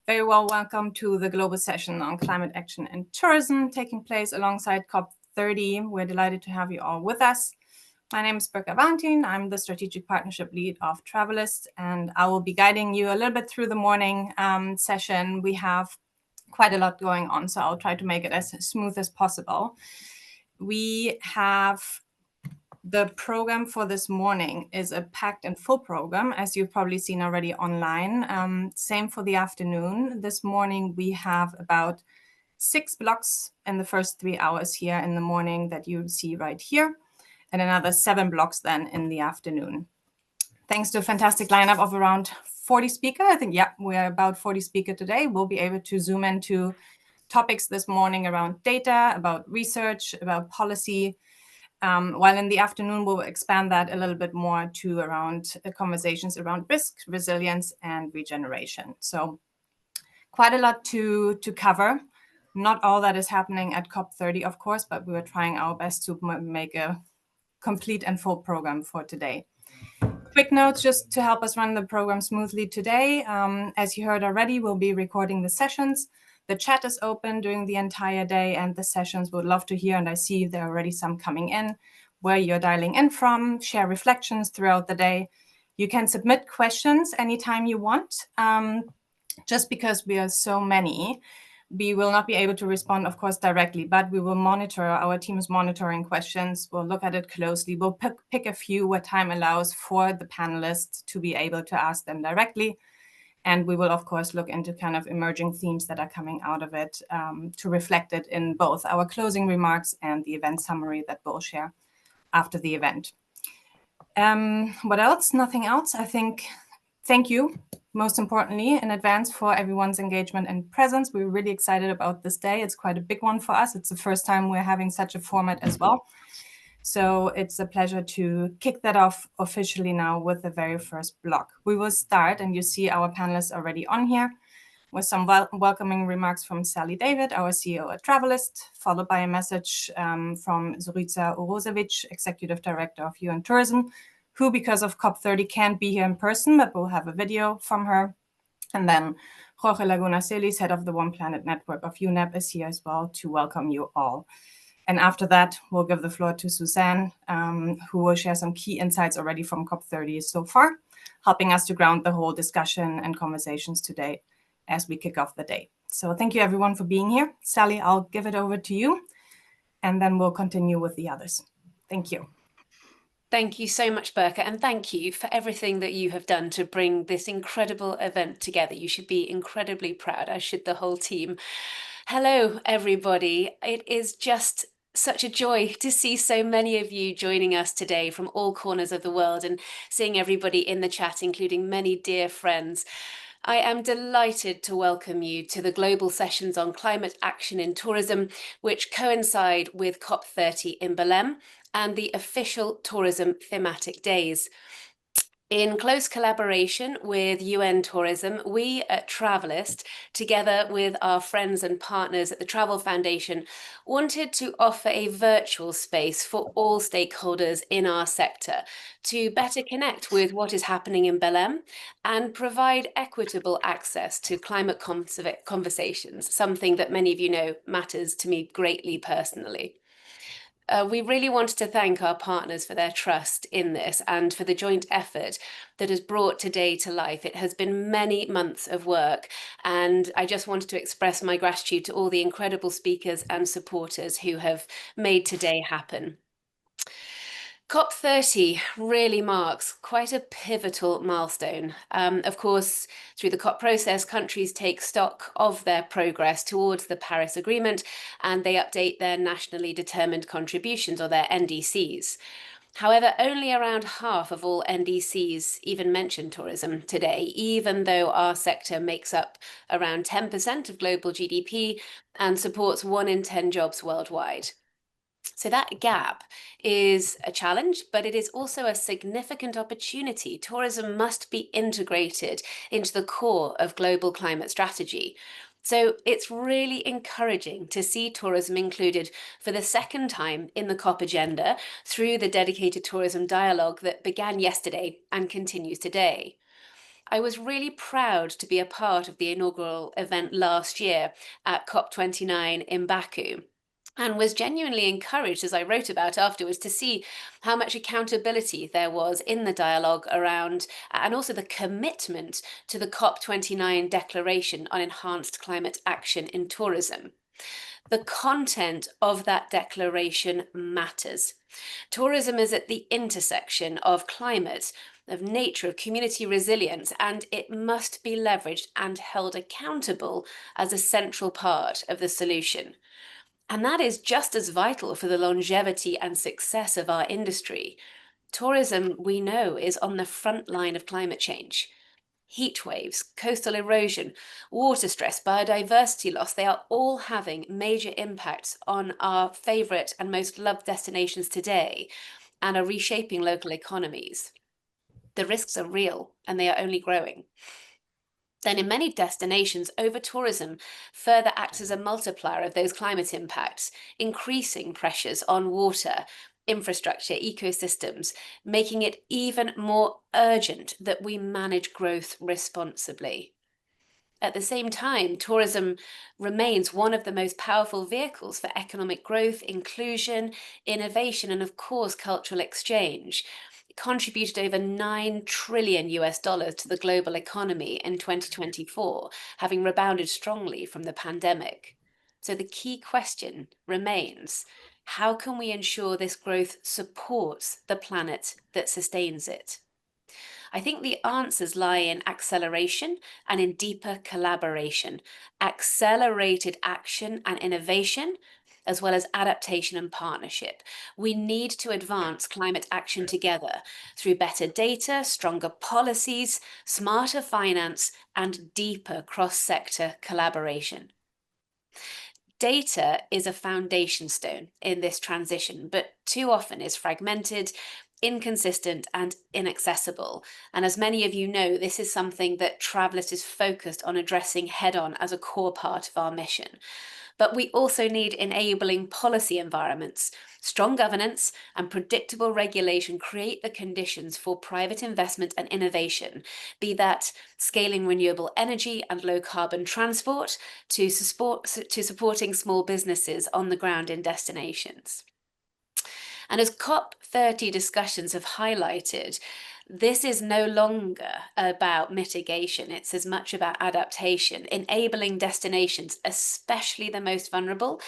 Very well, welcome to the global session on climate action and tourism taking place alongside COP30. We're delighted to have you all with us. My name is Berka Valentin. I'm the strategic partnership lead of Travalyst, and I will be guiding you a little bit through the morning session. We have quite a lot going on, so I'll try to make it as smooth as possible. We have the program for this morning is a packed and full program, as you've probably seen already online. Same for the afternoon. This morning, we have about 6 blocks in the first 3 hours here in the morning that you see right here, and another 7 blocks then in the afternoon. Thanks to a fantastic lineup of around 40 speakers. I think, yeah, we're about 40 speakers today. We'll be able to zoom into topics this morning around data, about research, about policy, while in the afternoon, we'll expand that a little bit more to around conversations around risk, resilience, and regeneration. So quite a lot to cover. Not all that is happening at COP30, of course, but we were trying our best to make a complete and full program for today. Quick notes just to help us run the program smoothly today. As you heard already, we'll be recording the sessions. The chat is open during the entire day, and the sessions would love to hear, and I see there are already some coming in, where you're dialing in from, share reflections throughout the day. You can submit questions anytime you want. Just because we are so many, we will not be able to respond, of course, directly, but we will monitor, our team is monitoring questions. We'll look at it closely. We'll pick a few where time allows for the panelists to be able to ask them directly. And we will, of course, look into kind of emerging themes that are coming out of it to reflect it in both our closing remarks and the event summary that we'll share after the event. What else? Nothing else. I think, thank you, most importantly, in advance for everyone's engagement and presence. We're really excited about this day. It's quite a big one for us. It's the first time we're having such a format as well. So it's a pleasure to kick that off officially now with the very first block. We will start, and you see our panelists already on here, with some welcoming remarks from Sally David, our CEO at Travalyst, followed by a message from Zoritsa Urosevic, Executive Director of UN Tourism, who, because of COP30, can't be here in person, but we'll have a video from her. And then Jorge Laguna-Celis, head of the One Planet Network of UNEP, is here as well to welcome you all. And after that, we'll give the floor to Susanne, who will share some key insights already from COP30 so far, helping us to ground the whole discussion and conversations today as we kick off the day. So thank you, everyone, for being here. Sally, I'll give it over to you, and then we'll continue with the others. Thank you. Thank you so much, Berka, and thank you for everything that you have done to bring this incredible event together. You should be incredibly proud, as should the whole team. Hello, everybody. It is just such a joy to see so many of you joining us today from all corners of the world and seeing everybody in the chat, including many dear friends. I am delighted to welcome you to the global sessions on climate action in tourism, which coincide with COP30 in Belém and the official tourism thematic days. In close collaboration with UN Tourism, we at Travalyst, together with our friends and partners at the Travel Foundation, wanted to offer a virtual space for all stakeholders in our sector to better connect with what is happening in Belém and provide equitable access to climate conversations, something that many of you know matters to me greatly personally. We really wanted to thank our partners for their trust in this and for the joint effort that has brought today to life. It has been many months of work, and I just wanted to express my gratitude to all the incredible speakers and supporters who have made today happen. COP30 really marks quite a pivotal milestone. Of course, through the COP process, countries take stock of their progress towards the Paris Agreement, and they update their nationally determined contributions, or their NDCs. However, only around half of all NDCs even mention tourism today, even though our sector makes up around 10% of global GDP and supports 1 in 10 jobs worldwide. So that gap is a challenge, but it is also a significant opportunity. Tourism must be integrated into the core of global climate strategy. So it's really encouraging to see tourism included for the second time in the COP agenda through the dedicated tourism dialogue that began yesterday and continues today. I was really proud to be a part of the inaugural event last year at COP29 in Baku, and was genuinely encouraged, as I wrote about afterwards, to see how much accountability there was in the dialogue around, and also the commitment to the COP29 declaration on enhanced climate action in tourism. The content of that declaration matters. Tourism is at the intersection of climate, of nature, of community resilience, and it must be leveraged and held accountable as a central part of the solution. And that is just as vital for the longevity and success of our industry. Tourism, we know, is on the front line of climate change. Heat waves, coastal erosion, water stress, biodiversity loss, they are all having major impacts on our favourite and most loved destinations today and are reshaping local economies. The risks are real and they are only growing. Then in many destinations, over-tourism further acts as a multiplier of those climate impacts, increasing pressures on water, infrastructure, ecosystems, making it even more urgent that we manage growth responsibly. At the same time, tourism remains one of the most powerful vehicles for economic growth, inclusion, innovation, and of course, cultural exchange. It contributed over $9 trillion to the global economy in 2024, having rebounded strongly from the pandemic. So the key question remains, how can we ensure this growth supports the planet that sustains it? I think the answers lie in acceleration and in deeper collaboration, accelerated action and innovation, as well as adaptation and partnership. We need to advance climate action together through better data, stronger policies, smarter finance, and deeper cross-sector collaboration. Data is a foundation stone in this transition, but too often is fragmented, inconsistent, and inaccessible. And as many of you know, this is something that Travalyst is focused on addressing head-on as a core part of our mission. But we also need enabling policy environments. Strong governance and predictable regulation create the conditions for private investment and innovation, be that scaling renewable energy and low carbon transport to supporting small businesses on the ground in destinations. And as COP30 discussions have highlighted, this is no longer about mitigation. It's as much about adaptation, enabling destinations, especially the most vulnerable,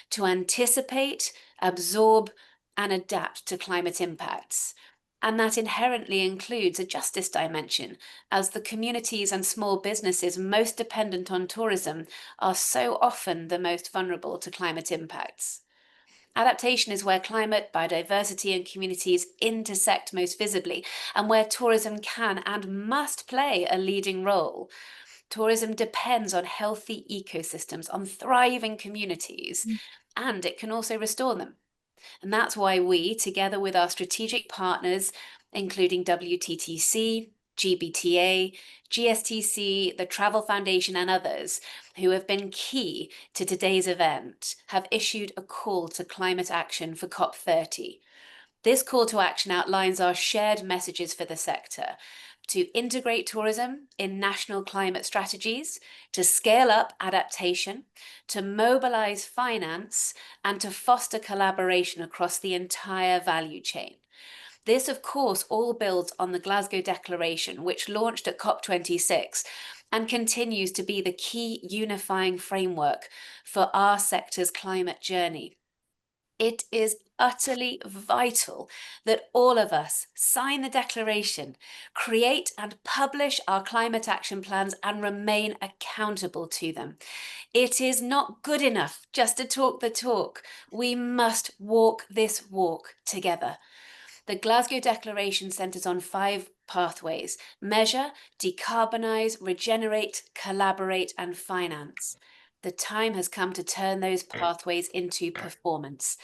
to anticipate, absorb, and adapt to climate impacts. And that inherently includes a justice dimension, as the communities and small businesses most dependent on tourism are so often the most vulnerable to climate impacts. Adaptation is where climate, biodiversity, and communities intersect most visibly, and where tourism can and must play a leading role. Tourism depends on healthy ecosystems, on thriving communities, and it can also restore them. And that's why we, together with our strategic partners, including WTTC, GBTA, GSTC, the Travel Foundation, and others who have been key to today's event, have issued a call to climate action for COP30. This call to action outlines our shared messages for the sector: to integrate tourism in national climate strategies, to scale up adaptation, to mobilize finance, and to foster collaboration across the entire value chain. This, of course, all builds on the Glasgow Declaration, which launched at COP26 and continues to be the key unifying framework for our sector's climate journey. It is utterly vital that all of us sign the declaration, create and publish our climate action plans, and remain accountable to them. It is not good enough just to talk the talk. We must walk this walk together. The Glasgow Declaration centres on 5 pathways: measure, decarbonise, regenerate, collaborate, and finance. The time has come to turn those pathways into performance.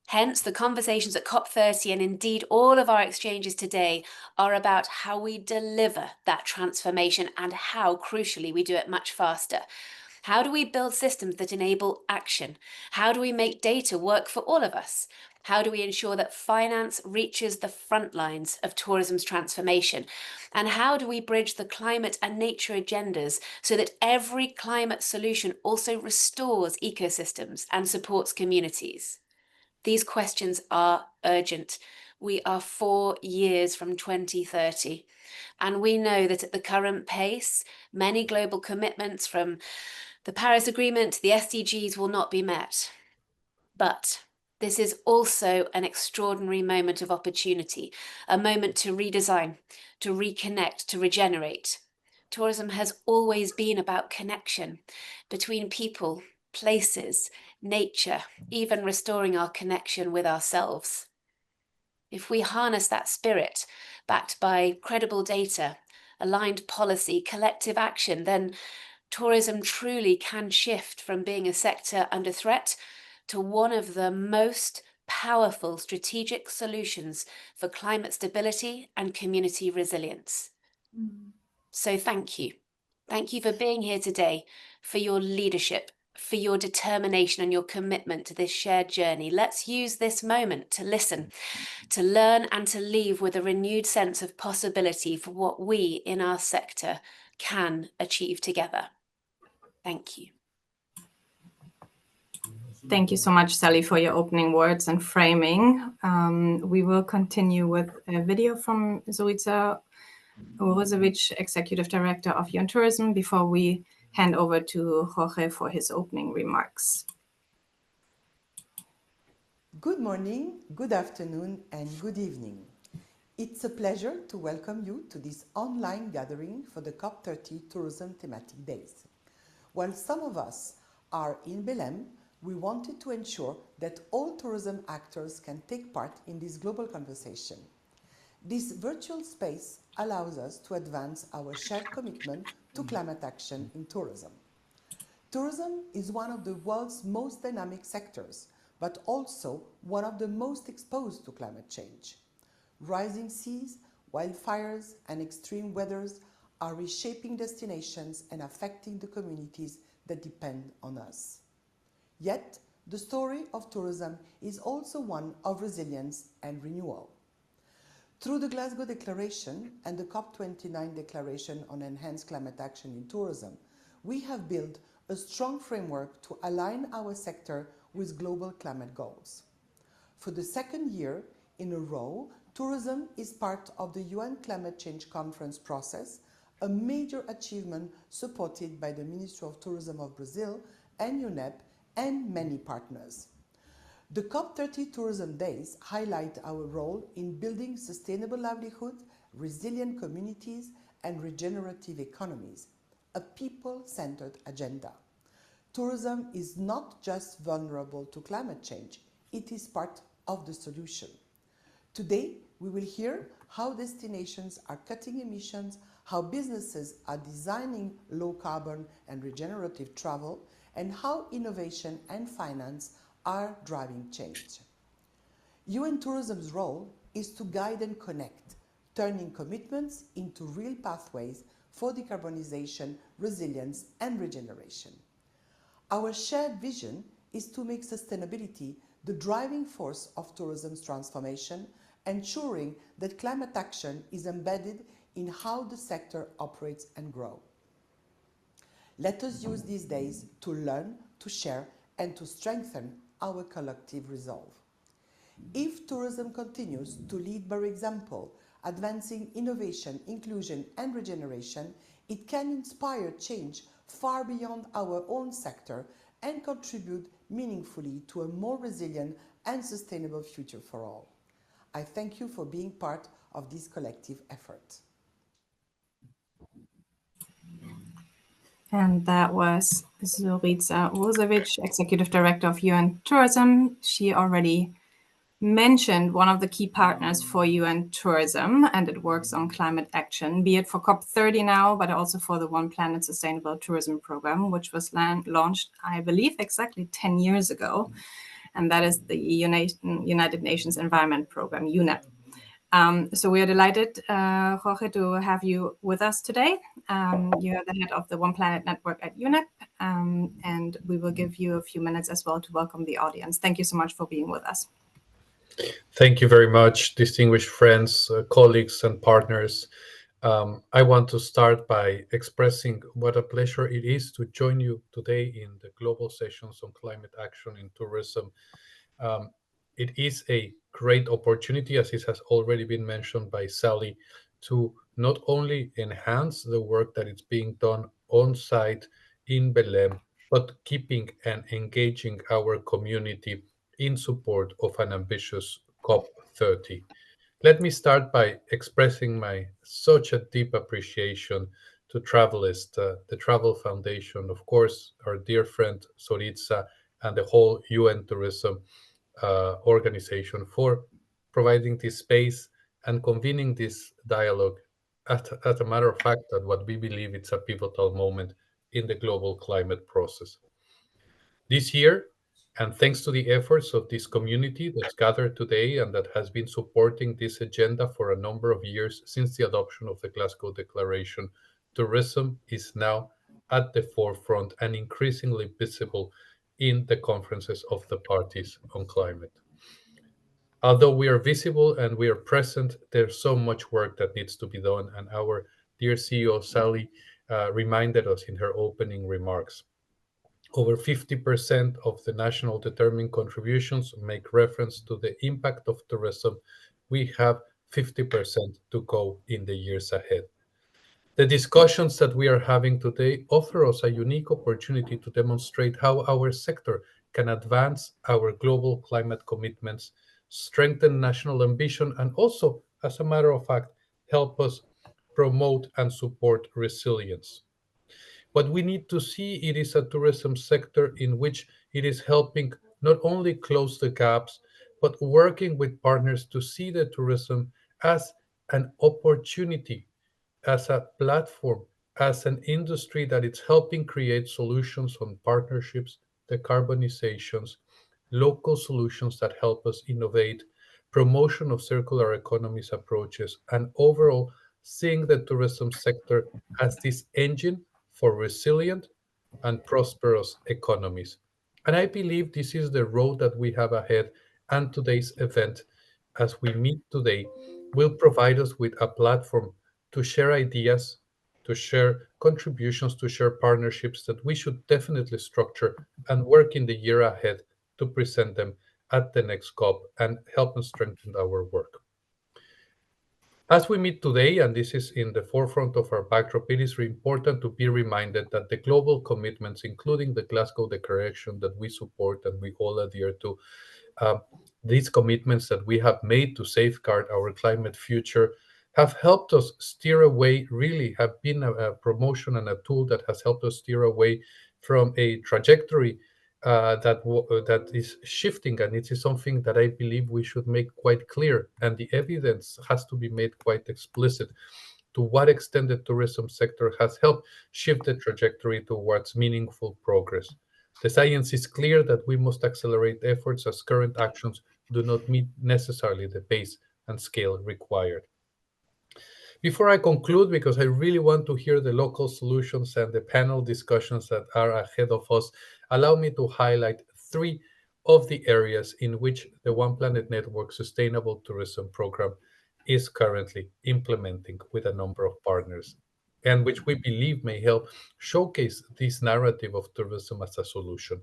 Hence, the conversations at COP30 and indeed all of our exchanges today are about how we deliver that transformation and how, crucially, we do it much faster. How do we build systems that enable action? How do we make data work for all of us? How do we ensure that finance reaches the front lines of tourism's transformation? And how do we bridge the climate and nature agendas so that every climate solution also restores ecosystems and supports communities? These questions are urgent. We are 4 years from 2030, and we know that at the current pace, many global commitments from the Paris Agreement to the SDGs will not be met. But this is also an extraordinary moment of opportunity, a moment to redesign, to reconnect, to regenerate. Tourism has always been about connection between people, places, nature, even restoring our connection with ourselves. If we harness that spirit, backed by credible data, aligned policy, collective action, then tourism truly can shift from being a sector under threat to one of the most powerful strategic solutions for climate stability and community resilience. So thank you. Thank you for being here today, for your leadership, for your determination and your commitment to this shared journey. Let's use this moment to listen, to learn, and to leave with a renewed sense of possibility for what we in our sector can achieve together. Thank you. Thank you so much, Sally, for your opening words and framing. We will continue with a video from Zoritsa, Urosevic, Executive Director of UN Tourism, before we hand over to Jorge for his opening remarks. Good morning, good afternoon, and good evening. It's a pleasure to welcome you to this online gathering for the COP30 Tourism Thematic Days. While some of us are in Belém, we wanted to ensure that all tourism actors can take part in this global conversation. This virtual space allows us to advance our shared commitment to climate action in tourism. Tourism is one of the world's most dynamic sectors, but also one of the most exposed to climate change. Rising seas, wildfires, and extreme weathers are reshaping destinations and affecting the communities that depend on us. Yet, the story of tourism is also one of resilience and renewal. Through the Glasgow Declaration and the COP29 Declaration on Enhanced Climate Action in Tourism, we have built a strong framework to align our sector with global climate goals. For the second year in a row, tourism is part of the UN Climate Change Conference process, a major achievement supported by the Ministry of Tourism of Brazil and UNEP and many partners. The COP30 Tourism Days highlight our role in building sustainable livelihood, resilient communities, and regenerative economies, a people-centered agenda. Tourism is not just vulnerable to climate change, it is part of the solution. Today, we will hear how destinations are cutting emissions, how businesses are designing low-carbon and regenerative travel, and how innovation and finance are driving change. UN Tourism's role is to guide and connect, turning commitments into real pathways for decarbonization, resilience, and regeneration. Our shared vision is to make sustainability the driving force of tourism's transformation, ensuring that climate action is embedded in how the sector operates and grows. Let us use these days to learn, to share, and to strengthen our collective resolve. If tourism continues to lead by example, advancing innovation, inclusion, and regeneration, it can inspire change far beyond our own sector and contribute meaningfully to a more resilient and sustainable future for all. I thank you for being part of this collective effort. And that was Zoritsa Urosevic, Executive Director of UN Tourism. She already mentioned one of the key partners for UN Tourism, and it works on climate action, be it for COP30 now, but also for the One Planet Sustainable Tourism Program, which was launched, I believe, exactly 10 years ago. And that is the United Nations Environment Program, UNEP. So we are delighted, Jorge, to have you with us today. You are the head of the One Planet Network at UNEP, and we will give you a few minutes as well to welcome the audience. Thank you so much for being with us. Thank you very much, distinguished friends, colleagues, and partners. I want to start by expressing what a pleasure it is to join you today in the global sessions on climate action in tourism. Um, it is a great opportunity, as it has already been mentioned by Sally, to not only enhance the work that is being done on site in Belém, but keeping and engaging our community in support of an ambitious COP30. Let me start by expressing my such a deep appreciation to Travalyst, the Travel Foundation, of course, our dear friend Zoritsa, and the whole UN Tourism organization for providing this space and convening this dialogue at a matter of fact that what we believe it's a pivotal moment in the global climate process. This year, and thanks to the efforts of this community that's gathered today and that has been supporting this agenda for a number of years since the adoption of the Glasgow Declaration, tourism is now at the forefront and increasingly visible in the conferences of the parties on climate. Although we are visible and we are present, there's so much work that needs to be done, and our dear CEO Sally reminded us in her opening remarks. Over 50% of the national determined contributions make reference to the impact of tourism. We have 50% to go in the years ahead. The discussions that we are having today offer us a unique opportunity to demonstrate how our sector can advance our global climate commitments, strengthen national ambition, and also, as a matter of fact, help us promote and support resilience. What we need to see it is a tourism sector in which it is helping not only close the gaps, but working with partners to see the tourism as an opportunity, as a platform, as an industry that is helping create solutions on partnerships, decarbonizations, local solutions that help us innovate, promotion of circular economies approaches, and overall seeing the tourism sector as this engine for resilient and prosperous economies. And I believe this is the road that we have ahead, and today's event, as we meet today, will provide us with a platform to share ideas, to share contributions, to share partnerships that we should definitely structure and work in the year ahead to present them at the next COP and help us strengthen our work. As we meet today, and this is in the forefront of our backdrop, it is important to be reminded that the global commitments, including the Glasgow Declaration that we support and we all adhere to, uh, these commitments that we have made to safeguard our climate future have helped us steer away, really have been a promotion and a tool that has helped us steer away from a trajectory that is shifting, and it is something that I believe we should make quite clear, and the evidence has to be made quite explicit to what extent the tourism sector has helped shift the trajectory towards meaningful progress. The science is clear that we must accelerate efforts as current actions do not meet necessarily the pace and scale required. Before I conclude, because I really want to hear the local solutions and the panel discussions that are ahead of us, allow me to highlight three of the areas in which the One Planet Network Sustainable Tourism Program is currently implementing with a number of partners, and which we believe may help showcase this narrative of tourism as a solution.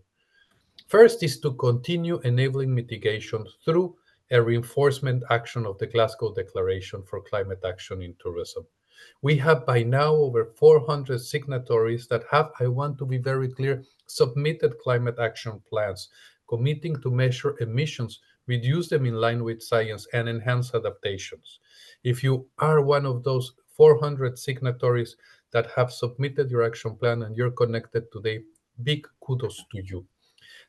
First is to continue enabling mitigation through a reinforcement action of the Glasgow Declaration for Climate Action in Tourism. We have by now over 400 signatories that have, I want to be very clear, submitted climate action plans, committing to measure emissions, reduce them in line with science, and enhance adaptations. If you are one of those 400 signatories that have submitted your action plan and you're connected today, big kudos to you.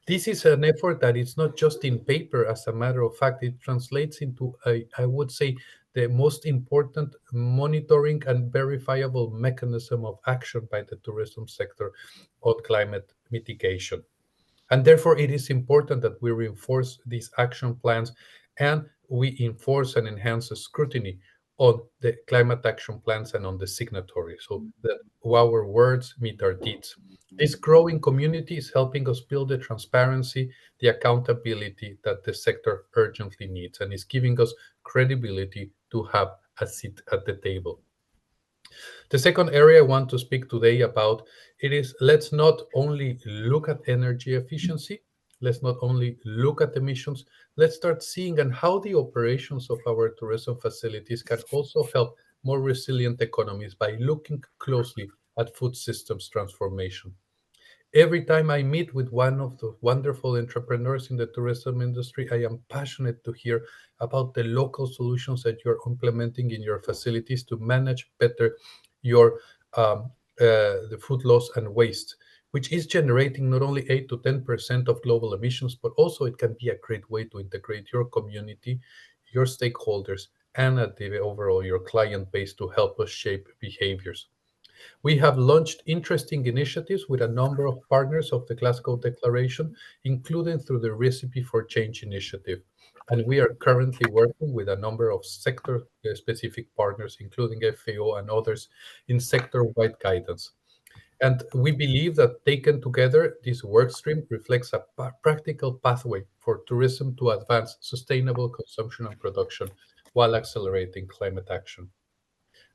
This is an effort that is not just in paper. As a matter of fact, it translates into, I would say, the most important monitoring and verifiable mechanism of action by the tourism sector on climate mitigation. And therefore, it is important that we reinforce these action plans and we enforce and enhance the scrutiny on the climate action plans and on the signatory, so that our words meet our deeds. This growing community is helping us build the transparency, the accountability that the sector urgently needs, and is giving us credibility to have a seat at the table. The second area I want to speak today about, it is, let's not only look at energy efficiency, let's not only look at emissions, let's start seeing and how the operations of our tourism facilities can also help more resilient economies by looking closely at food systems transformation. Every time I meet with one of the wonderful entrepreneurs in the tourism industry, I am passionate to hear about the local solutions that you're implementing in your facilities to manage better your the food loss and waste, which is generating not only 8 to 10% of global emissions, but also it can be a great way to integrate your community, your stakeholders, and at the overall your client base to help us shape behaviors. We have launched interesting initiatives with a number of partners of the Glasgow Declaration, including through the Recipe for Change initiative. And we are currently working with a number of sector-specific partners, including FAO and others, in sector-wide guidance. And we believe that taken together, this work stream reflects a practical pathway for tourism to advance sustainable consumption and production while accelerating climate action.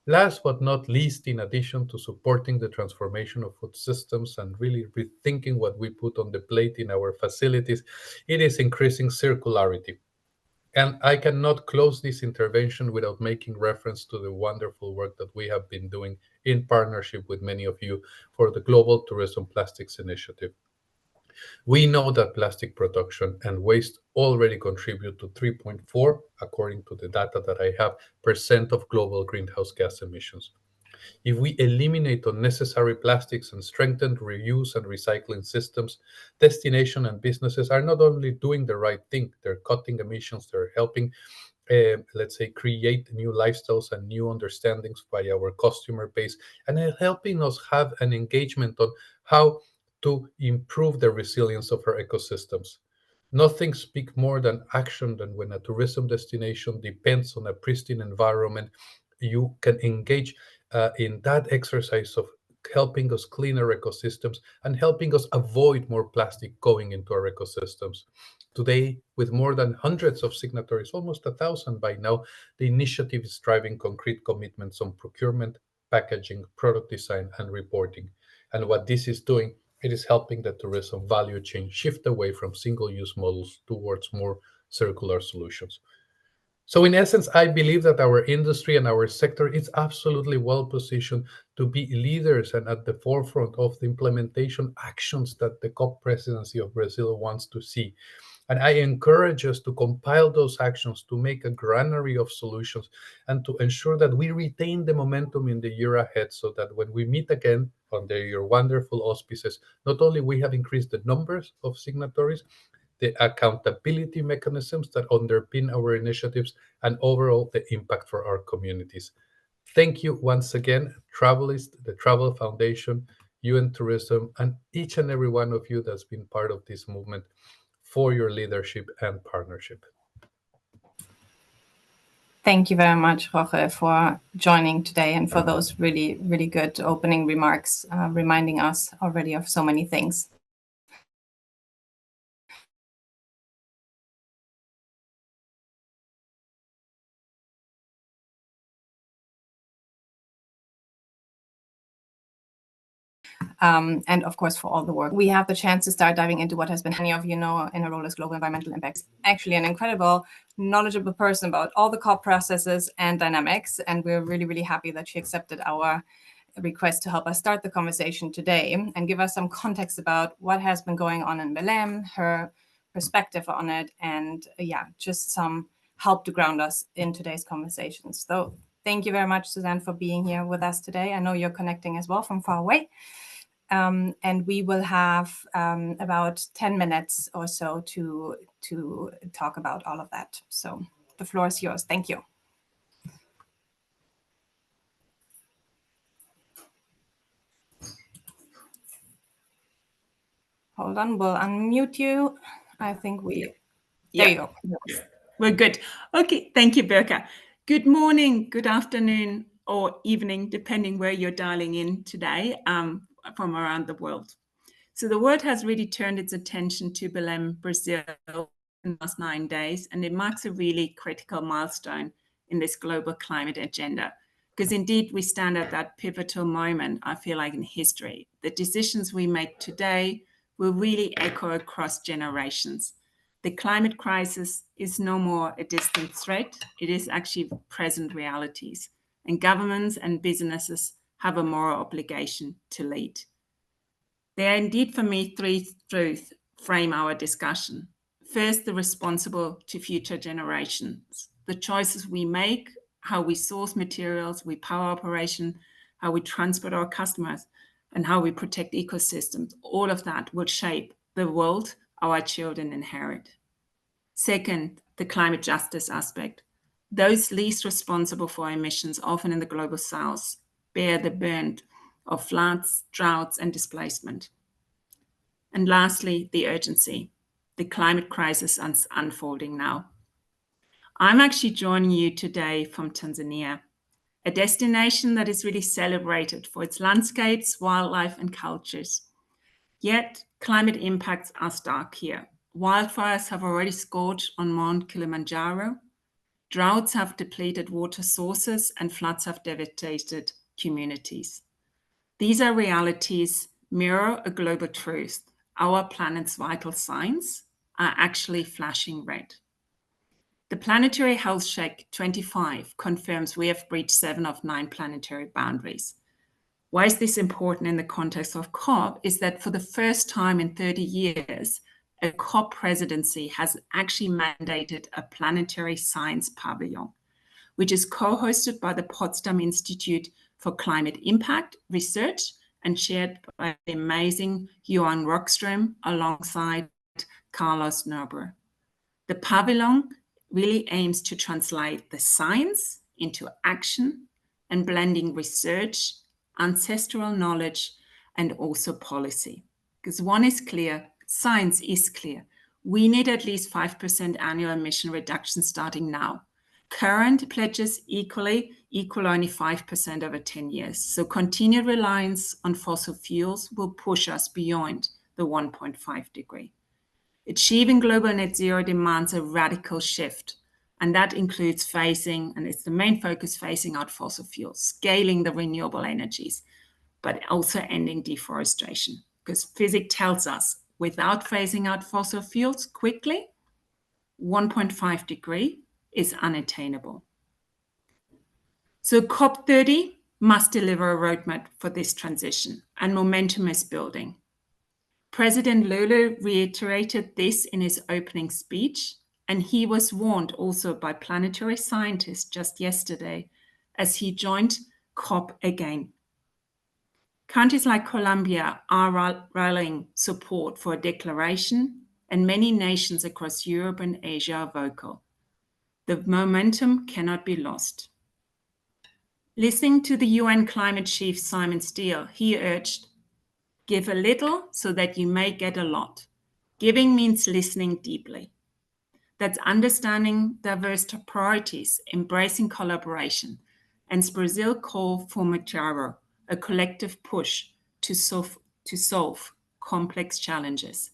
Last but not least, in addition to supporting the transformation of food systems and really rethinking what we put on the plate in our facilities, it is increasing circularity. And I cannot close this intervention without making reference to the wonderful work that we have been doing in partnership with many of you for the Global Tourism Plastics Initiative. We know that plastic production and waste already contribute to 3.4, according to the data that I have, percent of global greenhouse gas emissions. If we eliminate unnecessary plastics and strengthen reuse and recycling systems, destination and businesses are not only doing the right thing, they're cutting emissions, they're helping, let's say, create new lifestyles and new understandings by our customer base, and helping us have an engagement on how to improve the resilience of our ecosystems. Nothing speaks more than action than when a tourism destination depends on a pristine environment. You can engage in that exercise of helping us clean our ecosystems and helping us avoid more plastic going into our ecosystems. Today, with more than hundreds of signatories, almost 1,000 by now, the initiative is driving concrete commitments on procurement, packaging, product design, and reporting. And what this is doing, it is helping the tourism value chain shift away from single-use models towards more circular solutions. So in essence, I believe that our industry and our sector is absolutely well positioned to be leaders and at the forefront of the implementation actions that the COP presidency of Brazil wants to see. And I encourage us to compile those actions, to make a granary of solutions, and to ensure that we retain the momentum in the year ahead, so that when we meet again under your wonderful auspices, not only we have increased the numbers of signatories, the accountability mechanisms that underpin our initiatives, and overall the impact for our communities. Thank you once again, Travalyst, the Travel Foundation, UN Tourism, and each and every one of you that's been part of this movement, for your leadership and partnership. Thank you very much, Jorge, for joining today and for those really, really good opening remarks, reminding us already of so many things. And of course, for all the work. We have the chance to start diving into what has been, many of you know, in her role as global environmental impacts, actually an incredible, knowledgeable person about all the COP processes and dynamics. And we're really, really happy that she accepted our request to help us start the conversation today and give us some context about what has been going on in Belém, her perspective on it, and yeah, just some help to ground us in today's conversations. So thank you very much, Susanne, for being here with us today. I know you're connecting as well from far away. And we will have about 10 minutes or so to talk about all of that. So the floor is yours. Thank you. Hold on, we'll unmute you. I think there you go. We're good. Okay, thank you, Berka. Good morning, good afternoon, or evening, depending where you're dialing in today from around the world. So the world has really turned its attention to Belém, Brazil, in the last 9 days, and it marks a really critical milestone in this global climate agenda. Because indeed, we stand at that pivotal moment, I feel like, in history. The decisions we make today will really echo across generations. The climate crisis is no more a distant threat. It is actually present realities. And governments and businesses have a moral obligation to lead. There are indeed, for me, 3 truths frame our discussion. First, the responsible to future generations. The choices we make, how we source materials, we power operation, how we transport our customers, and how we protect ecosystems, all of that will shape the world our children inherit. Second, the climate justice aspect. Those least responsible for emissions, often in the global south, bear the burden of floods, droughts, and displacement. And lastly, the urgency. The climate crisis is unfolding now. I'm actually joining you today from Tanzania, a destination that is really celebrated for its landscapes, wildlife, and cultures. Yet, climate impacts are stark here. Wildfires have already scorched on Mount Kilimanjaro. Droughts have depleted water sources, and floods have devastated communities. These are realities mirror a global truth. Our planet's vital signs are actually flashing red. The Planetary Health Check 25 confirms we have breached 7 of 9 planetary boundaries. Why is this important in the context of COP is that for the first time in 30 years, a COP presidency has actually mandated a planetary science pavilion, which is co-hosted by the Potsdam Institute for Climate Impact Research and chaired by the amazing Johan Rockström alongside Carlos Nobre. The pavilion really aims to translate the science into action and blending research, ancestral knowledge, and also policy. Because one is clear, science is clear. We need at least 5% annual emission reduction starting now. Current pledges equal only 5% over 10 years. So continued reliance on fossil fuels will push us beyond the 1.5 degree. Achieving global net zero demands a radical shift, and that includes phasing, and it's the main focus, phasing out fossil fuels, scaling the renewable energies, but also ending deforestation. Because physics tells us without phasing out fossil fuels quickly, 1.5 degree is unattainable. So COP30 must deliver a roadmap for this transition, and momentum is building. President Lula reiterated this in his opening speech, and he was warned also by planetary scientists just yesterday as he joined COP again. Countries like Colombia are rallying support for a declaration, and many nations across Europe and Asia are vocal. The momentum cannot be lost. Listening to the UN climate chief Simon Steele, he urged, "Give a little so that you may get a lot." Giving means listening deeply. That's understanding diverse priorities, embracing collaboration, and Brazil called for Moderator, a collective push to solve complex challenges.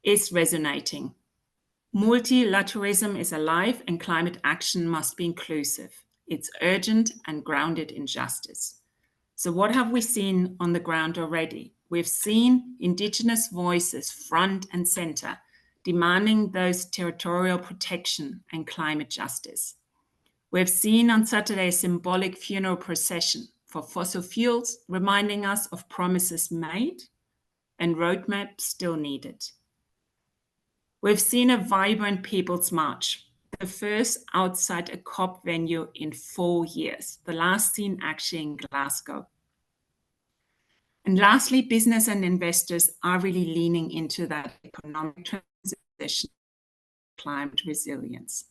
It's resonating. Multilateralism is alive, and climate action must be inclusive. It's urgent and grounded in justice. So what have we seen on the ground already? We've seen indigenous voices front and center, demanding those territorial protection and climate justice. We've seen on Saturday a symbolic funeral procession for fossil fuels, reminding us of promises made and roadmaps still needed. We've seen a vibrant People's March, the first outside a COP venue in 4 years, the last seen actually in Glasgow. And lastly, business and investors are really leaning into that economic transition, climate resilience.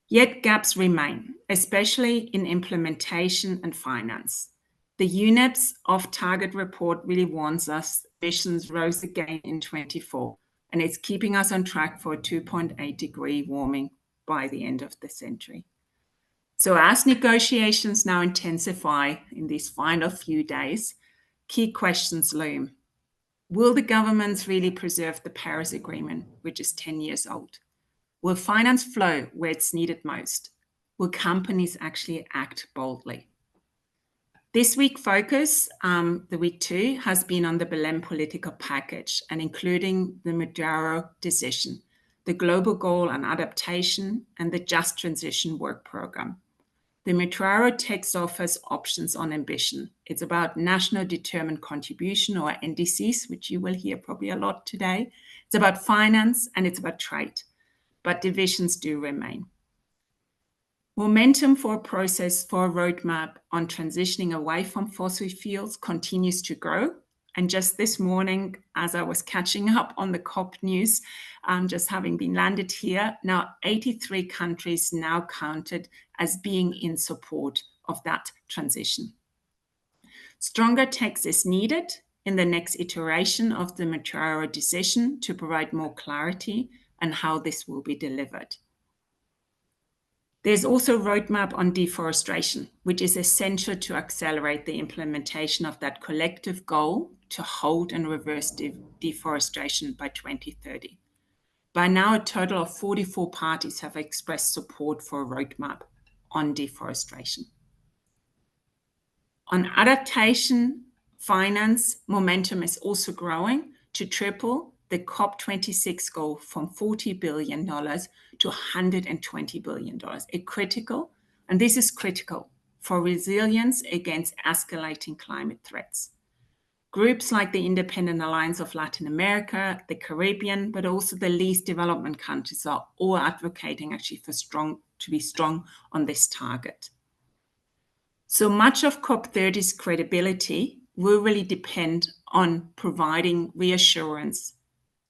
Yet gaps remain, especially in implementation and finance. The UNEP's off-target report really warns us emissions rose again in 2024, and it's keeping us on track for a 2.8 degree warming by the end of the century. So as negotiations now intensify in these final few days, key questions loom. Will the governments really preserve the Paris Agreement, which is 10 years old? Will finance flow where it's needed most? Will companies actually act boldly? This week focus, the week 2, has been on the Belém political package and including the Moderator decision, the global goal on adaptation, and the Just Transition work program. The Moderator text offers options on ambition. It's about national determined contribution, or NDCs, which you will hear probably a lot today. It's about finance and it's about trade, but divisions do remain. Momentum for a process for a roadmap on transitioning away from fossil fuels continues to grow. And just this morning, as I was catching up on the COP news, just having been landed here, now 83 countries now counted as being in support of that transition. Stronger text is needed in the next iteration of the Moderator decision to provide more clarity on how this will be delivered. There's also a roadmap on deforestation, which is essential to accelerate the implementation of that collective goal to halt and reverse deforestation by 2030. By now, a total of 44 parties have expressed support for a roadmap on deforestation. On adaptation, finance, momentum is also growing to triple the COP26 goal from $40 billion to $120 billion. And this is critical for resilience against escalating climate threats. Groups like the Independent Alliance of Latin America, the Caribbean, but also the least developed countries are all advocating actually to be strong on this target. So much of COP30's credibility will really depend on providing reassurance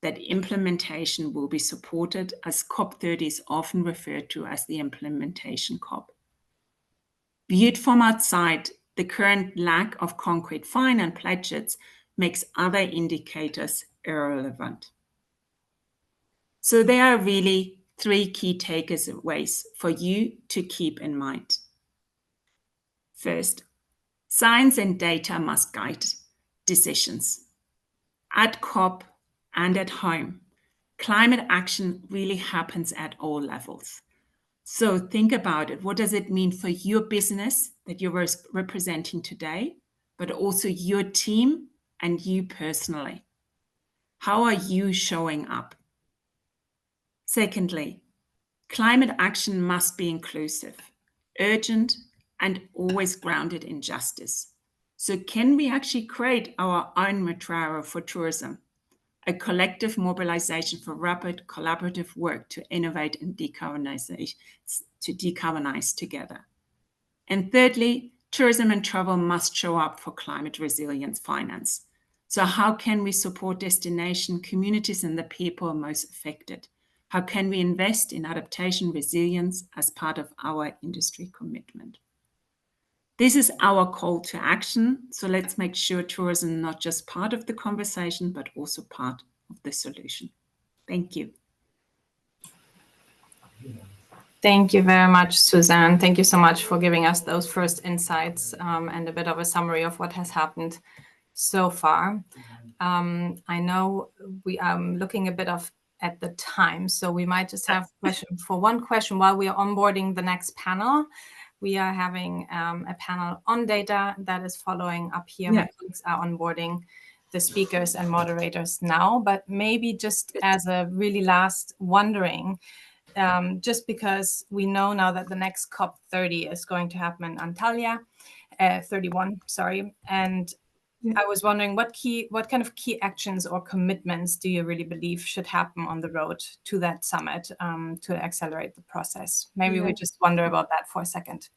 that implementation will be supported, as COP30 is often referred to as the implementation COP. Viewed from outside, the current lack of concrete finance pledges makes other indicators irrelevant. So there are really 3 key takeaways for you to keep in mind. First, science and data must guide decisions. At COP and at home, climate action really happens at all levels. So think about it. What does it mean for your business that you're representing today, but also your team and you personally? How are you showing up? Secondly, climate action must be inclusive, urgent, and always grounded in justice. So can we actually create our own Moderator for tourism, a collective mobilization for rapid collaborative work to innovate and decarbonize together? And thirdly, tourism and travel must show up for climate resilience finance. So how can we support destination communities and the people most affected? How can we invest in adaptation resilience as part of our industry commitment? This is our call to action. So let's make sure tourism is not just part of the conversation, but also part of the solution. Thank you. Thank you very much, Susanne. Thank you so much for giving us those first insights and a bit of a summary of what has happened so far. I know we are looking a bit at the time, so we might just have one question while we are onboarding the next panel. We are having a panel on data that is following up here. Yeah. My colleagues are onboarding the speakers and moderators now, but maybe just as a really last wondering, just because we know now that the next COP30 is going to happen in Antalya, 31, sorry, and I was wondering what kind of key actions or commitments do you really believe should happen on the road to that summit to accelerate the process? Maybe we just wonder about that for a second.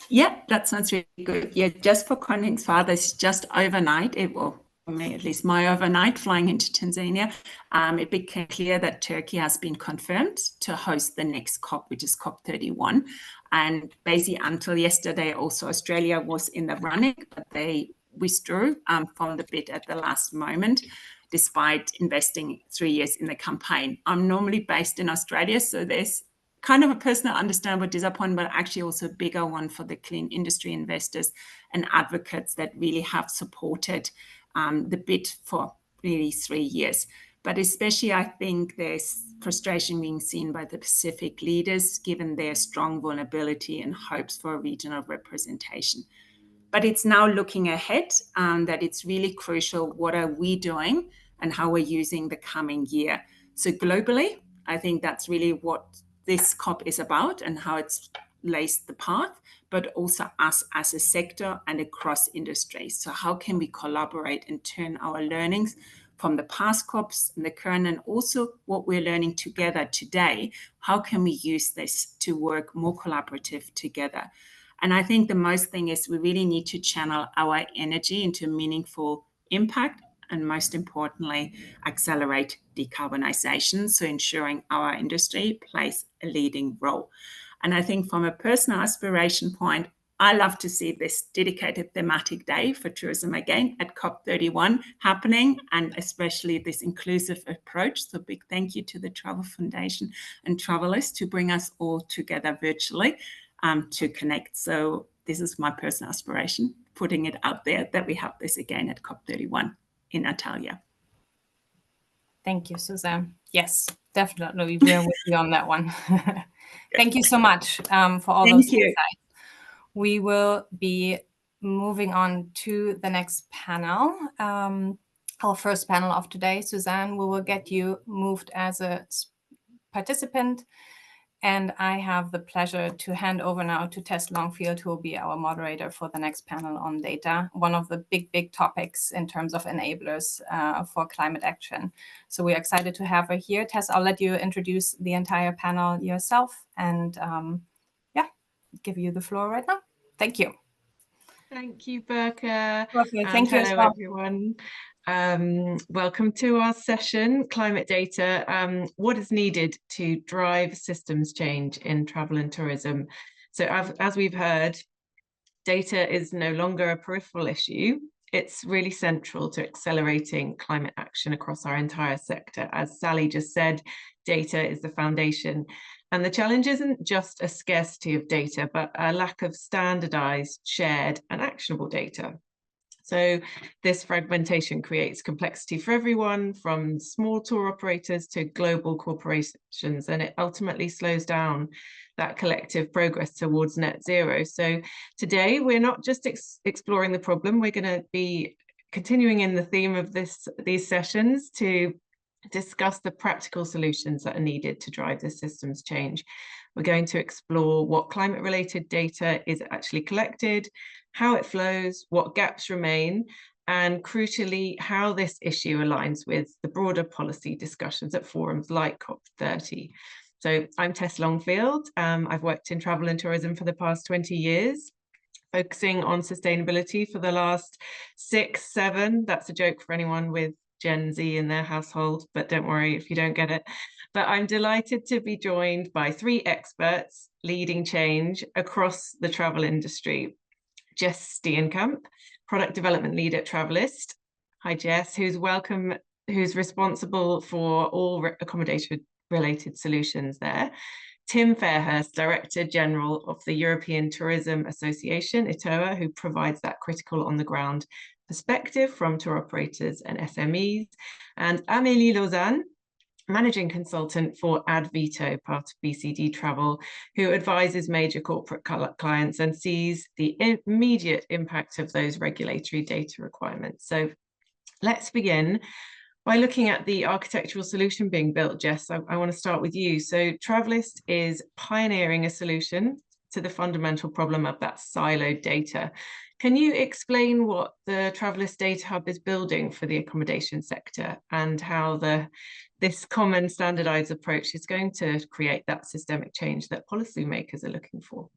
Yeah, that sounds really good. Yeah, just for context, fathers, just overnight, for me at least, my overnight flying into Tanzania, it became clear that Turkey has been confirmed to host the next COP, which is COP31. And basically until yesterday, also Australia was in the running, but they withdrew from the bid at the last moment, despite investing 3 years in the campaign. I'm normally based in Australia, so there's kind of a personal understandable disappointment, but actually also a bigger one for the clean industry investors and advocates that really have supported the bid for really 3 years. But especially, I think there's frustration being seen by the Pacific leaders, given their strong vulnerability and hopes for regional representation. But it's now looking ahead that it's really crucial. What are we doing and how we're using the coming year? So globally, I think that's really what this COP is about and how it's lays the path, but also us as a sector and across industries. So how can we collaborate and turn our learnings from the past COPs and the current, and also what we're learning together today, how can we use this to work more collaborative together? And I think the most thing is we really need to channel our energy into meaningful impact and, most importantly, accelerate decarbonization, so ensuring our industry plays a leading role. And I think from a personal aspiration point, I love to see this dedicated thematic day for tourism again at COP31 happening, and especially this inclusive approach. So big thank you to the Travel Foundation and Travalyst to bring us all together virtually to connect. So this is my personal aspiration, putting it out there that we have this again at COP31 in Italia. Thank you, Susanne. Yes, definitely. We're with you on that one. Thank you so much for all those insights. We will be moving on to the next panel. Our first panel of today. Susanne, we will get you moved as a participant. And I have the pleasure to hand over now to Tess Longfield, who will be our moderator for the next panel on data, one of the big topics in terms of enablers for climate action. So we're excited to have her here. Tess, I'll let you introduce the entire panel yourself and give you the floor right now. Thank you. Thank you, Berke. Okay, thank you. Hello, everyone. Welcome to our session, Climate Data, what is needed to drive systems change in travel and tourism. So as we've heard, data is no longer a peripheral issue. It's really central to accelerating climate action across our entire sector. As Sally just said, data is the foundation. And the challenge isn't just a scarcity of data, but a lack of standardized, shared, and actionable data. So this fragmentation creates complexity for everyone, from small tour operators to global corporations, and it ultimately slows down that collective progress towards net zero. So today, we're not just exploring the problem, we're going to be continuing in the theme of these sessions to discuss the practical solutions that are needed to drive the systems change. We're going to explore what climate-related data is actually collected, how it flows, what gaps remain, and crucially, how this issue aligns with the broader policy discussions at forums like COP30. So I'm Tess Longfield. I've worked in travel and tourism for the past 20 years, focusing on sustainability for the last 6, 7. That's a joke for anyone with Gen Z in their household, but don't worry if you don't get it. But I'm delighted to be joined by 3 experts leading change across the travel industry. Jess Steenkamp, Product Development Lead at Travalyst. Hi, Jess, who's responsible for all accommodation-related solutions there. Tim Fairhurst, Director General of the European Tourism Association, ETOA, who provides that critical on-the-ground perspective from tour operators and SMEs, and Amélie Losanes, Managing Consultant for Advito, part of BCD Travel, who advises major corporate clients and sees the immediate impact of those regulatory data requirements. So let's begin by looking at the architectural solution being built. Jess, I want to start with you. So Travalyst is pioneering a solution to the fundamental problem of that siloed data. Can you explain what the Travalyst Data Hub is building for the accommodation sector and how this common standardized approach is going to create that systemic change that policymakers are looking for?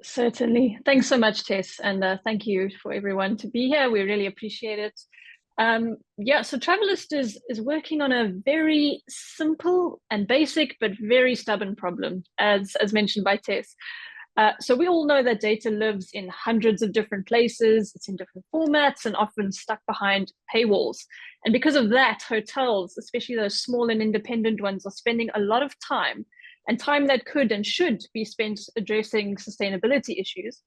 Certainly. Thanks so much, Tess. And thank you for everyone to be here. We really appreciate it. So Travalyst is working on a very simple and basic, but very stubborn problem, as mentioned by Tess. So we all know that data lives in hundreds of different places, it's in different formats and often stuck behind paywalls. And because of that, hotels, especially those small and independent ones, are spending a lot of time and time that could and should be spent addressing sustainability issues,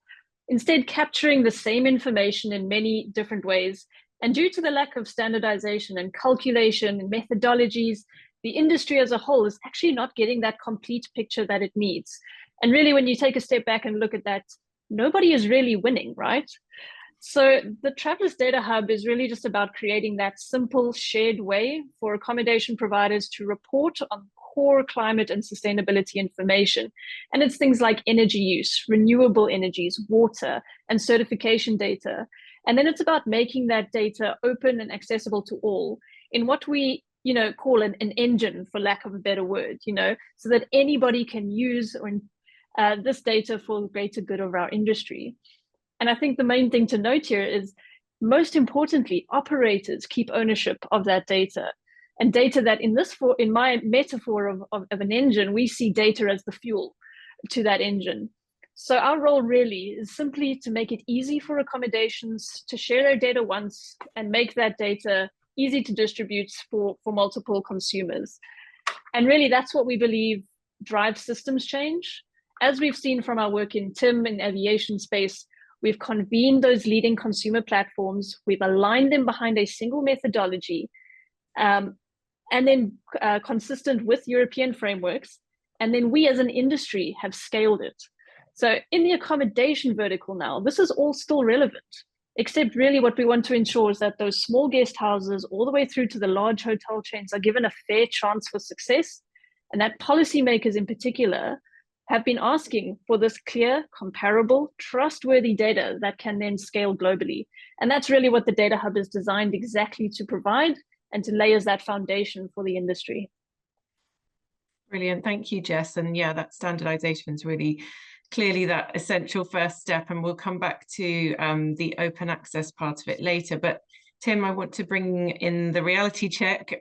instead capturing the same information in many different ways. And due to the lack of standardization and calculation and methodologies, the industry as a whole is actually not getting that complete picture that it needs. And really, when you take a step back and look at that, nobody is really winning, right? So the Travalyst Data Hub is really just about creating that simple shared way for accommodation providers to report on core climate and sustainability information. And it's things like energy use, renewable energies, water, and certification data. And then it's about making that data open and accessible to all in what we call an engine, for lack of a better word, so that anybody can use this data for the greater good of our industry. And I think the main thing to note here is, most importantly, operators keep ownership of that data, and data that in my metaphor of an engine, we see data as the fuel to that engine. So our role really is simply to make it easy for accommodations to share their data once and make that data easy to distribute for multiple consumers. And really, that's what we believe drives systems change. As we've seen from our work in TIM and aviation space, we've convened those leading consumer platforms, we've aligned them behind a single methodology, and then consistent with European frameworks. And then we as an industry have scaled it. So in the accommodation vertical now, this is all still relevant, except really what we want to ensure is that those small guest houses all the way through to the large hotel chains are given a fair chance for success, and that policymakers in particular have been asking for this clear, comparable, trustworthy data that can then scale globally. And that's really what the Data Hub is designed exactly to provide and to lay as that foundation for the industry. Brilliant, thank you, Jess. And yeah, that standardization is really clearly that essential first step, and we'll come back to the open access part of it later. But Tim, I want to bring in the reality check.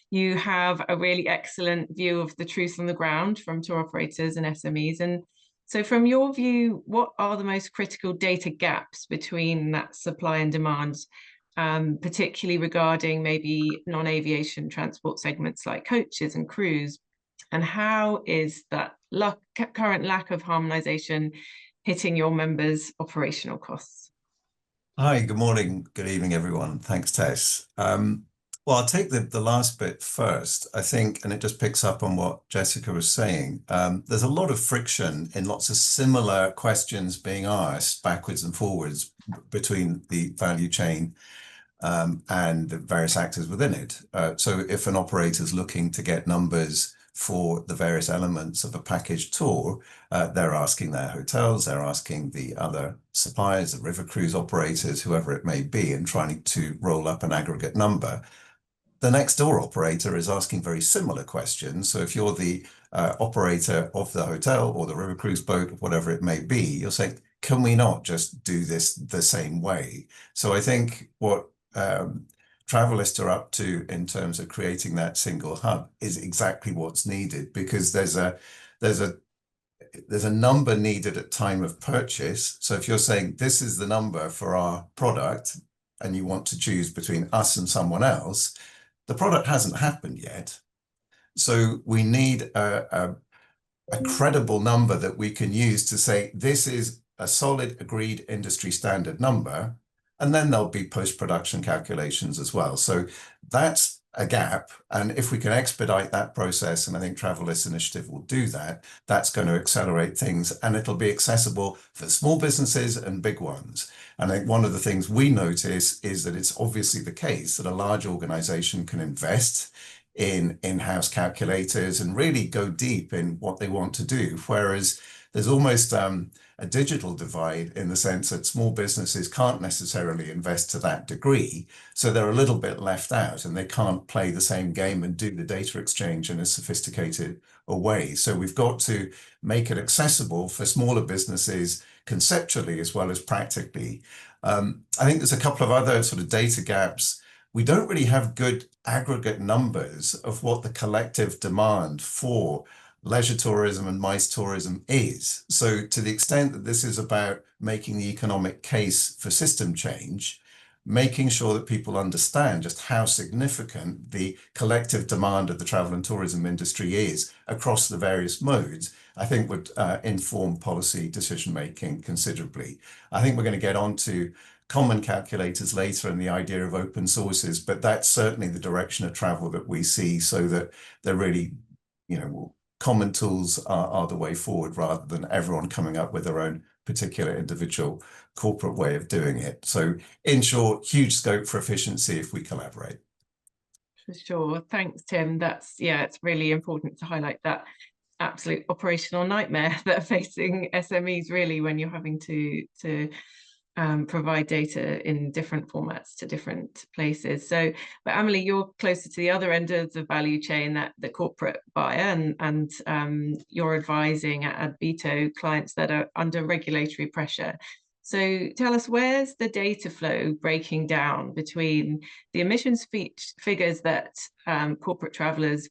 You have a really excellent view of the truth on the ground from tour operators and SMEs. And so from your view, what are the most critical data gaps between that supply and demand, particularly regarding maybe non-aviation transport segments like coaches and cruise? And how is that current lack of harmonization hitting your members' operational costs? Hi, good morning, good evening, everyone. Thanks, Tess. Well, I'll take the last bit first, I think, and it just picks up on what Jessica was saying. There's a lot of friction in lots of similar questions being asked backwards and forwards between the value chain and the various actors within it. So if an operator is looking to get numbers for the various elements of a package tour, they're asking their hotels, they're asking the other suppliers, the river cruise operators, whoever it may be, and trying to roll up an aggregate number. The next door operator is asking very similar questions. So if you're the operator of the hotel or the river cruise boat, whatever it may be, you'll say, can we not just do this the same way? So I think what Travalyst are up to in terms of creating that single hub is exactly what's needed, because there's a number needed at time of purchase. So if you're saying this is the number for our product and you want to choose between us and someone else, the product hasn't happened yet. So we need a credible number that we can use to say this is a solid agreed industry standard number. And then there'll be post-production calculations as well. So that's a gap. And if we can expedite that process, and I think Travalyst Initiative will do that, that's going to accelerate things, and it'll be accessible for small businesses and big ones. And I think one of the things we notice is that it's obviously the case that a large organization can invest in in-house calculators and really go deep in what they want to do, whereas there's almost a digital divide in the sense that small businesses can't necessarily invest to that degree. So they're a little bit left out and they can't play the same game and do the data exchange in a sophisticated a way. So we've got to make it accessible for smaller businesses conceptually as well as practically. I think there's a couple of other sort of data gaps. We don't really have good aggregate numbers of what the collective demand for leisure tourism and MICE tourism is. So to the extent that this is about making the economic case for system change, making sure that people understand just how significant the collective demand of the travel and tourism industry is across the various modes, I think would inform policy decision-making considerably. I think we're going to get on to common calculators later and the idea of open sources, but that's certainly the direction of travel that we see, so that they're really, common tools are the way forward, rather than everyone coming up with their own particular individual corporate way of doing it. So in short, huge scope for efficiency if we collaborate. For sure. Thanks, Tim. It's really important to highlight that absolute operational nightmare that are facing SMEs really when you're having to provide data in different formats to different places. So, but Amélie, you're closer to the other end of the value chain, that the corporate buyer, and you're advising at Advito clients that are under regulatory pressure. So tell us, where's the data flow breaking down between the emissions figures that corporate travellers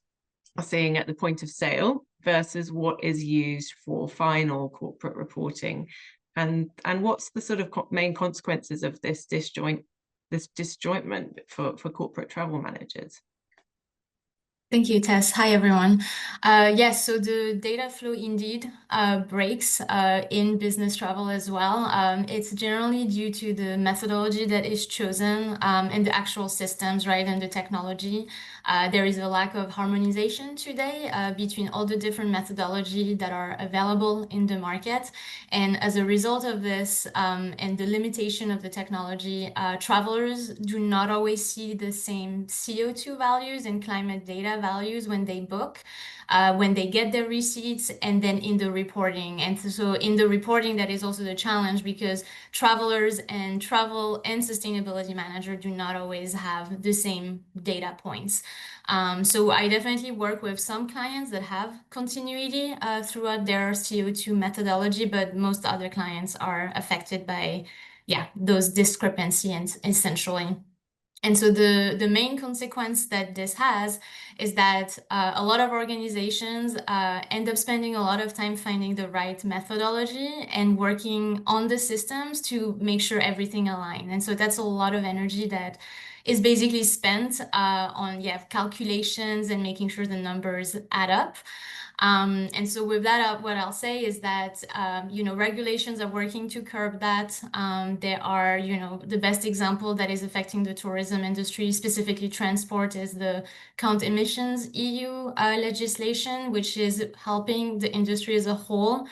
are seeing at the point of sale versus what is used for final corporate reporting? And what's the sort of main consequences of this disjointment for corporate travel managers? Thank you, Tess. Hi, everyone. Yes, so the data flow indeed breaks in business travel as well. It's generally due to the methodology that is chosen and the actual systems, right, and the technology. There is a lack of harmonization today between all the different methodology that are available in the market. And as a result of this and the limitation of the technology, travelers do not always see the same CO2 values and climate data values when they book, when they get their receipts, and then in the reporting. And so in the reporting, that is also the challenge, because travelers and travel and sustainability manager do not always have the same data points. So I definitely work with some clients that have continuity throughout their CO2 methodology, but most other clients are affected by, those discrepancies essentially. And so the main consequence that this has is that a lot of organizations end up spending a lot of time finding the right methodology and working on the systems to make sure everything aligns. And so that's a lot of energy that is basically spent on calculations and making sure the numbers add up. And so with that, what I'll say is that, regulations are working to curb that. There are, the best example that is affecting the tourism industry, specifically transport, is the Count Emissions EU legislation, which is helping the industry as a whole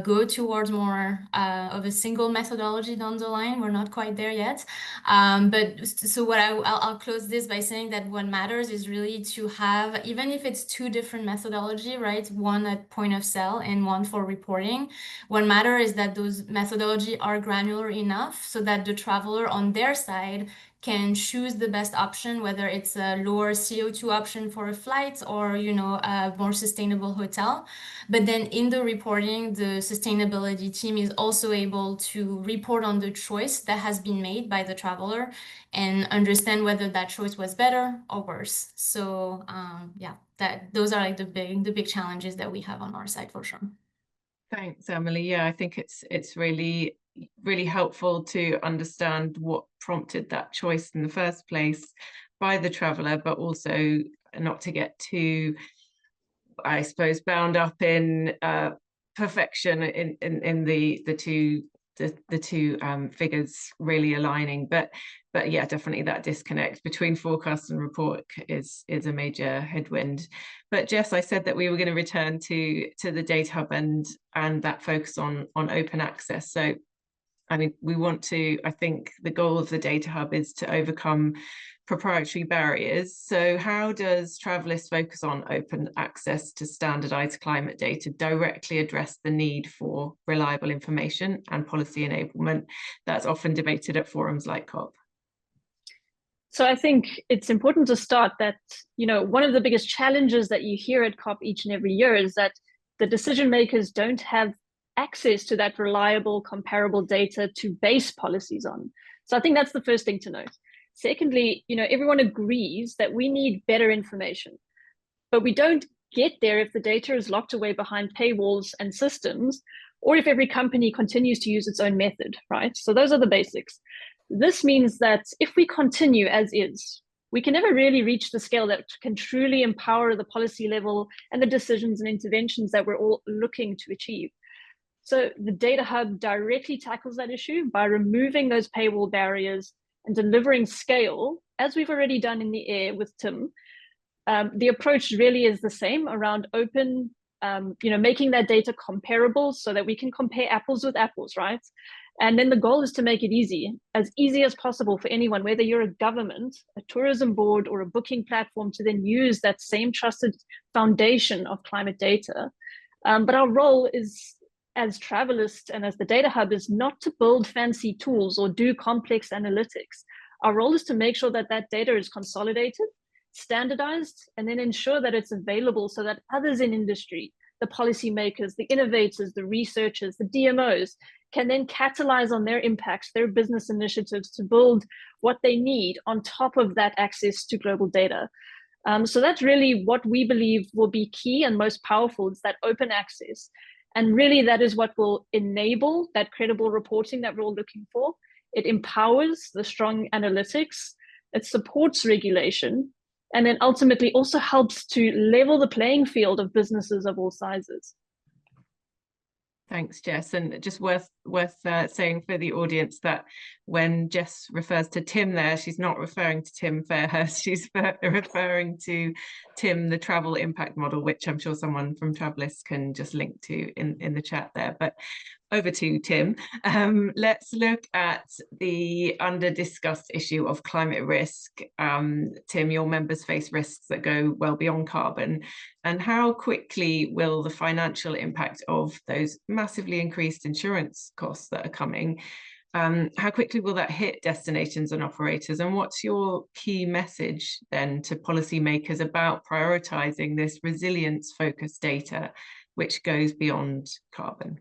go towards more of a single methodology down the line. We're not quite there yet. But so what I'll close this by saying that what matters is really to have, even if it's two different methodology, right? One at point of sale and one for reporting. What matters is that those methodology are granular enough so that the traveler on their side can choose the best option, whether it's a lower CO2 option for a flight or, a more sustainable hotel. But then in the reporting, the sustainability team is also able to report on the choice that has been made by the traveler and understand whether that choice was better or worse. So those are like the big challenges that we have on our side for sure. Thanks, Amélie. Yeah, I think it's really helpful to understand what prompted that choice in the first place by the traveller, but also not to get too, I suppose, bound up in perfection in the two figures really aligning. But yeah, definitely that disconnect between forecast and report is a major headwind. But Jess, I said that we were going to return to the Data Hub and that focus on open access. So I mean, I think the goal of the Data Hub is to overcome proprietary barriers. So how does Travalyst focus on open access to standardized climate data directly address the need for reliable information and policy enablement that's often debated at forums like COP? So I think it's important to start that, one of the biggest challenges that you hear at COP each and every year is that the decision makers don't have access to that reliable, comparable data to base policies on. So I think that's the first thing to note. Secondly, everyone agrees that we need better information, but we don't get there if the data is locked away behind paywalls and systems, or if every company continues to use its own method, right? So those are the basics. This means that if we continue as is, we can never really reach the scale that can truly empower the policy level and the decisions and interventions that we're all looking to achieve. So the Data Hub directly tackles that issue by removing those paywall barriers and delivering scale, as we've already done in the air with Tim. The approach really is the same around open, making that data comparable so that we can compare apples with apples, right? And then the goal is to make it as easy as possible for anyone, whether you're a government, a tourism board, or a booking platform, to then use that same trusted foundation of climate data. But our role is, as Travalyst and as the Data Hub, is not to build fancy tools or do complex analytics. Our role is to make sure that that data is consolidated, standardized, and then ensure that it's available so that others in industry, the policymakers, the innovators, the researchers, the DMOs, can then catalyze on their impacts, their business initiatives, to build what they need on top of that access to global data. So that's really what we believe will be key and most powerful, is that open access. And really that is what will enable that credible reporting that we're all looking for. It empowers the strong analytics, it supports regulation, and then ultimately also helps to level the playing field of businesses of all sizes. Thanks, Jess. And just worth saying for the audience that when Jess refers to Tim there, she's not referring to Tim Fairhurst, she's referring to Tim, the travel impact model, which I'm sure someone from Travalyst can just link to in the chat there. But over to Tim. Let's look at the under-discussed issue of climate risk. Tim, your members face risks that go well beyond carbon. And how quickly will the financial impact of those massively increased insurance costs that are coming, how quickly will that hit destinations and operators? And what's your key message then to policymakers about prioritizing this resilience-focused data, which goes beyond carbon?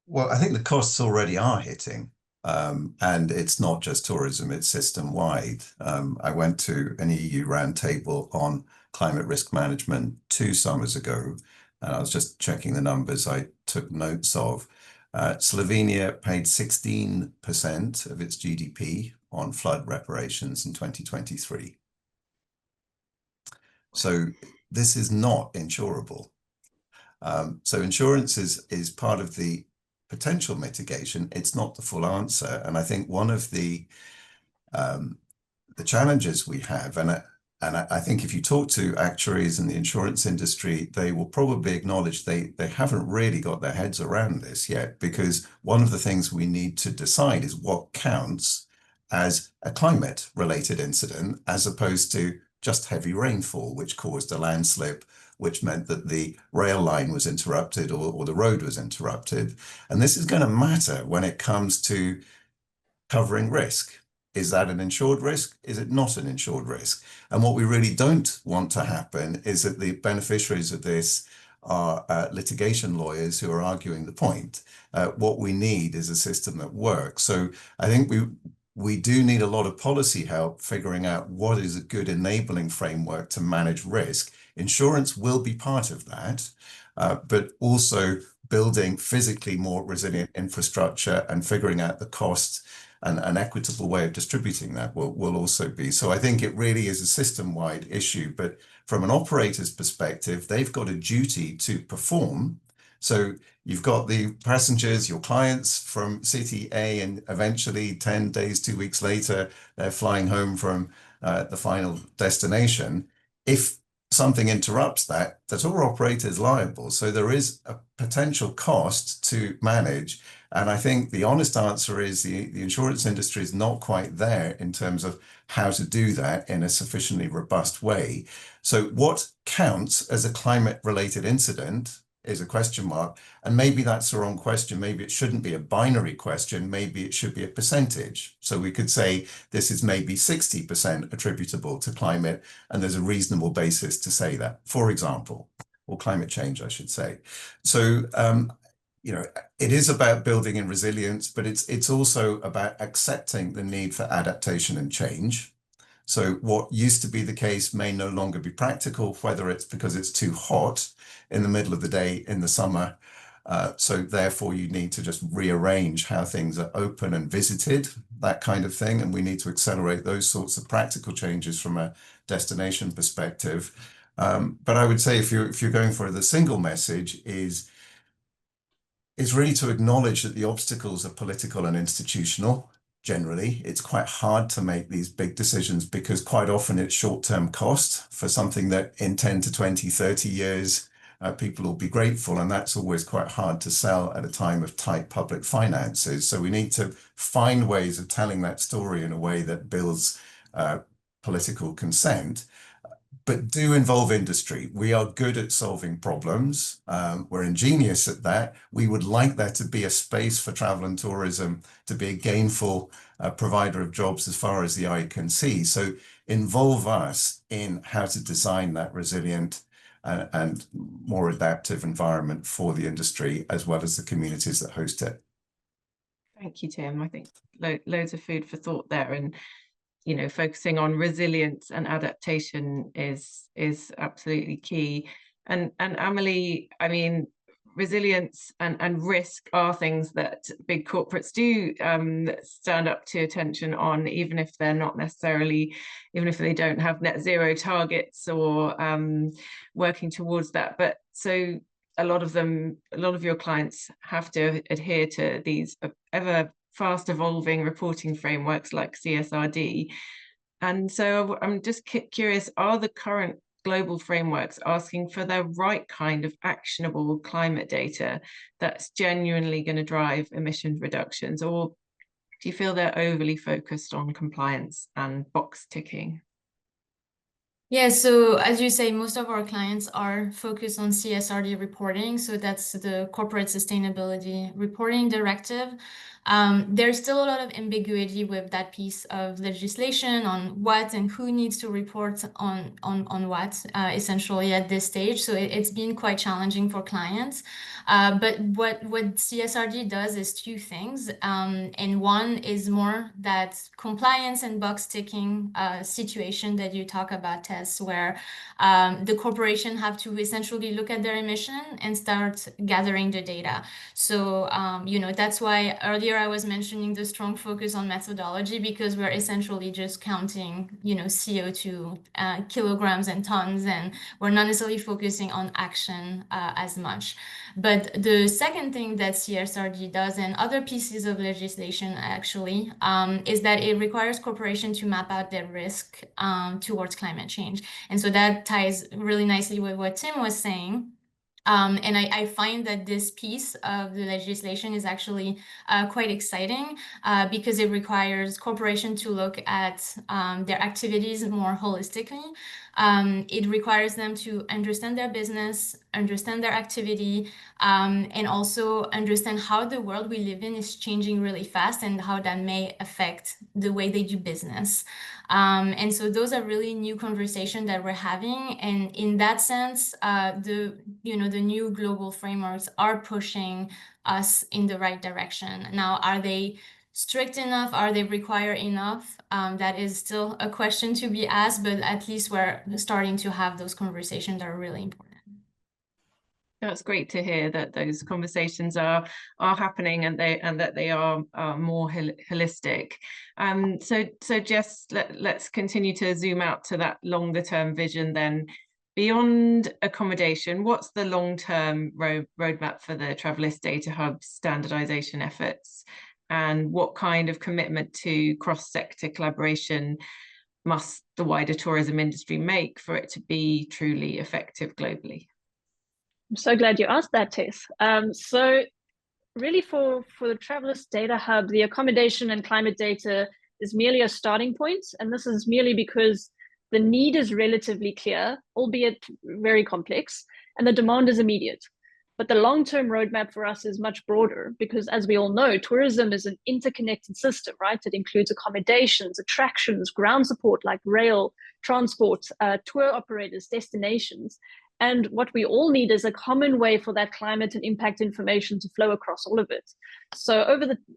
Well, I think the costs already are hitting, and it's not just tourism, it's system-wide. I went to an EU roundtable on climate risk management 2 summers ago, and I was just checking the numbers I took notes of. Slovenia paid 16% of its GDP on flood reparations in 2023. So this is not insurable. So insurance is part of the potential mitigation. It's not the full answer. And I think one of the challenges we have, and I think if you talk to actuaries in the insurance industry, they will probably acknowledge they haven't really got their heads around this yet, because one of the things we need to decide is what counts as a climate-related incident, as opposed to just heavy rainfall, which caused a landslip, which meant that the rail line was interrupted or the road was interrupted. And this is going to matter when it comes to covering risk. Is that an insured risk? Is it not an insured risk? And what we really don't want to happen is that the beneficiaries of this are litigation lawyers who are arguing the point. What we need is a system that works. So I think we do need a lot of policy help figuring out what is a good enabling framework to manage risk. Insurance will be part of that, but also building physically more resilient infrastructure and figuring out the cost and an equitable way of distributing that will also be. So I think it really is a system-wide issue, but from an operator's perspective, they've got a duty to perform. So you've got the passengers, your clients from city A, and eventually 10 days, 2 weeks later, they're flying home from the final destination. If something interrupts that, the tour operator is liable. So there is a potential cost to manage. And I think the honest answer is the insurance industry is not quite there in terms of how to do that in a sufficiently robust way. So what counts as a climate-related incident is a question mark. And maybe that's the wrong question. Maybe it shouldn't be a binary question. Maybe it should be a percentage. So we could say this is maybe 60% attributable to climate, and there's a reasonable basis to say that, for example, or climate change, I should say. So, it is about building in resilience, but it's also about accepting the need for adaptation and change. So what used to be the case may no longer be practical, whether it's because it's too hot in the middle of the day in the summer, So therefore, you need to just rearrange how things are open and visited, that kind of thing. And we need to accelerate those sorts of practical changes from a destination perspective. But I would say if you're going for the single message is really to acknowledge that the obstacles are political and institutional. Generally, it's quite hard to make these big decisions because quite often it's short-term cost for something that in 10 to 20, 30 years, people will be grateful. And that's always quite hard to sell at a time of tight public finances. So we need to find ways of telling that story in a way that builds political consent, but do involve industry. We are good at solving problems. We're ingenious at that. We would like there to be a space for travel and tourism to be a gainful provider of jobs as far as the eye can see. So involve us in how to design that resilient and more adaptive environment for the industry, as well as the communities that host it. Thank you, Tim. I think loads of food for thought there. And focusing on resilience and adaptation is absolutely key. And Amélie, I mean, resilience and risk are things that big corporates do stand up to attention on, even if they're not necessarily, even if they don't have net zero targets or working towards that. But so a lot of your clients have to adhere to these ever fast evolving reporting frameworks like CSRD. And so I'm just curious, are the current global frameworks asking for the right kind of actionable climate data that's genuinely going to drive emission reductions? Or do you feel they're overly focused on compliance and box ticking? Yeah, so as you say, most of our clients are focused on CSRD reporting. So that's the Corporate Sustainability Reporting Directive. There's still a lot of ambiguity with that piece of legislation on what and who needs to report on what, essentially at this stage. So it's been quite challenging for clients. But what CSRD does is two things. And one is more that compliance and box ticking situation that you talk about, Tess, where the corporation have to essentially look at their emission and start gathering the data. So, that's why earlier I was mentioning the strong focus on methodology, because we're essentially just counting, CO2 kilograms and tons, and we're not necessarily focusing on action as much. But the second thing that CSRD does, and other pieces of legislation actually, is that it requires corporations to map out their risk towards climate change. And so that ties really nicely with what Tim was saying. And I find that this piece of the legislation is actually quite exciting because it requires corporations to look at their activities more holistically. It requires them to understand their business, understand their activity, and also understand how the world we live in is changing really fast and how that may affect the way they do business. And so those are really new conversations that we're having. And in that sense, the new global frameworks are pushing us in the right direction. Now, are they strict enough? Are they required enough? That is still a question to be asked, but at least we're starting to have those conversations that are really important. That's great to hear that those conversations are happening and that they are more holistic. So just let's continue to zoom out to that longer term vision then. Beyond accommodation, what's the long-term roadmap for the Travalyst Data Hub standardization efforts? And what kind of commitment to cross-sector collaboration must the wider tourism industry make for it to be truly effective globally? I'm so glad you asked that, Tess. So really for the Travalyst Data Hub, the accommodation and climate data is merely a starting point. And this is merely because the need is relatively clear, albeit very complex, and the demand is immediate. But the long-term roadmap for us is much broader because, as we all know, tourism is an interconnected system, right? It includes accommodations, attractions, ground support like rail, transport, tour operators, destinations. And what we all need is a common way for that climate and impact information to flow across all of it. So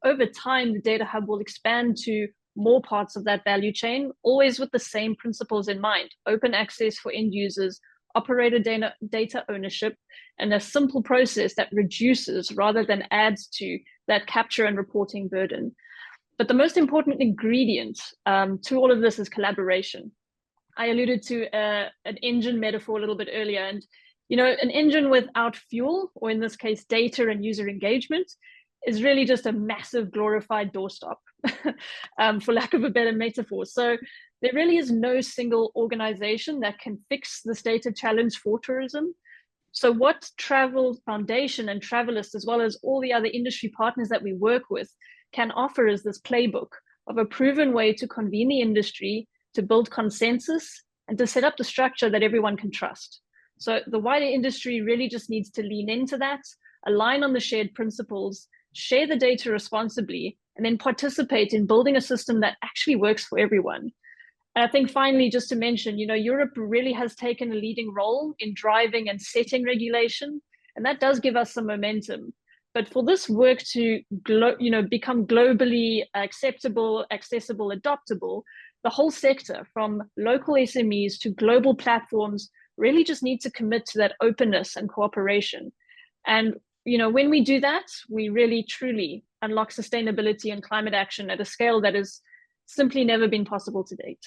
over time, the Data Hub will expand to more parts of that value chain, always with the same principles in mind: open access for end users, operator data ownership and a simple process that reduces rather than adds to that capture and reporting burden. But the most important ingredient to all of this is collaboration. I alluded to an engine metaphor a little bit earlier, and an engine without fuel, or in this case, data and user engagement, is really just a massive glorified doorstop, for lack of a better metaphor. So there really is no single organization that can fix this data challenge for tourism. So what Travel Foundation and Travalyst, as well as all the other industry partners that we work with, can offer is this playbook of a proven way to convene the industry, to build consensus, and to set up the structure that everyone can trust. So the wider industry really just needs to lean into that, align on the shared principles, share the data responsibly, and then participate in building a system that actually works for everyone. And I think finally, just to mention, Europe really has taken a leading role in driving and setting regulation, and that does give us some momentum. But for this work to become globally acceptable, accessible, adoptable, the whole sector, from local SMEs to global platforms, really just need to commit to that openness and cooperation. And when we do that, we really truly unlock sustainability and climate action at a scale that has simply never been possible to date.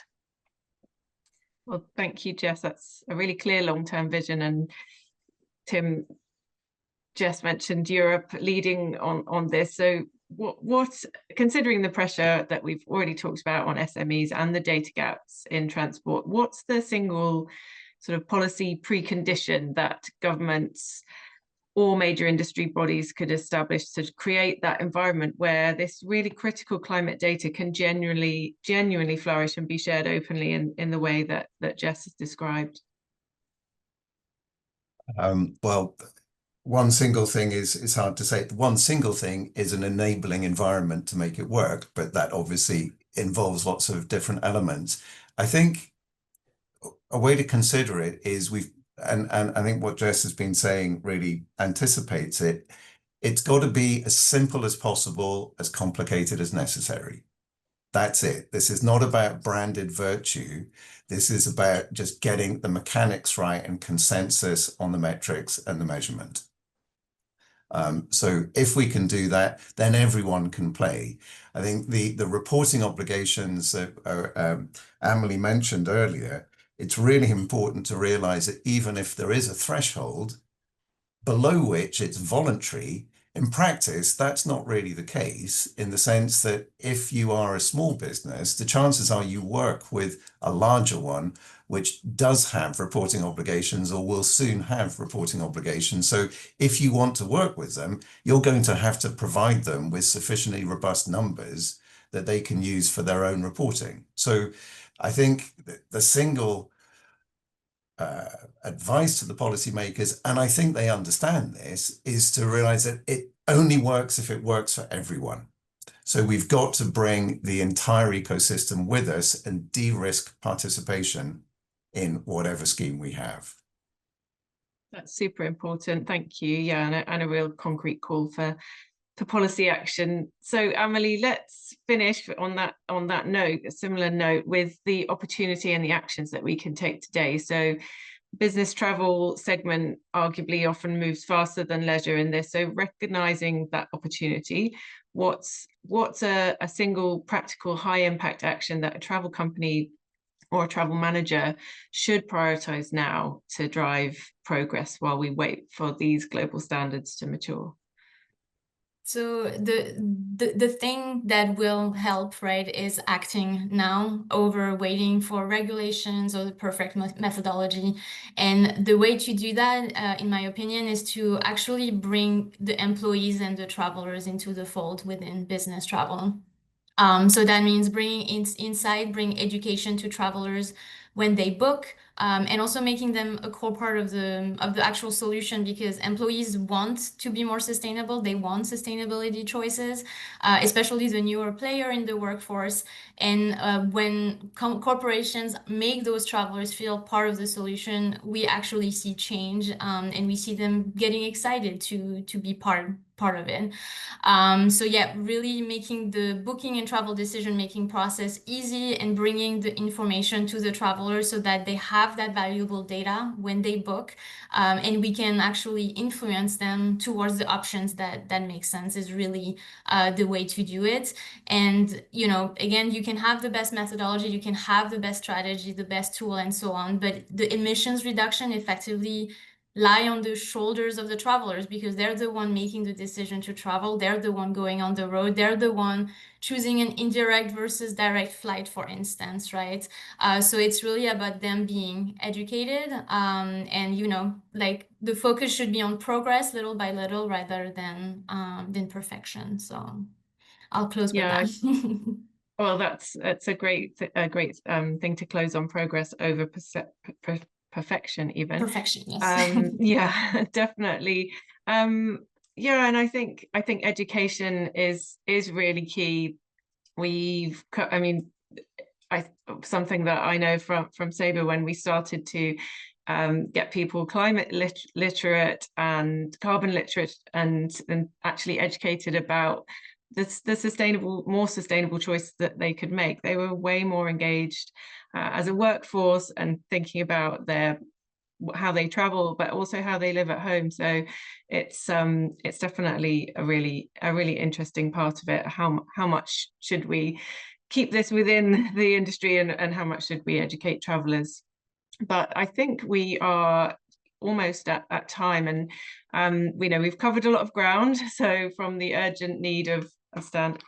Well, thank you, Jess. That's a really clear long-term vision. And Tim just mentioned Europe leading on this. So what, considering the pressure that we've already talked about on SMEs and the data gaps in transport, what's the single sort of policy precondition that governments or major industry bodies could establish to create that environment where this really critical climate data can genuinely flourish and be shared openly in the way that Jess has described? Well, one single thing is hard to say. One single thing is an enabling environment to make it work, but that obviously involves lots of different elements. I think a way to consider it is and I think what Jess has been saying really anticipates it. It's got to be as simple as possible, as complicated as necessary. That's it. This is not about branded virtue. This is about just getting the mechanics right and consensus on the metrics and the measurement. So if we can do that, then everyone can play. I think the reporting obligations that Amélie mentioned earlier, it's really important to realize that even if there is a threshold below which it's voluntary, in practice, that's not really the case, in the sense that if you are a small business, the chances are you work with a larger one, which does have reporting obligations or will soon have reporting obligations. So if you want to work with them, you're going to have to provide them with sufficiently robust numbers that they can use for their own reporting. So I think the single advice to the policymakers, and I think they understand this, is to realize that it only works if it works for everyone. So we've got to bring the entire ecosystem with us and de-risk participation in whatever scheme we have. That's super important. Thank you. Yeah, and a real concrete call for policy action. So Amélie, let's finish on that note, a similar note, with the opportunity and the actions that we can take today. So business travel segment arguably often moves faster than leisure in this. So recognizing that opportunity, what's a single practical high impact action that a travel company or a travel manager should prioritize now to drive progress while we wait for these global standards to mature? So the thing that will help, right, is acting now over waiting for regulations or the perfect methodology. And the way to do that, in my opinion, is to actually bring the employees and the travelers into the fold within business travel. So that means bringing bring education to travelers when they book, and also making them a core part of the actual solution, because employees want to be more sustainable. They want sustainability choices, especially the newer player in the workforce. And when corporations make those travelers feel part of the solution, we actually see change, and we see them getting excited to be part part of it. So yeah, really making the booking and travel decision-making process easy and bringing the information to the travelers so that they have that valuable data when they book, and we can actually influence them towards the options that make sense is really the way to do it. And, you know, again, you can have the best methodology, you can have the best strategy, the best tool, and so on, but the emissions reduction effectively lie on the shoulders of the travelers, because they're the one making the decision to travel, they're the one going on the road, they're the one choosing an indirect versus direct flight, for instance, right? So it's really about them being educated, and, you know, like the focus should be on progress little by little rather than perfection. So I'll close with that. Well, that's a great thing to close on, progress over perfection, even. Perfection, yes. Yeah, definitely. Yeah, and I think education is really key. Something that I know from Sabre, when we started to get people climate literate and carbon literate and actually educated about the more sustainable choices that they could make. They were way more engaged as a workforce and thinking about how they travel, but also how they live at home. So it's definitely a really interesting part of it. How much should we keep this within the industry, and how much should we educate travelers? But I think we are almost at time, and we know we've covered a lot of ground. So from the urgent need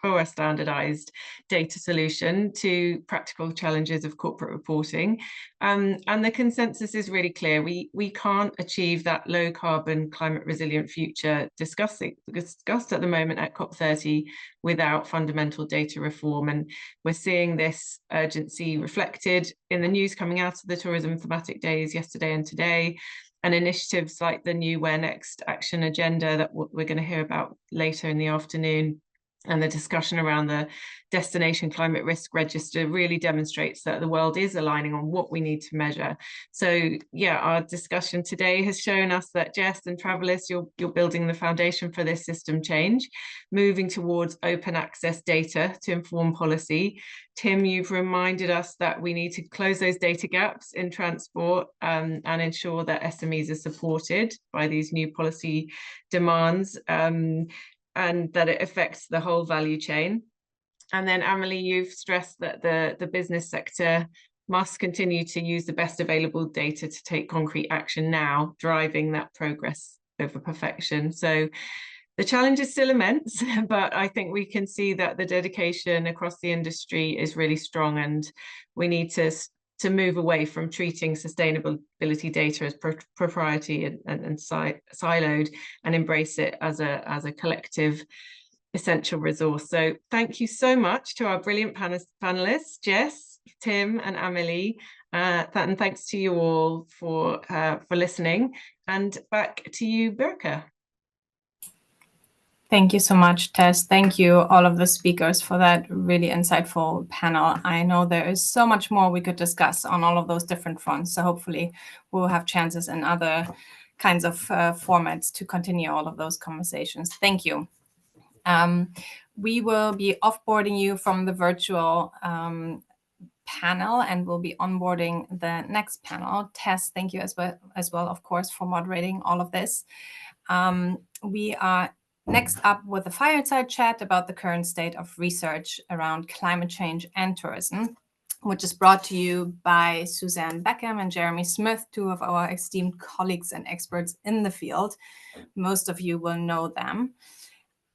for a standardized data solution to practical challenges of corporate reporting, and the consensus is really clear. We can't achieve that low carbon, climate resilient future discussed at the moment at COP30 without fundamental data reform. And we're seeing this urgency reflected in the news coming out of the tourism thematic days yesterday and today, and initiatives like the new Where Next action agenda that we're going to hear about later in the afternoon. And the discussion around the Destination Climate Risk Register really demonstrates that the world is aligning on what we need to measure. So yeah, our discussion today has shown us that Jess and Travalyst, you're building the foundation for this system change, moving towards open access data to inform policy. Tim, you've reminded us that we need to close those data gaps in transport and ensure that SMEs are supported by these new policy demands, and that it affects the whole value chain. And then Amélie, you've stressed that the business sector must continue to use the best available data to take concrete action now, driving that progress over perfection. So the challenge is still immense, but I think we can see that the dedication across the industry is really strong, and we need to move away from treating sustainability data as proprietary and siloed, and embrace it as a collective essential resource. So thank you so much to our brilliant panelists, Jess, Tim and Amélie, and thanks to you all for listening. And back to you, Børke. Thank you so much, Tess. Thank you, all of the speakers, for that really insightful panel. I know there is so much more we could discuss on all of those different fronts. So hopefully we'll have chances in other kinds of formats to continue all of those conversations. Thank you. We will be offboarding you from the virtual panel, and we'll be onboarding the next panel. Tess, thank you as well, of course, for moderating all of this. We are next up with a fireside chat about the current state of research around climate change and tourism, which is brought to you by Susanne Becken and Jeremy Smith, two of our esteemed colleagues and experts in the field. Most of you will know them.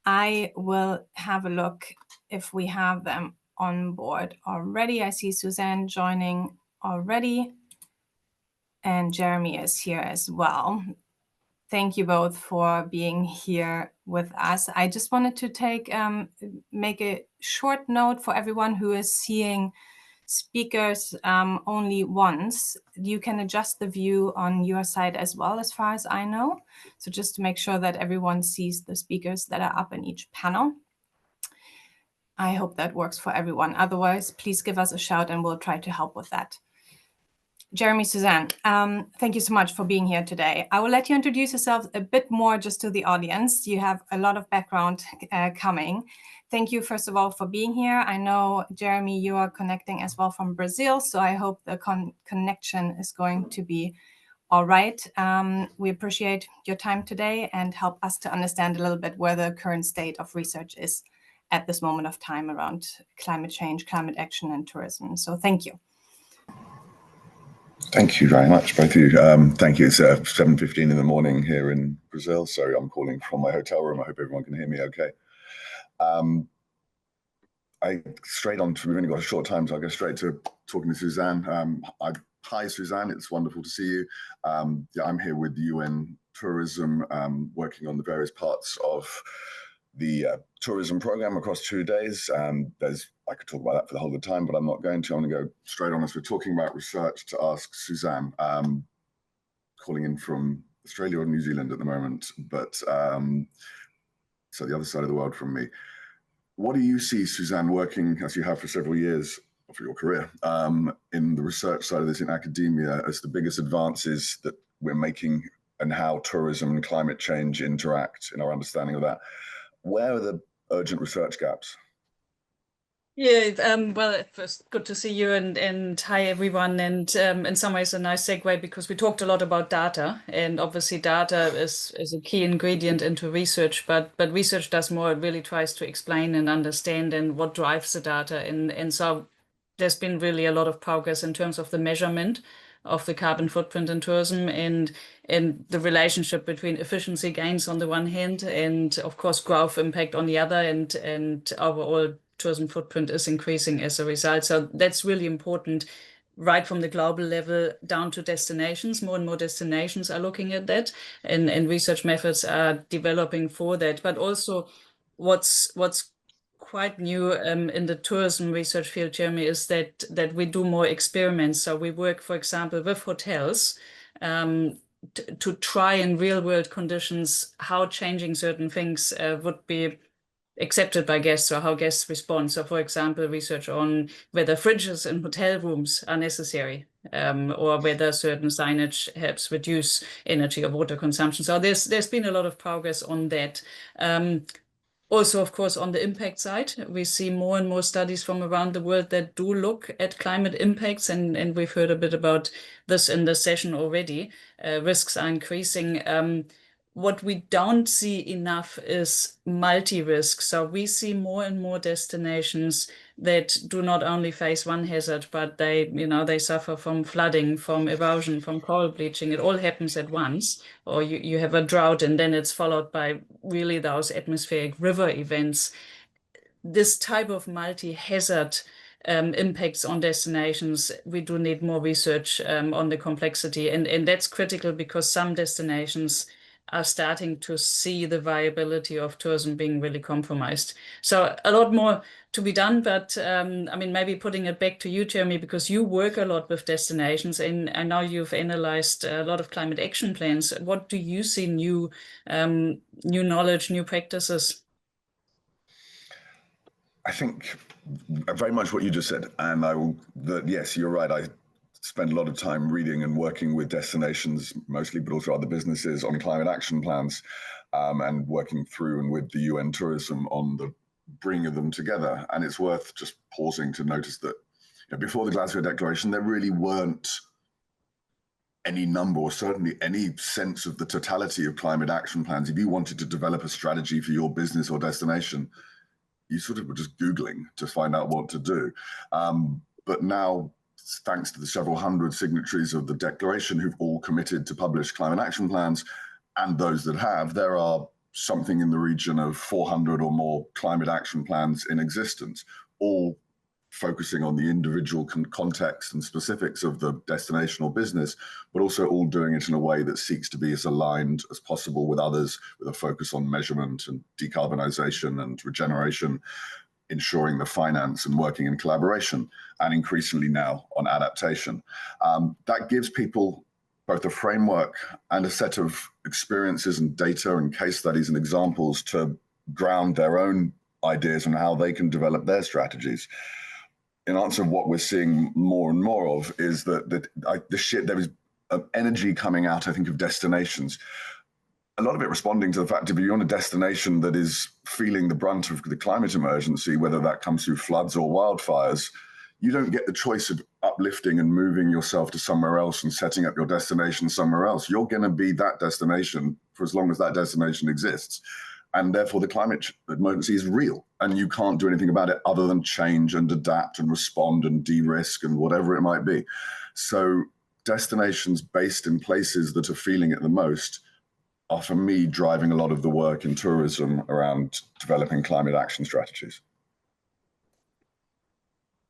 I will have a look if we have them on board already. I see Susanne joining already, and Jeremy is here as well. Thank you both for being here with us. I just wanted to make a short note for everyone who is seeing speakers only once. You can adjust the view on your side as well, as far as I know. So just to make sure that everyone sees the speakers that are up in each panel. I hope that works for everyone. Otherwise, please give us a shout and we'll try to help with that. Jeremy, Susanne, thank you so much for being here today. I will let you introduce yourself a bit more just to the audience. You have a lot of background coming. Thank you, first of all, for being here. I know, Jeremy, you are connecting as well from Brazil, so I hope the connection is going to be all right. We appreciate your time today and help us to understand a little bit where the current state of research is at this moment of time around climate change, climate action, and tourism. So thank you. Thank you very much, both of you. Thank you. It's 7:15 in the morning here in Brazil, so I'm calling from my hotel room. I hope everyone can hear me okay. We've only got a short time, so I'll go straight to talking to Susanne. Hi, Susanne. It's wonderful to see you. I'm here with the UN Tourism, working on the various parts of the tourism program across 2 days. I could talk about that for the whole of the time, but I'm not going to. I'm going to go straight on as we're talking about research to ask Susanne, calling in from Australia or New Zealand at the moment, but so the other side of the world from me. What do you see, Susanne, working as you have for several years for your career in the research side of this in academia as the biggest advances that we're making and how tourism and climate change interact in our understanding of that? Where are the urgent research gaps? Yeah, well, it was good to see you and hi everyone. And in some ways a nice segue, because we talked a lot about data, and obviously data is a key ingredient into research, but research does more. It really tries to explain and understand and what drives the data. And so there's been really a lot of progress in terms of the measurement of the carbon footprint in tourism and the relationship between efficiency gains on the one hand and of course growth impact on the other, and overall tourism footprint is increasing as a result. So that's really important, right from the global level down to destinations. More and more destinations are looking at that, and research methods are developing for that. But also what's quite new in the tourism research field, Jeremy, is that we do more experiments. So we work, for example, with hotels to try in real world conditions how changing certain things would be accepted by guests or how guests respond. So for example, research on whether fridges in hotel rooms are necessary or whether certain signage helps reduce energy or water consumption. So there's been a lot of progress on that. Also, of course, on the impact side, we see more and more studies from around the world that do look at climate impacts, and we've heard a bit about this in the session already. Risks are increasing. What we don't see enough is multi-risk. So we see more and more destinations that do not only face one hazard, but they suffer from flooding, from erosion, from coral bleaching. It all happens at once. Or you have a drought and then it's followed by really those atmospheric river events. This type of multi-hazard impacts on destinations, we do need more research on the complexity. And that's critical because some destinations are starting to see the viability of tourism being really compromised. So a lot more to be done, but I mean, maybe putting it back to you, Jeremy, because you work a lot with destinations, and I know you've analyzed a lot of climate action plans. What do you see new knowledge, new practices? I think very much what you just said, and yes, you're right. I spend a lot of time reading and working with destinations mostly, but also other businesses on climate action plans, and working through and with the UN Tourism on the bringing of them together. And it's worth just pausing to notice that before the Glasgow Declaration, there really weren't any number or certainly any sense of the totality of climate action plans. If you wanted to develop a strategy for your business or destination, you sort of were just Googling to find out what to do. But now, thanks to the several hundred signatories of the declaration who've all committed to publish climate action plans, and those that have, there are something in the region of 400 or more climate action plans in existence, all focusing on the individual context and specifics of the destination or business, but also all doing it in a way that seeks to be as aligned as possible with others, with a focus on measurement and decarbonization and regeneration, ensuring the finance and working in collaboration, and increasingly now on adaptation. That gives people both a framework and a set of experiences and data and case studies and examples to ground their own ideas on how they can develop their strategies. in answer to what we're seeing more and more of is that there is energy coming out, I think, of destinations. A lot of it responding to the fact if you're on a destination that is feeling the brunt of the climate emergency, whether that comes through floods or wildfires, you don't get the choice of uplifting and moving yourself to somewhere else and setting up your destination somewhere else. You're going to be that destination for as long as that destination exists. And therefore, the climate emergency is real, and you can't do anything about it other than change and adapt and respond and de-risk and whatever it might be. So destinations based in places that are feeling it the most are, for me, driving a lot of the work in tourism around developing climate action strategies.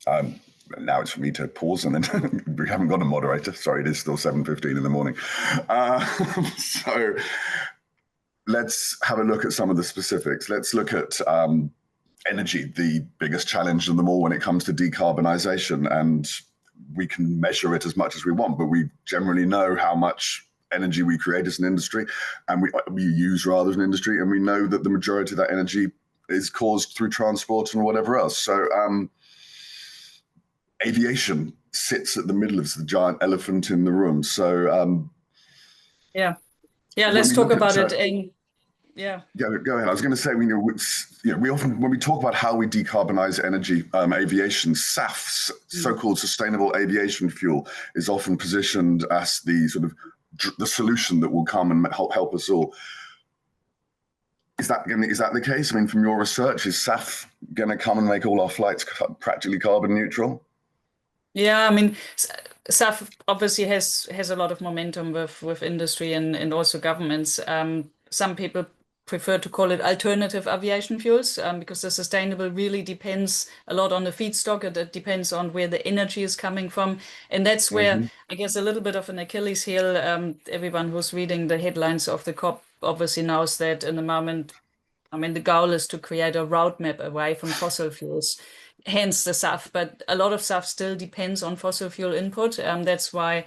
Now it's for me to pause, and then we haven't got a moderator. Sorry, it is still 7:15 in the morning. So let's have a look at some of the specifics. Let's look at energy, the biggest challenge of them all when it comes to decarbonisation. And we can measure it as much as we want, but we generally know how much energy we create as an industry, and we use rather as an industry, and we know that the majority of that energy is caused through transport and whatever else. So aviation sits at the middle of the giant elephant in the room. So yeah, let's talk about it. Yeah, go ahead. I was going to say, we often, when we talk about how we decarbonize energy, aviation, SAF, so-called sustainable aviation fuel, is often positioned as the sort of the solution that will come and help us all. Is that the case? I mean, from your research, is SAF going to come and make all our flights practically carbon neutral? Yeah, I mean, SAF obviously has a lot of momentum with industry and also governments. Some people prefer to call it alternative aviation fuels because the sustainable really depends a lot on the feedstock. It depends on where the energy is coming from. And that's where, I guess, a little bit of an Achilles heel. Everyone who's reading the headlines of the COP obviously knows that in the moment, I mean, the goal is to create a roadmap away from fossil fuels, hence the SAF. But a lot of SAF still depends on fossil fuel input. That's why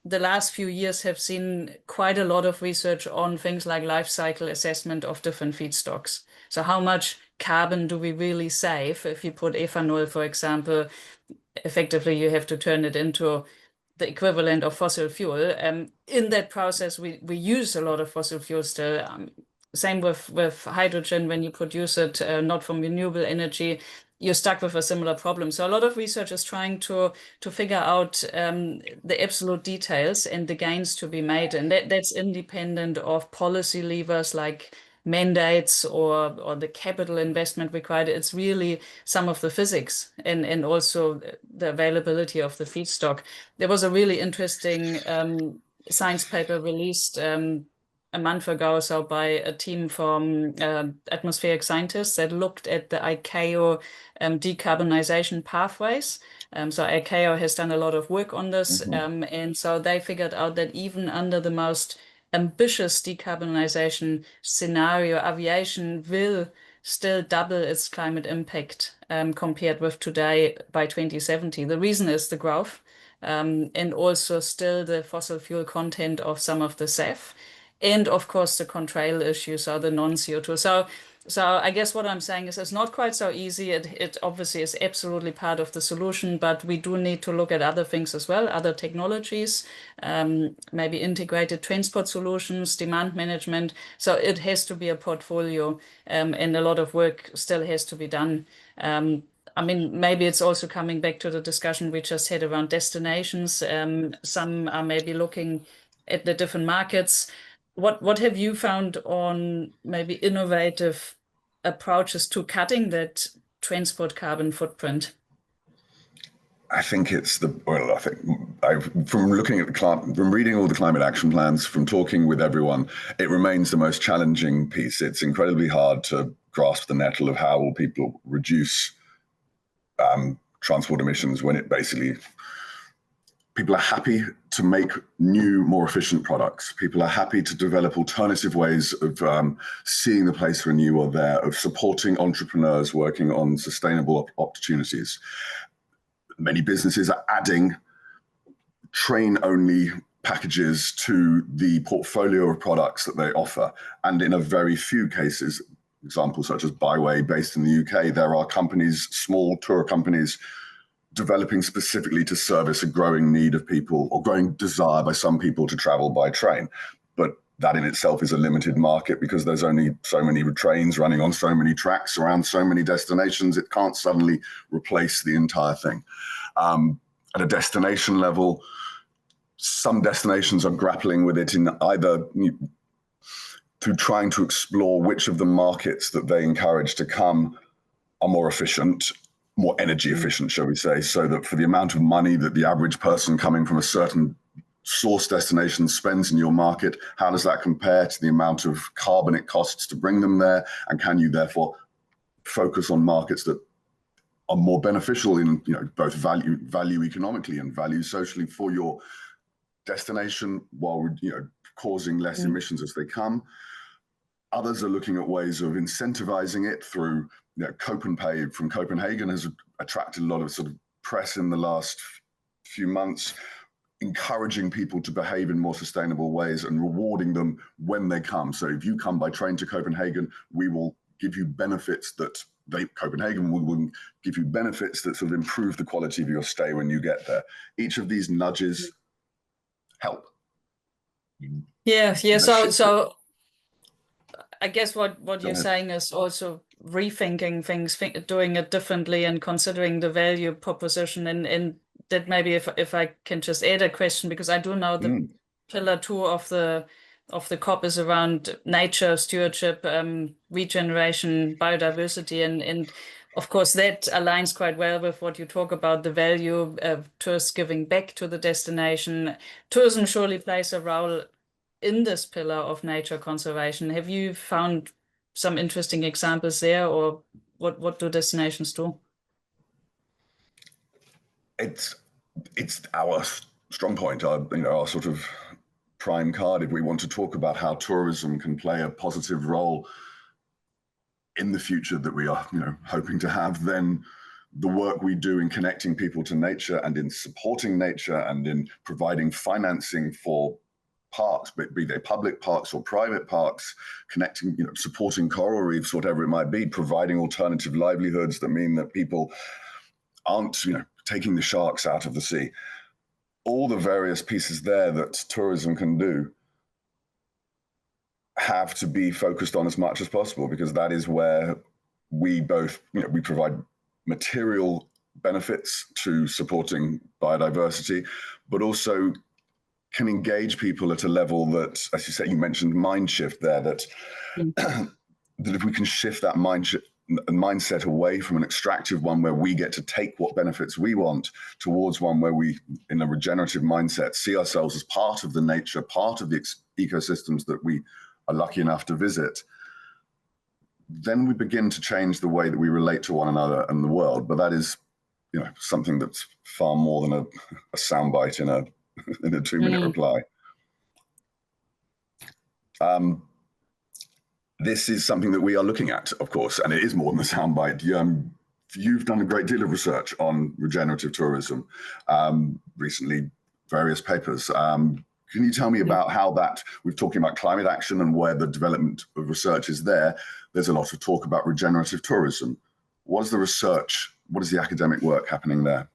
the last few years have seen quite a lot of research on things like life cycle assessment of different feedstocks. So how much carbon do we really save? If you put ethanol, for example, effectively you have to turn it into the equivalent of fossil fuel. In that process, we use a lot of fossil fuel still. Same with hydrogen. When you produce it not from renewable energy, you're stuck with a similar problem. So a lot of research is trying to figure out the absolute details and the gains to be made. And that's independent of policy levers like mandates or the capital investment required. It's really some of the physics and also the availability of the feedstock. There was a really interesting science paper released a month ago or so by a team from atmospheric scientists that looked at the ICAO decarbonization pathways. So ICAO has done a lot of work on this. And so they figured out that even under the most ambitious decarbonization scenario, aviation will still double its climate impact compared with today by 2070. The reason is the growth and also still the fossil fuel content of some of the SAF. And of course, the contrail issues are the non-CO2. So I guess what I'm saying is it's not quite so easy. It obviously is absolutely part of the solution, but we do need to look at other things as well, other technologies, maybe integrated transport solutions, demand management. So it has to be a portfolio and a lot of work still has to be done. I mean, maybe it's also coming back to the discussion we just had around destinations. Some are maybe looking at the different markets. What have you found on maybe innovative approaches to cutting that transport carbon footprint? I think it's from looking at from reading all the climate action plans, from talking with everyone, it remains the most challenging piece. It's incredibly hard to grasp the nettle of how will people reduce transport emissions when it basically, people are happy to make new, more efficient products. People are happy to develop alternative ways of seeing the place when you are there, of supporting entrepreneurs working on sustainable opportunities. Many businesses are adding train-only packages to the portfolio of products that they offer. And in a very few cases, examples such as Byway based in the UK, there are companies, small tour companies, developing specifically to service a growing need of people or growing desire by some people to travel by train. But that in itself is a limited market because there's only so many trains running on so many tracks around so many destinations. It can't suddenly replace the entire thing. At a destination level, some destinations are grappling with it in either through trying to explore which of the markets that they encourage to come are more efficient, more energy efficient, shall we say, so that for the amount of money that the average person coming from a certain source destination spends in your market, how does that compare to the amount of carbon it costs to bring them there? And can you therefore focus on markets that are more beneficial in both value economically and value socially for your destination while causing less emissions as they come? Others are looking at ways of incentivizing it through Copenhagen from Copenhagen has attracted a lot of sort of press in the last few months, encouraging people to behave in more sustainable ways and rewarding them when they come. So if you come by train to Copenhagen, we will give you benefits that Copenhagen will give you benefits that sort of improve the quality of your stay when you get there. Each of these nudges help. Yeah. So I guess what you're saying is also rethinking things, doing it differently, and considering the value proposition. And that maybe if I can just add a question, because I do know the pillar 2 of the COP is around nature stewardship, regeneration, biodiversity, and of course that aligns quite well with what you talk about, the value of tourists giving back to the destination. Tourism surely plays a role in this pillar of nature conservation. Have you found some interesting examples there, or what do destinations do? It's our strong point, our sort of prime card. If we want to talk about how tourism can play a positive role in the future that we are, hoping to have, then the work we do in connecting people to nature and in supporting nature and in providing financing for parks, be they public parks or private parks, connecting, supporting coral reefs, whatever it might be, providing alternative livelihoods that mean that people aren't, taking the sharks out of the sea. All the various pieces there that tourism can do have to be focused on as much as possible, because that is where we both, we provide material benefits to supporting biodiversity, but also can engage people at a level that, as you said, you mentioned mind shift there, that that if we can shift that mindset away from an extractive one where we get to take what benefits we want towards one where we, in a regenerative mindset, see ourselves as part of the nature, part of the ecosystems that we are lucky enough to visit, then we begin to change the way that we relate to one another and the world. But that is, something that's far more than a soundbite in a 2-minute reply. This is something that we are looking at, of course, and it is more than a soundbite. You've done a great deal of research on regenerative tourism recently, various papers. Can you tell me about how that, we're talking about climate action and where the development of research is there. There's a lot of talk about regenerative tourism. What is the research, what is the academic work happening there?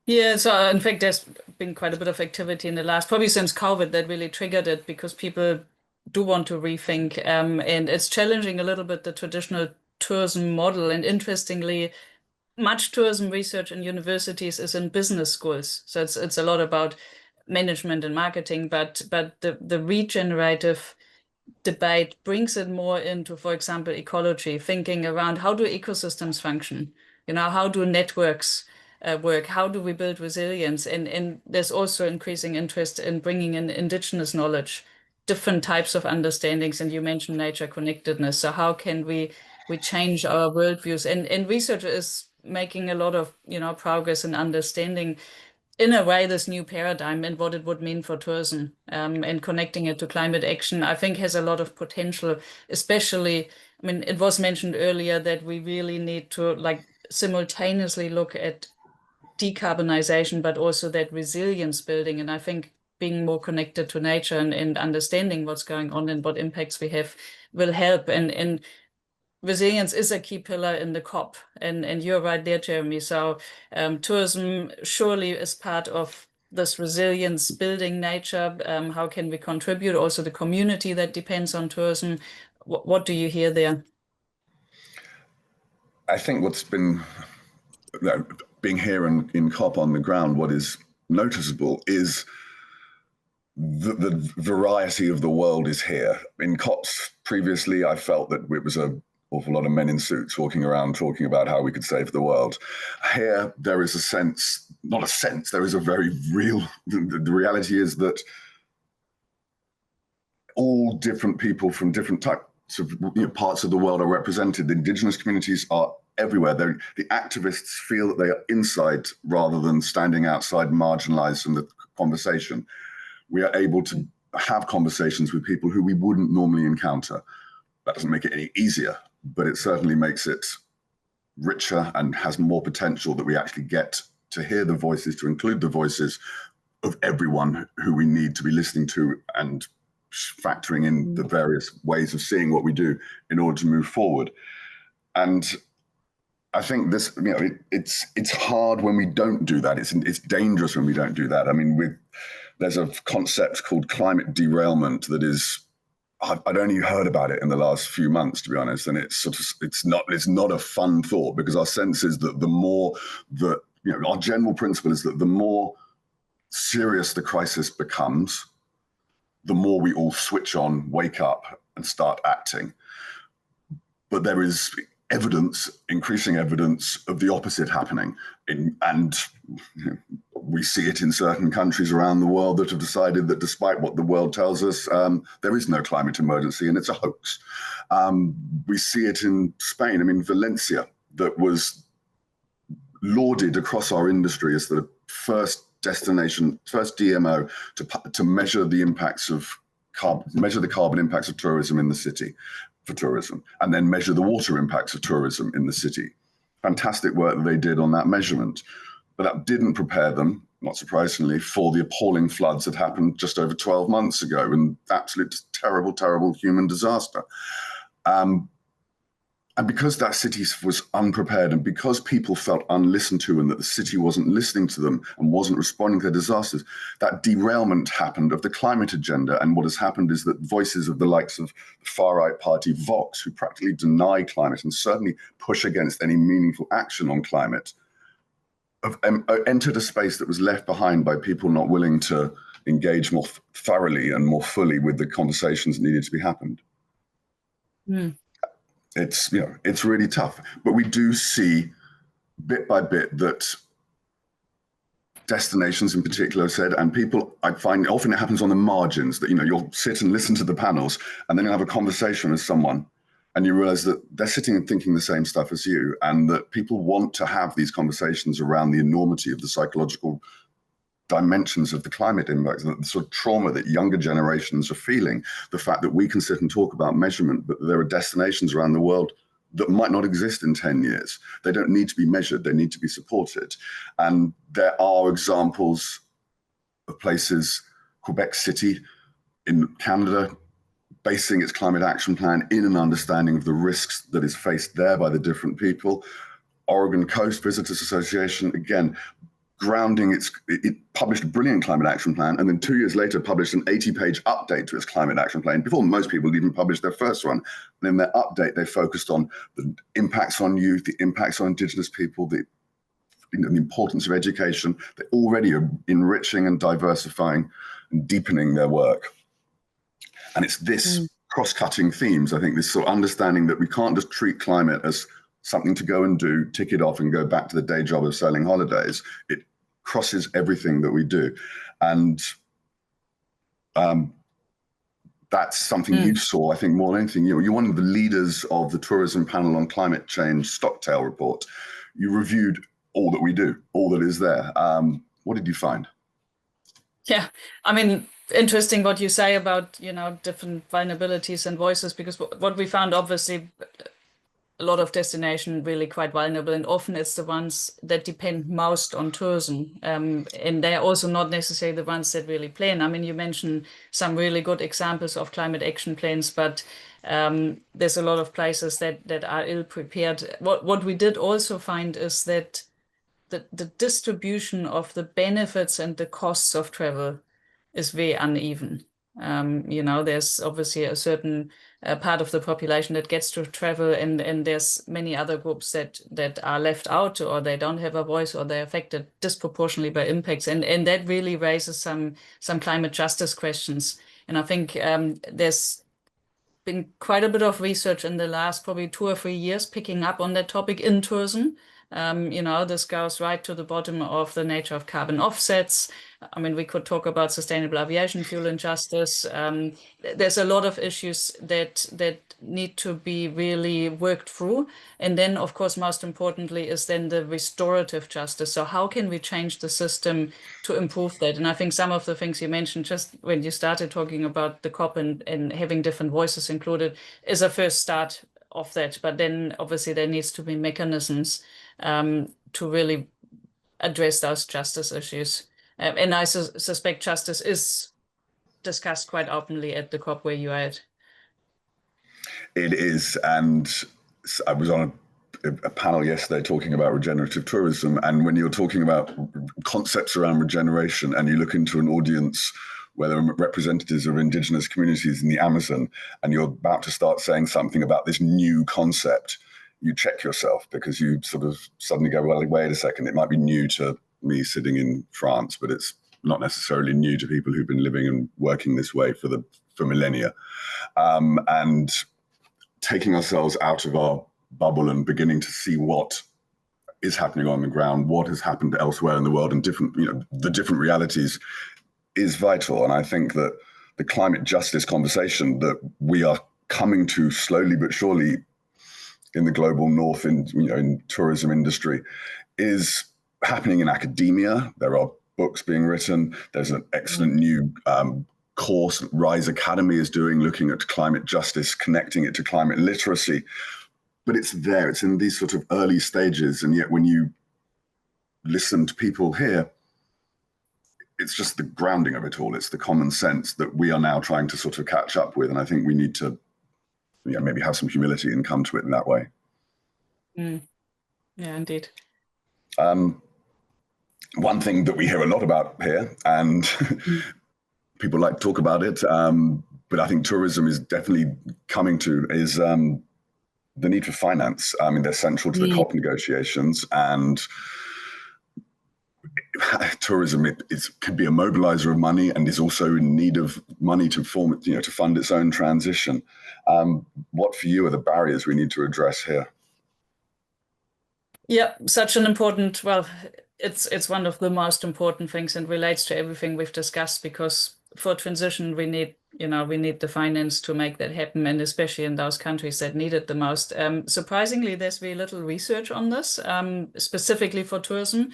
Yeah, so in fact, there's been quite a bit of activity in the last, probably since COVID, that really triggered it, because people do want to rethink, and it's challenging a little bit the traditional tourism model. And interestingly, much tourism research in universities is in business schools, so it's a lot about management and marketing, but the regenerative debate brings it more into, for example, ecology, thinking around how do ecosystems function, how do networks work, how do we build resilience, and there's also increasing interest in bringing in indigenous knowledge, different types of understandings, and you mentioned nature connectedness. So how can we change our worldviews? And research is making a lot of progress in understanding, in a way, this new paradigm and what it would mean for tourism, and connecting it to climate action, I think has a lot of potential, especially, it was mentioned earlier that we really need to simultaneously look at decarbonization, but also that resilience building. And I think being more connected to nature and understanding what's going on and what impacts we have will help. And resilience is a key pillar in the COP, and you're right there, Jeremy. So tourism surely is part of this resilience building nature. How can we contribute? Also the community that depends on tourism. What do you hear there? I think what's been, being here in COP on the ground, what is noticeable is the variety of the world is here. In COPs previously, I felt that it was an awful lot of men in suits walking around talking about how we could save the world. Here, there is a sense, not a sense, there is a very real, the reality is that all different people from different types of parts of the world are represented. The indigenous communities are everywhere. The activists feel that they are inside rather than standing outside, marginalized from the conversation. We are able to have conversations with people who we wouldn't normally encounter. That doesn't make it any easier, but it certainly makes it richer and has more potential that we actually get to hear the voices, to include the voices of everyone who we need to be listening to and factoring in the various ways of seeing what we do in order to move forward. And I think this, it's hard when we don't do that. It's dangerous when we don't do that. I mean, there's a concept called climate derailment that is, I'd only heard about it in the last few months, to be honest, and it's not a fun thought, because our sense is that the more that, our general principle is that the more serious the crisis becomes, the more we all switch on, wake up, and start acting. But there is evidence, increasing evidence of the opposite happening. And we see it in certain countries around the world that have decided that despite what the world tells us, there is no climate emergency and it's a hoax. We see it in Spain. I mean, Valencia, that was lauded across our industry as the first destination, first DMO to measure the impacts of measure the carbon impacts of tourism in the city for tourism, and then measure the water impacts of tourism in the city. Fantastic work that they did on that measurement, but that didn't prepare them, not surprisingly, for the appalling floods that happened just over 12 months ago, and absolute terrible, terrible human disaster. And because that city was unprepared, and because people felt unlistened to and that the city wasn't listening to them and wasn't responding to their disasters, that derailment happened of the climate agenda. And what has happened is that voices of the likes of the far-right party Vox, who practically deny climate and certainly push against any meaningful action on climate, have entered a space that was left behind by people not willing to engage more thoroughly and more fully with the conversations that needed to be happened. Mm. It's really tough, but we do see bit by bit that destinations in particular said, and people, I find often it happens on the margins, that you'll sit and listen to the panels and then you'll have a conversation with someone and you realize that they're sitting and thinking the same stuff as you, and that people want to have these conversations around the enormity of the psychological dimensions of the climate impacts, the sort of trauma that younger generations are feeling, the fact that we can sit and talk about measurement, but there are destinations around the world that might not exist in 10 years. They don't need to be measured, they need to be supported. And there are examples of places, Quebec City in Canada, basing its climate action plan in an understanding of the risks that is faced there by the different people. Oregon Coast Visitors Association, again, grounding it published a brilliant climate action plan, and then 2 years later published an 80-page update to its climate action plan before most people even published their first one. And in their update, they focused on the impacts on youth, the impacts on Indigenous people, the importance of education. They already are enriching and diversifying and deepening their work. And it's this cross-cutting themes, I think, this sort of understanding that we can't just treat climate as something to go and do, tick it off and go back to the day job of selling holidays. It crosses everything that we do. And that's something you saw, I think, more than anything. You're one of the leaders of the tourism panel on climate change Stocktail report. You reviewed all that we do, all that is there. What did you find? Yeah, I mean, interesting what you say about, different vulnerabilities and voices, because what we found, obviously, a lot of destinations really quite vulnerable, and often it's the ones that depend most on tourism. And they're also not necessarily the ones that really plan. I mean, you mentioned some really good examples of climate action plans, but there's a lot of places that are ill prepared. What we did also find is that the distribution of the benefits and the costs of travel is very uneven. You know, there's obviously a certain part of the population that gets to travel, and there's many other groups that are left out, or they don't have a voice, or they're affected disproportionately by impacts, and that really raises some climate justice questions. And I think there's been quite a bit of research in the last probably 2 or 3 years picking up on that topic in tourism. You know, this goes right to the bottom of the nature of carbon offsets. I mean, we could talk about sustainable aviation fuel injustice. There's a lot of issues that need to be really worked through. And then, of course, most importantly is then the restorative justice. So how can we change the system to improve that? And I think some of the things you mentioned just when you started talking about the COP and having different voices included is a first start of that. But then obviously there needs to be mechanisms to really address those justice issues. And I suspect justice is discussed quite openly at the COP where you are at. It is, and I was on a panel yesterday talking about regenerative tourism, and when you're talking about concepts around regeneration and you look into an audience where there are representatives of indigenous communities in the Amazon, and you're about to start saying something about this new concept, you check yourself, because you sort of suddenly go, well, wait a second, it might be new to me sitting in France, but it's not necessarily new to people who've been living and working this way for millennia. And taking ourselves out of our bubble and beginning to see what is happening on the ground, what has happened elsewhere in the world, and different, you know, the different realities is vital. And I think that the climate justice conversation that we are coming to slowly but surely in the global north, in tourism industry, is happening in academia. There are books being written. There's an excellent new course Rise Academy is doing, looking at climate justice, connecting it to climate literacy. But it's there, it's in these sort of early stages. And yet when you listen to people here, it's just the grounding of it all. It's the common sense that we are now trying to sort of catch up with. And I think we need to maybe have some humility and come to it in that way. Yeah, indeed. One thing that we hear a lot about here, and people like to talk about it, but I think tourism is definitely coming to, is the need for finance. I mean, they're central to the COP negotiations, and tourism can be a mobilizer of money and is also in need of money to to fund its own transition. What for you are the barriers we need to address here? Yeah, such an important, well, it's one of the most important things and relates to everything we've discussed, because for transition we need the finance to make that happen, and especially in those countries that need it the most. Surprisingly, there's very little research on this, specifically for tourism.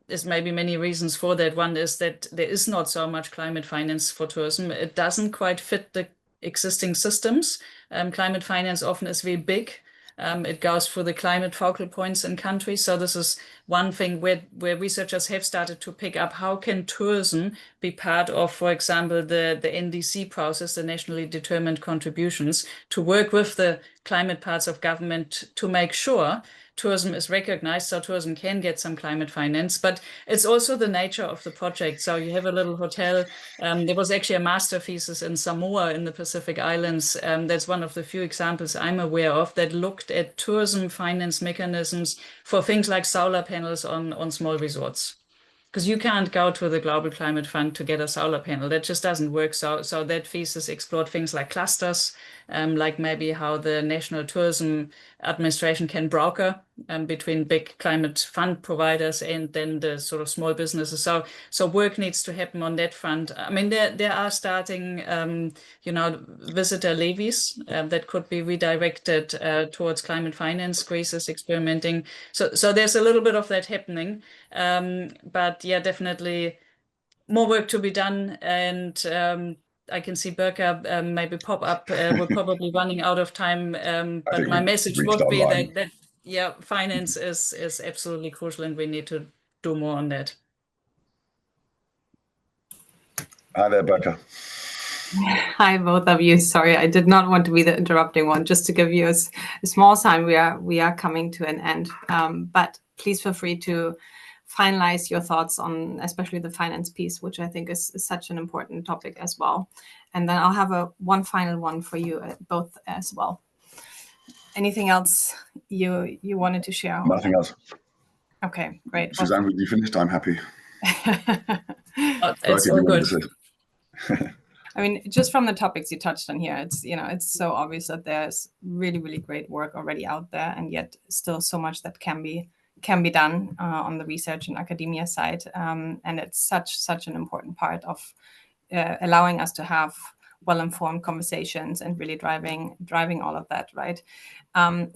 There's maybe many reasons for that. One is that there is not so much climate finance for tourism. It doesn't quite fit the existing systems. Climate finance often is very big. It goes for the climate focal points in countries. So this is one thing where researchers have started to pick up how can tourism be part of, for example, the NDC process, the nationally determined contributions, to work with the climate parts of government to make sure tourism is recognized, so tourism can get some climate finance. But it's also the nature of the project. So you have a little hotel. There was actually a master thesis in Samoa in the Pacific Islands. That's one of the few examples I'm aware of that looked at tourism finance mechanisms for things like solar panels on small resorts. Because you can't go to the Global Climate Fund to get a solar panel. That just doesn't work. So that thesis explored things like clusters, like maybe how the National Tourism Administration can broker between big climate fund providers and then the sort of small businesses. So work needs to happen on that front. I mean, there are starting, visitor levies that could be redirected towards climate finance. Greece is experimenting. So there's a little bit of that happening. But yeah, definitely more work to be done. And I can see Berka maybe pop up. We're probably running out of time, but my message would be that yeah, finance is absolutely crucial, and we need to do more on that. Hi there, Berka. Hi, both of you. Sorry, I did not want to be the interrupting one. Just to give you a small sign, we are coming to an end. But please feel free to finalize your thoughts on especially the finance piece, which I think is such an important topic as well. And then I'll have one final one for you both as well. Anything else you wanted to share? Nothing else. Okay, great. Susanne, you finished? I'm happy. It's all good. I mean, just from the topics you touched on here, it's so obvious that there's really, really great work already out there, and yet still so much that can be done on the research and academia side. And it's such an important part of allowing us to have well-informed conversations and really driving all of that, right?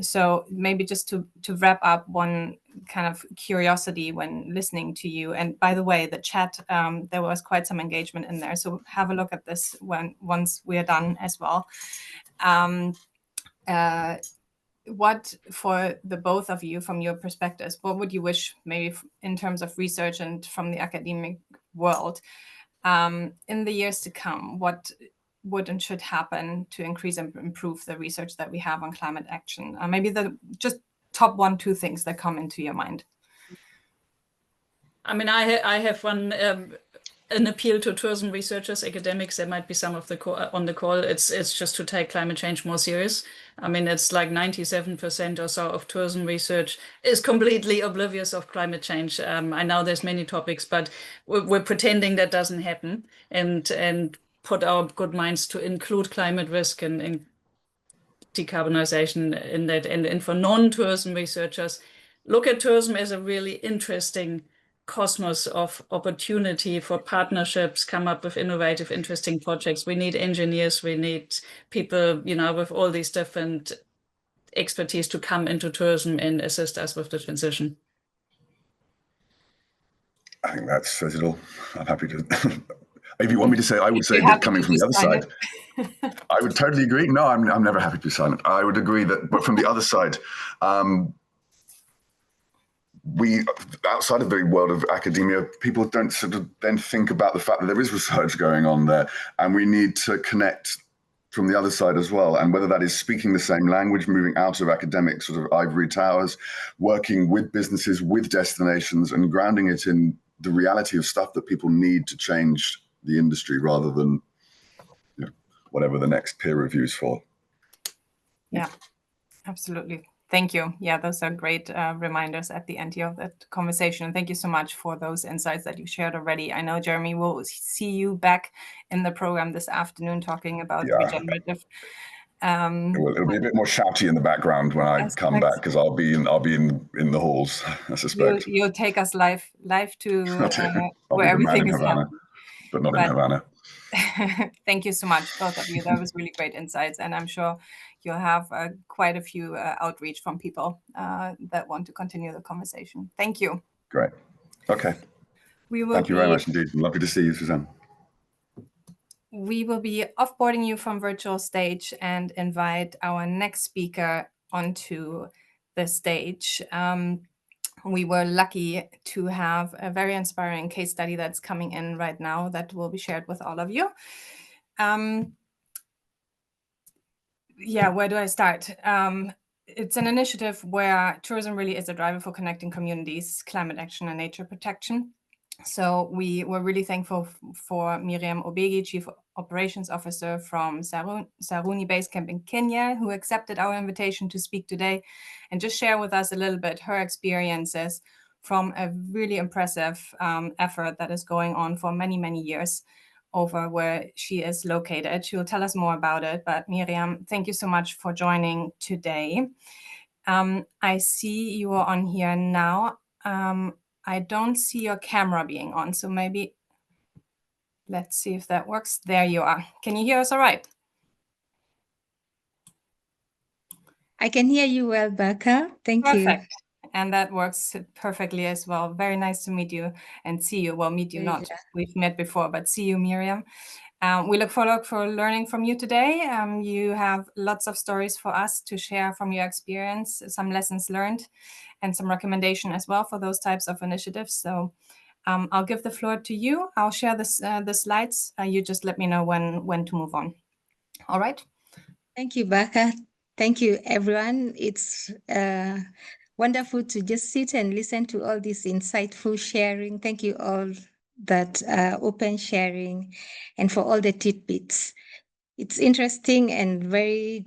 So maybe just to wrap up, one kind of curiosity when listening to you. And by the way, the chat, there was quite some engagement in there. So have a look at this once we are done as well. What, for the both of you, from your perspectives, what would you wish maybe in terms of research and from the academic world in the years to come? What would and should happen to increase and improve the research that we have on climate action? Maybe the just top 1-2 things that come into your mind. I mean, I have one an appeal to tourism researchers, academics. There might be some of the on the call. It's just to take climate change more serious. I mean, it's like 97% or so of tourism research is completely oblivious of climate change. I know there's many topics, but we're pretending that doesn't happen, and put our good minds to include climate risk and decarbonization in that. And for non-tourism researchers, look at tourism as a really interesting cosmos of opportunity for partnerships, come up with innovative, interesting projects. We need engineers, we need people, with all these different expertise to come into tourism and assist us with the transition. I think that says it all. I'm happy to. If you want me to say, I would say that coming from the other side, I would totally agree. No, I'm never happy to be silent. I would agree that, but from the other side, we, outside of the world of academia, people don't sort of then think about the fact that there is research going on there, and we need to connect from the other side as well. And whether that is speaking the same language, moving out of academic sort of ivory towers, working with businesses, with destinations, and grounding it in the reality of stuff that people need to change the industry, rather than whatever the next peer review is for. Yeah, absolutely. Thank you. Yeah, those are great reminders at the end here of that conversation. And thank you so much for those insights that you shared already. I know, Jeremy, we'll see you back in the program this afternoon talking about regenerative. It'll be a bit more shouty in the background when I come back, because I'll be in the halls, I suspect. You'll take us live to where everything is happening. But not in Havana. Thank you so much, both of you. That was really great insights, and I'm sure you'll have quite a few outreach from people that want to continue the conversation. Thank you. Great. Okay. Thank you very much indeed. Lovely to see you, Susanne. We will be offboarding you from virtual stage and invite our next speaker onto the stage. We were lucky to have a very inspiring case study that's coming in right now that will be shared with all of you. Yeah, where do I start? It's an initiative where tourism really is a driver for connecting communities, climate action, and nature protection. So we were really thankful for Miriam Obegi, Chief Operations Officer from Saruni Base Camp in Kenya, who accepted our invitation to speak today and just share with us a little bit her experiences from a really impressive effort that is going on for many, many years over where she is located. She will tell us more about it. But Miriam, thank you so much for joining today. I see you are on here now. I don't see your camera being on, so maybe let's see if that works. There you are. Can you hear us all right? I can hear you well, Berka. Thank you. Perfect. And that works perfectly as well. Very nice to meet you and see you. Well, meet you not. We've met before, but see you, Miriam. We look forward for learning from you today. You have lots of stories for us to share from your experience, some lessons learned, and some recommendation as well for those types of initiatives. So I'll give the floor to you. I'll share the slides. You just let me know when to move on. All right. Thank you, Becca. Thank you, everyone. It's wonderful to just sit and listen to all this insightful sharing. Thank you all that open sharing and for all the tidbits. It's interesting and very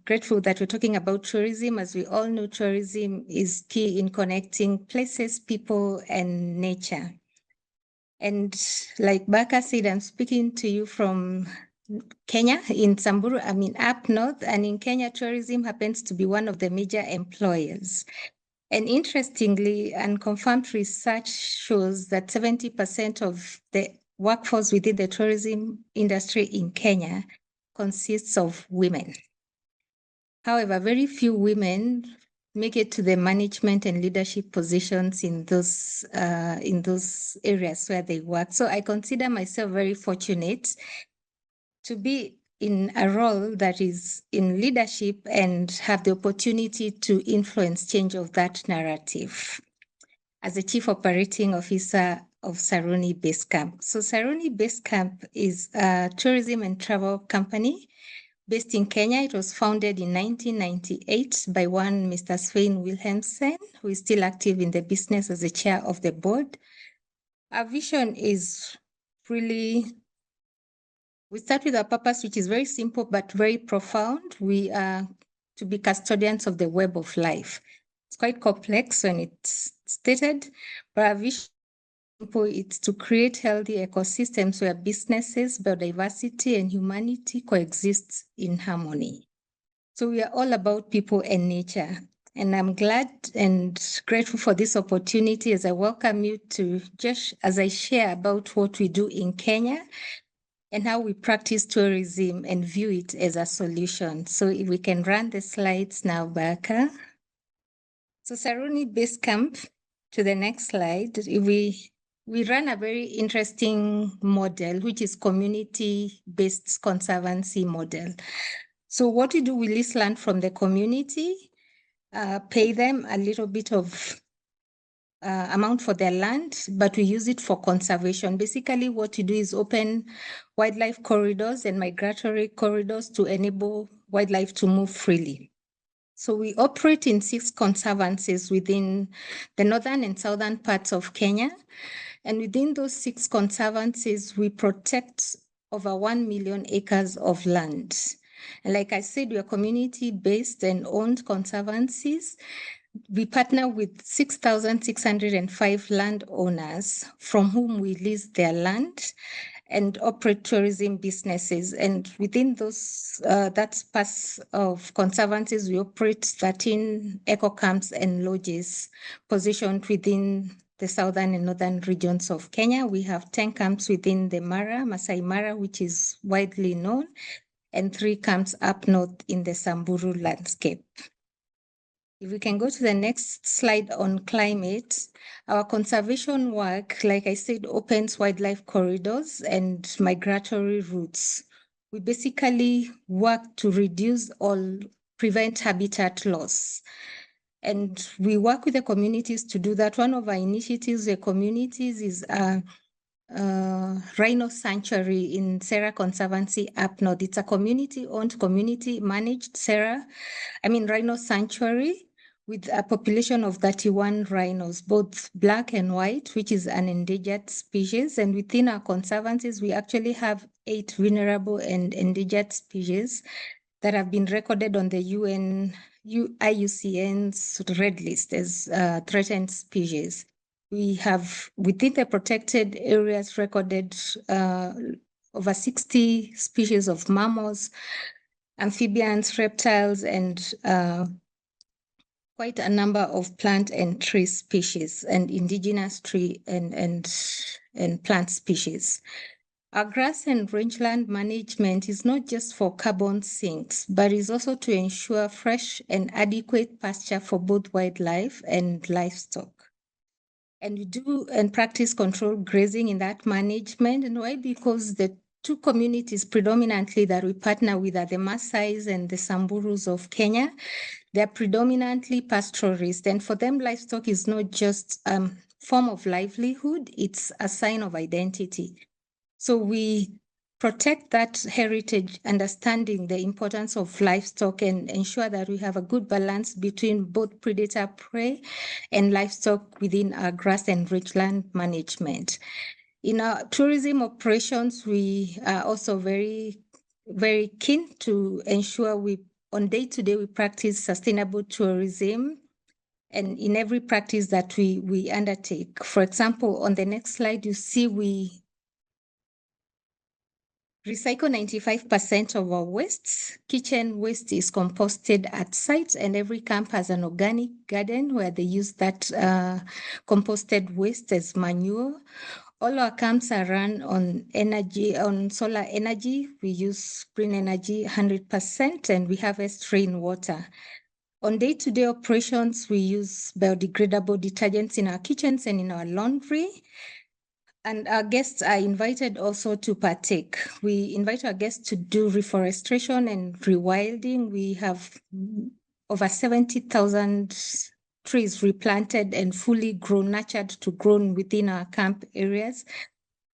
grateful that we're talking about tourism. As we all know, tourism is key in connecting places, people, and nature. And like Becca said, I'm speaking to you from Kenya, in Samburu, up north, and in Kenya, tourism happens to be one of the major employers. And interestingly, unconfirmed research shows that 70% of the workforce within the tourism industry in Kenya consists of women. However, very few women make it to the management and leadership positions in those areas where they work. So I consider myself very fortunate to be in a role that is in leadership and have the opportunity to influence change of that narrative as the Chief Operating Officer of Saruni Base Camp. So Saruni Base Camp is a tourism and travel company based in Kenya. It was founded in 1998 by one Mr. Svein Wilhelmsen, who is still active in the business as the chair of the board. Our vision is really, we start with our purpose, which is very simple but very profound. We are to be custodians of the web of life. It's quite complex when it's stated, but our vision is to create healthy ecosystems where businesses, biodiversity, and humanity coexist in harmony. So we are all about people and nature. And I'm glad and grateful for this opportunity as I welcome you to just as I share about what we do in Kenya and how we practice tourism and view it as a solution. So if we can run the slides now, Becca. So Saruni Base Camp, to the next slide, we run a very interesting model, which is community-based conservancy model. So what we do, we list land from the community, pay them a little bit of amount for their land, but we use it for conservation. Basically, what we do is open wildlife corridors and migratory corridors to enable wildlife to move freely. So we operate in 6 conservancies within the northern and southern parts of Kenya. And within those 6 conservancies, we protect over 1 million acres of land. And like I said, we are community-based and owned conservancies. We partner with 6,605 landowners from whom we lease their land and operate tourism businesses. And within those, that's parts of conservancies, we operate 13 eco camps and lodges positioned within the southern and northern regions of Kenya. We have 10 camps within the Masai Mara, which is widely known, and 3 camps up north in the Samburu landscape. If we can go to the next slide on climate, our conservation work, like I said, opens wildlife corridors and migratory routes. We basically work to reduce or prevent habitat loss. And we work with the communities to do that. One of our initiatives, the communities, is Rhino Sanctuary in Sera Conservancy up north. It's a community-owned, community-managed Rhino Sanctuary with a population of 31 rhinos, both black and white, which is an endangered species. And within our conservancies, we actually have 8 vulnerable and endangered species that have been recorded on the IUCN's Red List as threatened species. We have, within the protected areas, recorded over 60 species of mammals, amphibians, reptiles, and quite a number of plant and tree species and indigenous tree and plant species. Our grass and rangeland management is not just for carbon sinks, but is also to ensure fresh and adequate pasture for both wildlife and livestock. And we do and practice controlled grazing in that management. And why? Because the two communities predominantly that we partner with are the Maasais and the Samburus of Kenya. They're predominantly pastoralists, and for them, livestock is not just a form of livelihood, it's a sign of identity. So we protect that heritage, understanding the importance of livestock and ensure that we have a good balance between both predator-prey and livestock within our grass and rangeland management. In our tourism operations, we are also very, very keen to ensure on day-to-day, we practice sustainable tourism, and in every practice that we undertake. For example, on the next slide, you see we recycle 95% of our wastes. Kitchen waste is composted at sites, and every camp has an organic garden where they use that composted waste as manure. All our camps are run on solar energy. We use green energy 100%, and we harvest rainwater. On day-to-day operations, we use biodegradable detergents in our kitchens and in our laundry. And our guests are invited also to partake. We invite our guests to do reforestation and rewilding. We have over 70,000 trees replanted and fully grown, nurtured to grown within our camp areas.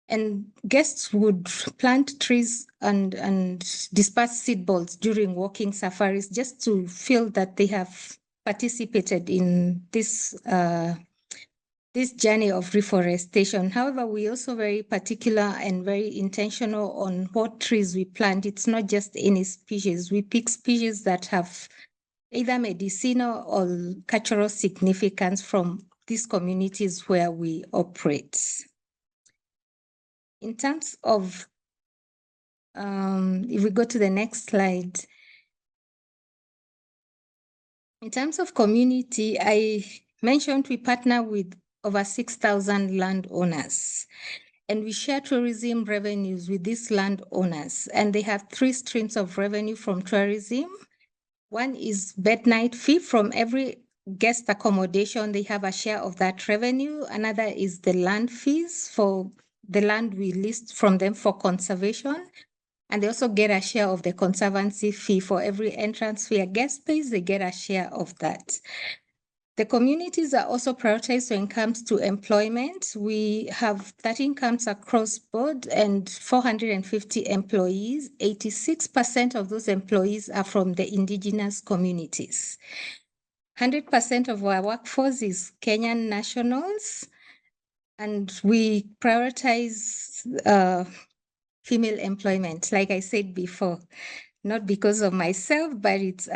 And guests would plant trees and disperse seed balls during walking safaris just to feel that they have participated in this journey of reforestation. However, we're also very particular and very intentional on what trees we plant. It's not just any species. We pick species that have either medicinal or cultural significance from these communities where we operate. In terms of, if we go to the next slide, in terms of community, I mentioned we partner with over 6,000 landowners, and we share tourism revenues with these landowners, and they have 3 streams of revenue from tourism. One is bed night fee. From every guest accommodation, they have a share of that revenue. Another is the land fees for the land we list from them for conservation. And they also get a share of the conservancy fee. For every entrance fee a guest pays, they get a share of that. The communities are also prioritized when it comes to employment. We have 13 camps across board and 450 employees. 86% of those employees are from the indigenous communities. 100% of our workforce is Kenyan nationals, and we prioritize female employment, like I said before, not because of myself, but it's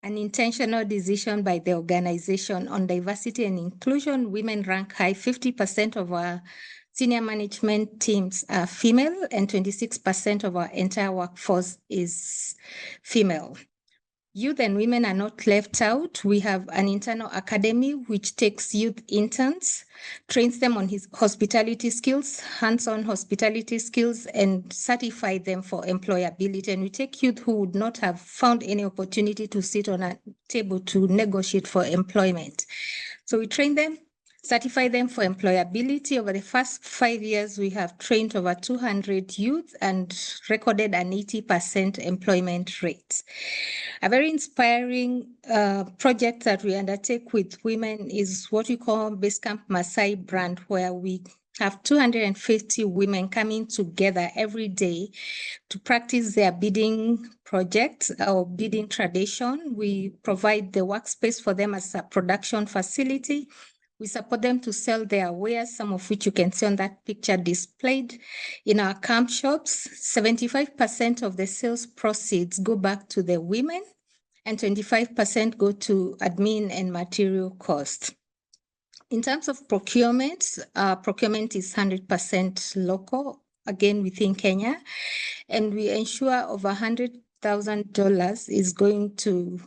an intentional decision by the organization. On diversity and inclusion, women rank high. 50% of our senior management teams are female, and 26% of our entire workforce is female. Youth and women are not left out. We have an internal academy which takes youth interns, trains them on hospitality skills, hands-on hospitality skills, and certify them for employability. And we take youth who would not have found any opportunity to sit on a table to negotiate for employment. So we train them, certify them for employability. Over the first 5 years, we have trained over 200 youth and recorded an 80% employment rate. A very inspiring project that we undertake with women is what we call Basecamp Maasai brand, where we have 250 women coming together every day to practice their beading project or beading tradition. We provide the workspace for them as a production facility. We support them to sell their wares, some of which you can see on that picture displayed in our camp shops. 75% of the sales proceeds go back to the women, and 25% go to admin and material costs. In terms of procurement, procurement is 100% local, again within Kenya, and we ensure over $100,000 is going to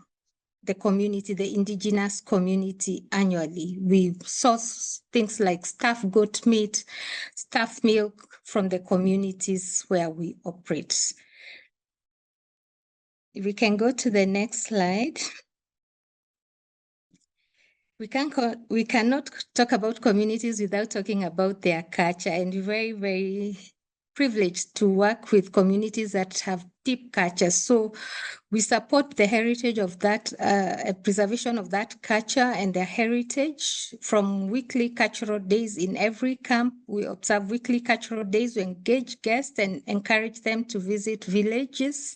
the community, the indigenous community annually. We source things like staff goat meat, staff milk from the communities where we operate. If we can go to the next slide. We cannot talk about communities without talking about their culture, and we're very, very privileged to work with communities that have deep cultures. So we support the heritage of that, preservation of that culture and their heritage from weekly cultural days in every camp. We observe weekly cultural days, we engage guests and encourage them to visit villages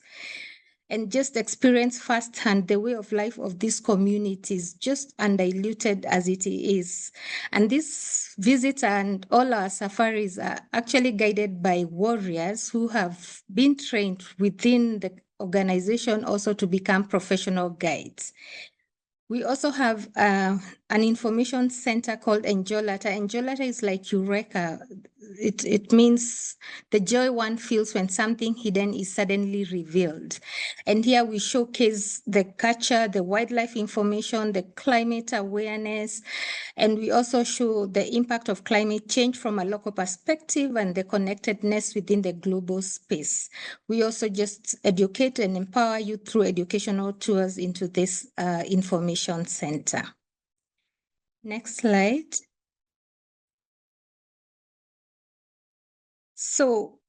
and just experience firsthand the way of life of these communities, just undiluted as it is. And these visits and all our safaris are actually guided by warriors who have been trained within the organization also to become professional guides. We also have an information center called Enjolata. Enjolata is like Eureka. It means the joy one feels when something hidden is suddenly revealed. And here we showcase the culture, the wildlife information, the climate awareness, and we also show the impact of climate change from a local perspective and the connectedness within the global space. We also just educate and empower you through educational tours into this information center. Next slide. So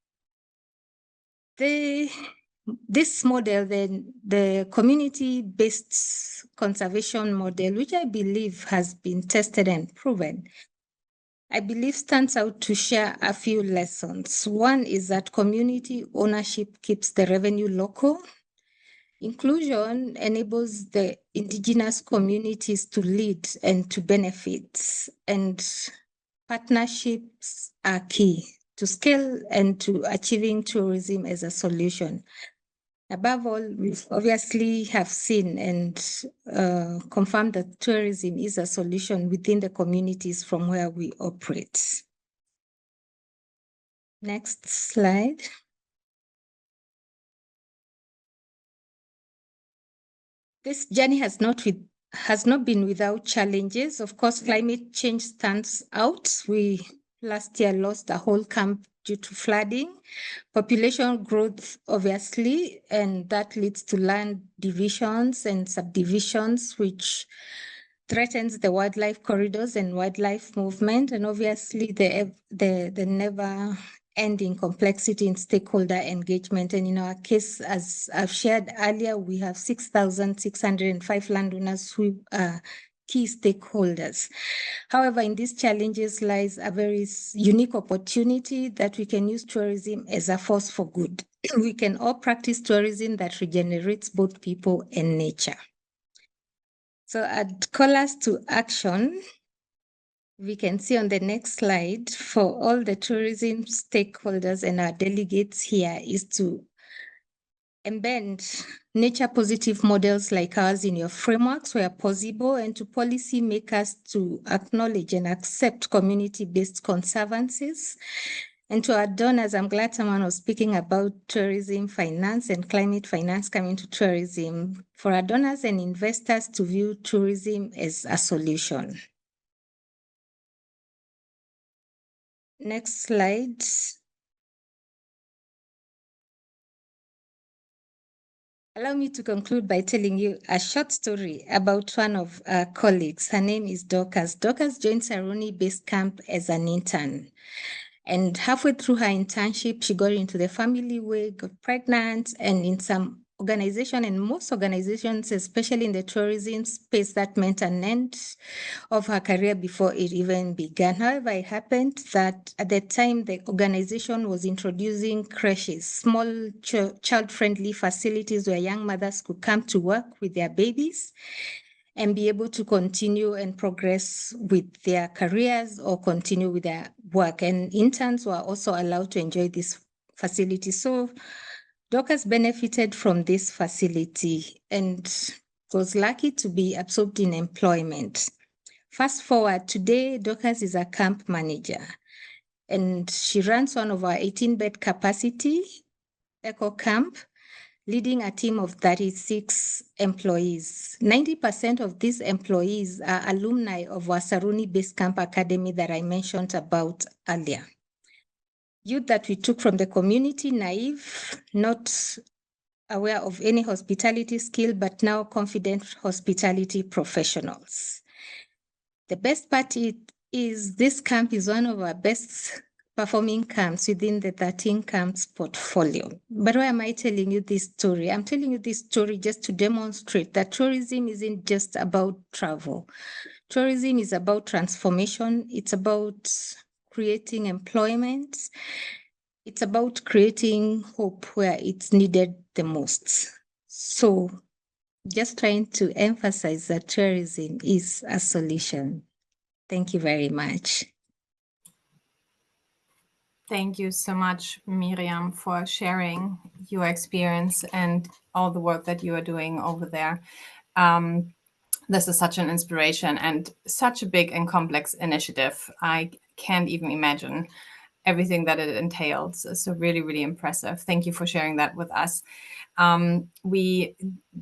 this model, the community-based conservation model, which I believe has been tested and proven, I believe stands out to share a few lessons. One is that community ownership keeps the revenue local. Inclusion enables the indigenous communities to lead and to benefit, and partnerships are key to scale and to achieving tourism as a solution. Above all, we obviously have seen and confirmed that tourism is a solution within the communities from where we operate. Next slide. This journey has not been without challenges. Of course, climate change stands out. We last year lost a whole camp due to flooding, population growth, obviously, and that leads to land divisions and subdivisions, which threatens the wildlife corridors and wildlife movement, and obviously the never-ending complexity in stakeholder engagement. And in our case, as I've shared earlier, we have 6,605 landowners who are key stakeholders. However, in these challenges lies a very unique opportunity that we can use tourism as a force for good. We can all practice tourism that regenerates both people and nature. So I'd call us to action. We can see on the next slide for all the tourism stakeholders and our delegates here is to embed nature positive models like ours in your frameworks where possible, and to policy makers to acknowledge and accept community-based conservancies. And to our donors, I'm glad someone was speaking about tourism finance and climate finance coming to tourism. For our donors and investors to view tourism as a solution. Next slide. Allow me to conclude by telling you a short story about one of our colleagues. Her name is Dorcas. Dorcas joined Saruni Base Camp as an intern. And halfway through her internship, she got into the family way, got pregnant, and in some organization, and most organizations, especially in the tourism space, that meant an end of her career before it even began. However, it happened that at the time the organization was introducing creches, small child-friendly facilities where young mothers could come to work with their babies and be able to continue and progress with their careers or continue with their work. And interns were also allowed to enjoy this facility. So Dorcas benefited from this facility and was lucky to be absorbed in employment. Fast forward, today, Dorcas is a camp manager and she runs one of our 18-bed capacity eco camp, leading a team of 36 employees. 90% of these employees are alumni of our Saruni Base Camp Academy that I mentioned about earlier. Youth that we took from the community, naive, not aware of any hospitality skill, but now confident hospitality professionals. The best part is this camp is one of our best performing camps within the 13 camps portfolio. But why am I telling you this story? I'm telling you this story just to demonstrate that tourism isn't just about travel. Tourism is about transformation. It's about creating employment. It's about creating hope where it's needed the most. So just trying to emphasize that tourism is a solution. Thank you very much. Thank you so much, Miriam, for sharing your experience and all the work that you are doing over there. This is such an inspiration and such a big and complex initiative. I can't even imagine everything that it entails. So really, really impressive. Thank you for sharing that with us. We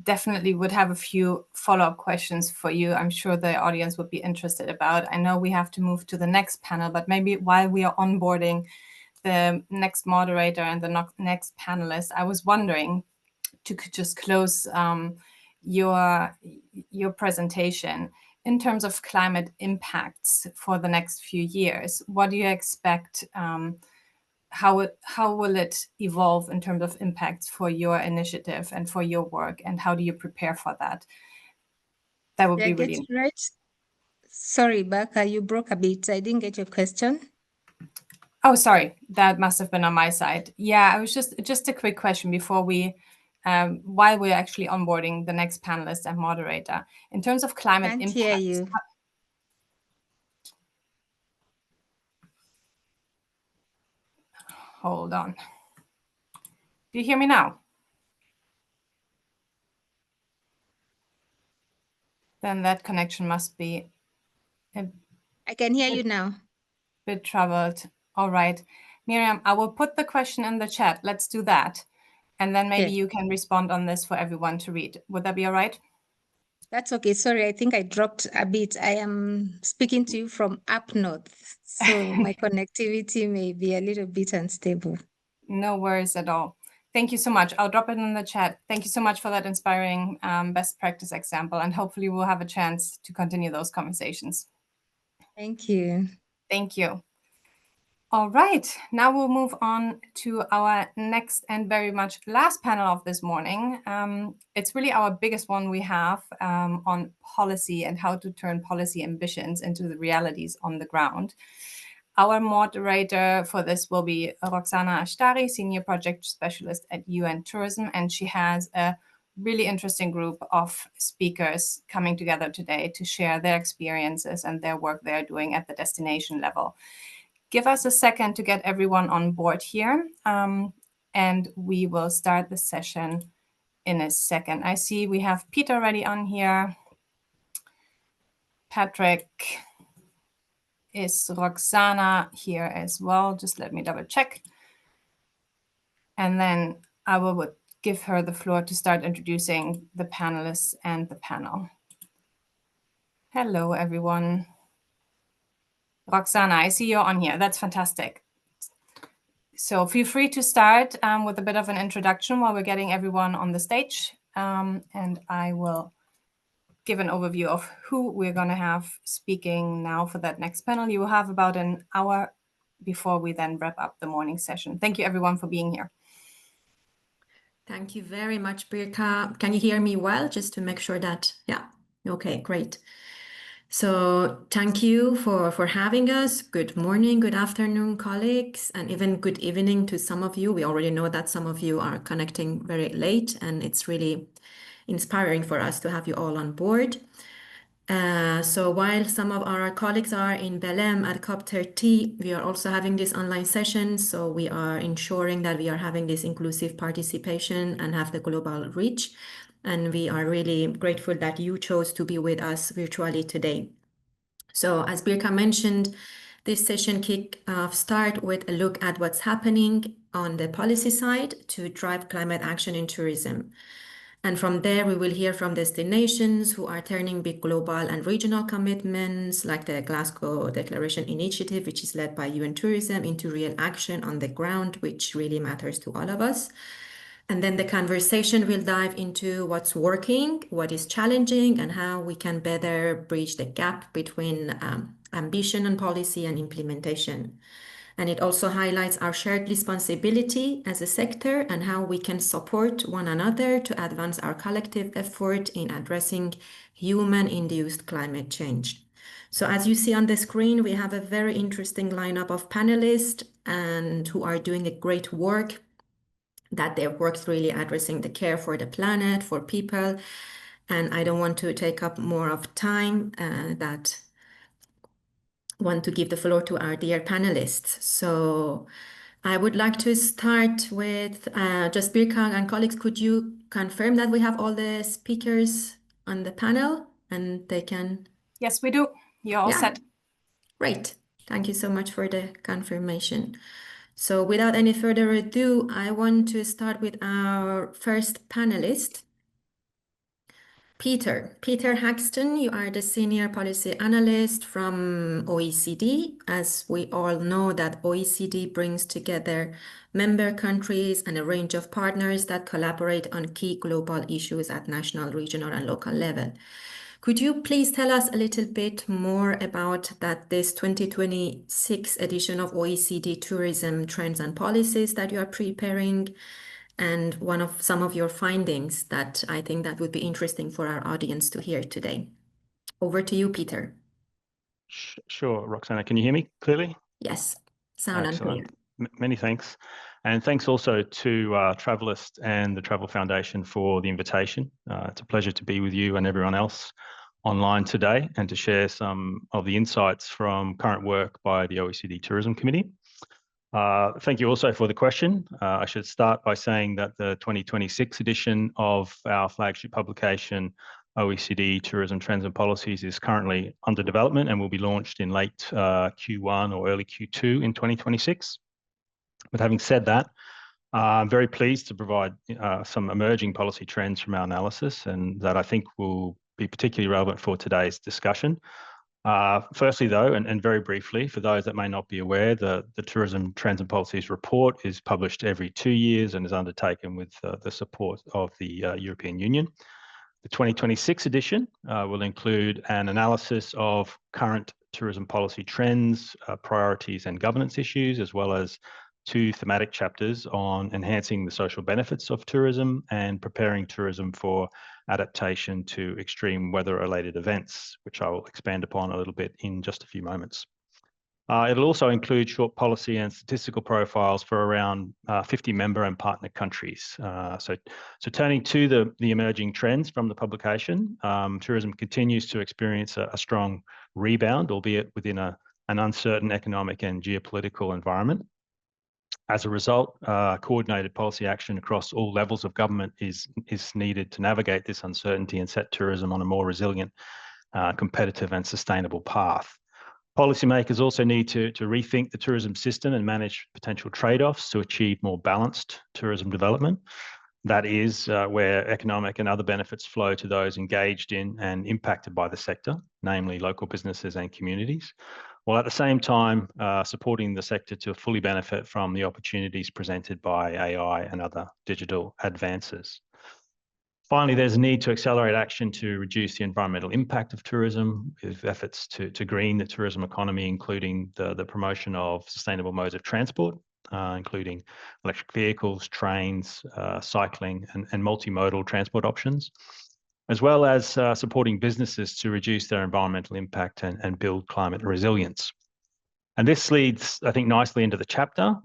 definitely would have a few follow-up questions for you. I'm sure the audience would be interested about. I know we have to move to the next panel, but maybe while we are onboarding the next moderator and the next panelist, I was wondering to just close your presentation in terms of climate impacts for the next few years. What do you expect? How will it evolve in terms of impacts for your initiative and for your work, and how do you prepare for that? That would be really right. Sorry, Becca, you broke a bit. I didn't get your question. Oh, sorry, that must have been on my side. Yeah, I was just a quick question before we, while we're actually onboarding the next panelist and moderator, in terms of climate impacts. Hear you. Hold on. Do you hear me now? Then that connection must be I can hear you now. Bit troubled. All right. Miriam, I will put the question in the chat. Let's do that. And then maybe you can respond on this for everyone to read. Would that be all right? That's okay. Sorry, I think I dropped a bit. I am speaking to you from up north, so my connectivity may be a little bit unstable. No worries at all. Thank you so much. I'll drop it in the chat. Thank you so much for that inspiring best practice example, and hopefully we'll have a chance to continue those conversations. Thank you. Thank you. All right, now we'll move on to our next and very much last panel of this morning. It's really our biggest one we have on policy and how to turn policy ambitions into the realities on the ground. Our moderator for this will be Roxana Ashtari, Senior Project Specialist at UN Tourism, and she has a really interesting group of speakers coming together today to share their experiences and their work they're doing at the destination level. Give us a second to get everyone on board here, and we will start the session in a second. I see we have Peter already on here. Patrick. Is Roxana here as well? Just let me double check. And then I will give her the floor to start introducing the panelists and the panel. Hello, everyone. Roxana, I see you're on here. That's fantastic. So feel free to start with a bit of an introduction while we're getting everyone on the stage. And I will give an overview of who we're going to have speaking now for that next panel. You will have about an hour before we then wrap up the morning session. Thank you, everyone, for being here. Thank you very much, Birka. Can you hear me well? Just to make sure that, yeah, okay, great. So thank you for having us. Good morning, good afternoon, colleagues, and even good evening to some of you. We already know that some of you are connecting very late, and it's really inspiring for us to have you all on board. So while some of our colleagues are in Belém at COP30, we are also having this online session. So we are ensuring that we are having this inclusive participation and have the global reach. And we are really grateful that you chose to be with us virtually today. So as Birka mentioned, this session start with a look at what's happening on the policy side to drive climate action in tourism. And from there, we will hear from destinations who are turning big global and regional commitments like the Glasgow Declaration Initiative, which is led by UN Tourism, into real action on the ground, which really matters to all of us. And then the conversation will dive into what's working, what is challenging, and how we can better bridge the gap between ambition and policy and implementation. And it also highlights our shared responsibility as a sector and how we can support one another to advance our collective effort in addressing human-induced climate change. So as you see on the screen, we have a very interesting lineup of panelists and who are doing a great work, that their work's really addressing the care for the planet, for people. And I don't want to take up more of time, that want to give the floor to our dear panelists. So I would like to start with just Birka and colleagues, could you confirm that we have all the speakers on the panel and they can? Yes, we do. You're all set. Great. Thank you so much for the confirmation. So without any further ado, I want to start with our first panelist, Peter. Peter Haxton, you are the Senior Policy Analyst from OECD. As we all know, that OECD brings together member countries and a range of partners that collaborate on key global issues at national, regional, and local level. Could you please tell us a little bit more about this 2026 edition of OECD Tourism Trends and Policies that you are preparing, and some of your findings that I think that would be interesting for our audience to hear today. Over to you, Peter. Sure, Roxana, can you hear me clearly? Yes, sound and clear. Many thanks. And thanks also to Travalyst and the Travel Foundation for the invitation. It's a pleasure to be with you and everyone else online today and to share some of the insights from current work by the OECD Tourism Committee. Thank you also for the question. I should start by saying that the 2026 edition of our flagship publication, OECD Tourism Trends and Policies, is currently under development and will be launched in late Q1 or early Q2 in 2026. But having said that, I'm very pleased to provide some emerging policy trends from our analysis, and that I think will be particularly relevant for today's discussion. Firstly, though, and very briefly, for those that may not be aware, the Tourism Trends and Policies report is published every 2 years and is undertaken with the support of the European Union. The 2026 edition will include an analysis of current tourism policy trends, priorities and governance issues, as well as 2 thematic chapters on enhancing the social benefits of tourism and preparing tourism for adaptation to extreme weather-related events, which I will expand upon a little bit in just a few moments. It'll also include short policy and statistical profiles for around 50 member and partner countries. So turning to the emerging trends from the publication, tourism continues to experience a strong rebound, albeit within an uncertain economic and geopolitical environment. As a result, coordinated policy action across all levels of government is needed to navigate this uncertainty and set tourism on a more resilient, competitive and sustainable path. Policymakers also need to rethink the tourism system and manage potential trade-offs to achieve more balanced tourism development. That is where economic and other benefits flow to those engaged in and impacted by the sector, namely local businesses and communities, while at the same time supporting the sector to fully benefit from the opportunities presented by AI and other digital advances. Finally, there's a need to accelerate action to reduce the environmental impact of tourism, with efforts to green the tourism economy, including the promotion of sustainable modes of transport, including electric vehicles, trains, cycling and multimodal transport options, as well as supporting businesses to reduce their environmental impact and build climate resilience. And this leads, I think, nicely into the chapter,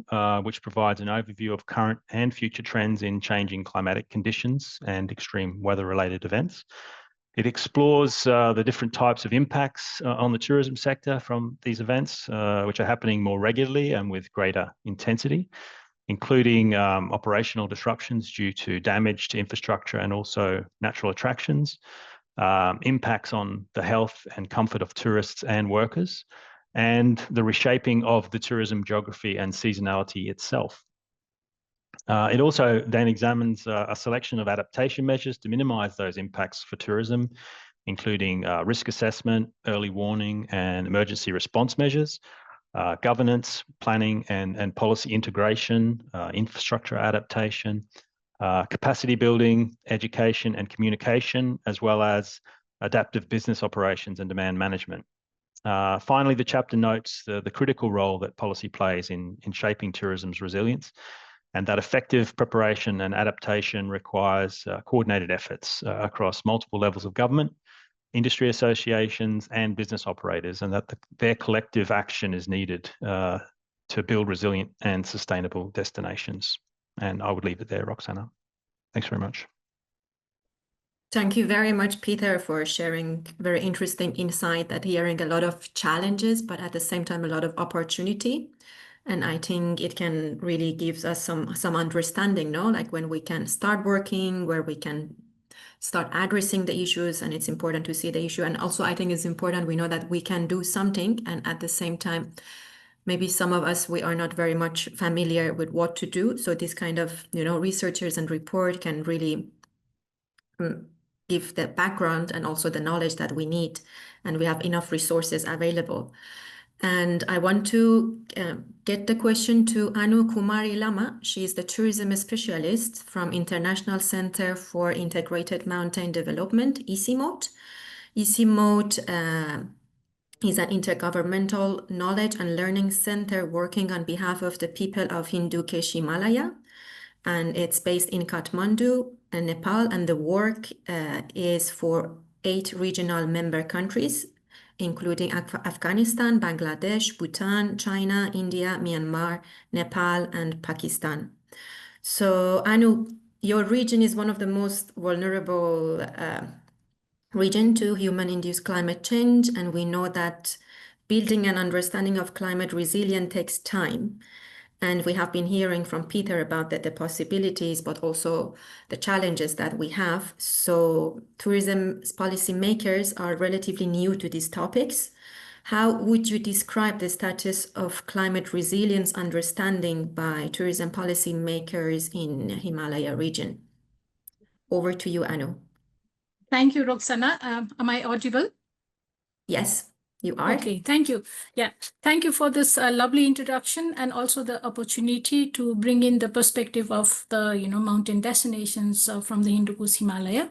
which provides an overview of current and future trends in changing climatic conditions and extreme weather-related events. It explores the different types of impacts on the tourism sector from these events, which are happening more regularly and with greater intensity, including operational disruptions due to damage to infrastructure and also natural attractions, impacts on the health and comfort of tourists and workers, and the reshaping of the tourism geography and seasonality itself. It also then examines a selection of adaptation measures to minimise those impacts for tourism, including risk assessment, early warning and emergency response measures, governance, planning and policy integration, infrastructure adaptation, capacity building, education and communication, as well as adaptive business operations and demand management. Finally, the chapter notes the critical role that policy plays in shaping tourism's resilience, and that effective preparation and adaptation requires coordinated efforts across multiple levels of government, industry associations and business operators, and that their collective action is needed to build resilient and sustainable destinations. And I would leave it there, Roxana. Thanks very much. Thank you very much, Peter, for sharing very interesting insight, that hearing a lot of challenges, but at the same time, a lot of opportunity. And I think it can really gives us some understanding, no? Like when we can start working, where we can start addressing the issues, and it's important to see the issue. And also I think it's important we know that we can do something, and at the same time, maybe some of us, we are not very much familiar with what to do. So this kind of, researchers and report can really give the background and also the knowledge that we need, and we have enough resources available. And I want to get the question to Anu Kumari Lama. She is the tourism specialist from International Center for Integrated Mountain Development, ICIMOD. ICIMOD is an intergovernmental knowledge and learning center working on behalf of the people of Hindu Kush Himalaya. And it's based in Kathmandu, Nepal, and the work is for 8 regional member countries, including Afghanistan, Bangladesh, Bhutan, China, India, Myanmar, Nepal, and Pakistan. So Anu, your region is one of the most vulnerable region to human-induced climate change, and we know that building an understanding of climate resilience takes time. And we have been hearing from Peter about the possibilities, but also the challenges that we have. So tourism policymakers are relatively new to these topics. How would you describe the status of climate resilience understanding by tourism policymakers in Himalaya region? Over to you, Anu. Thank you, Roxana. Am I audible? Yes. You are. Okay, thank you. Yeah, thank you for this lovely introduction, and also the opportunity to bring in the perspective of the mountain destinations from the Hindu Kush Himalaya.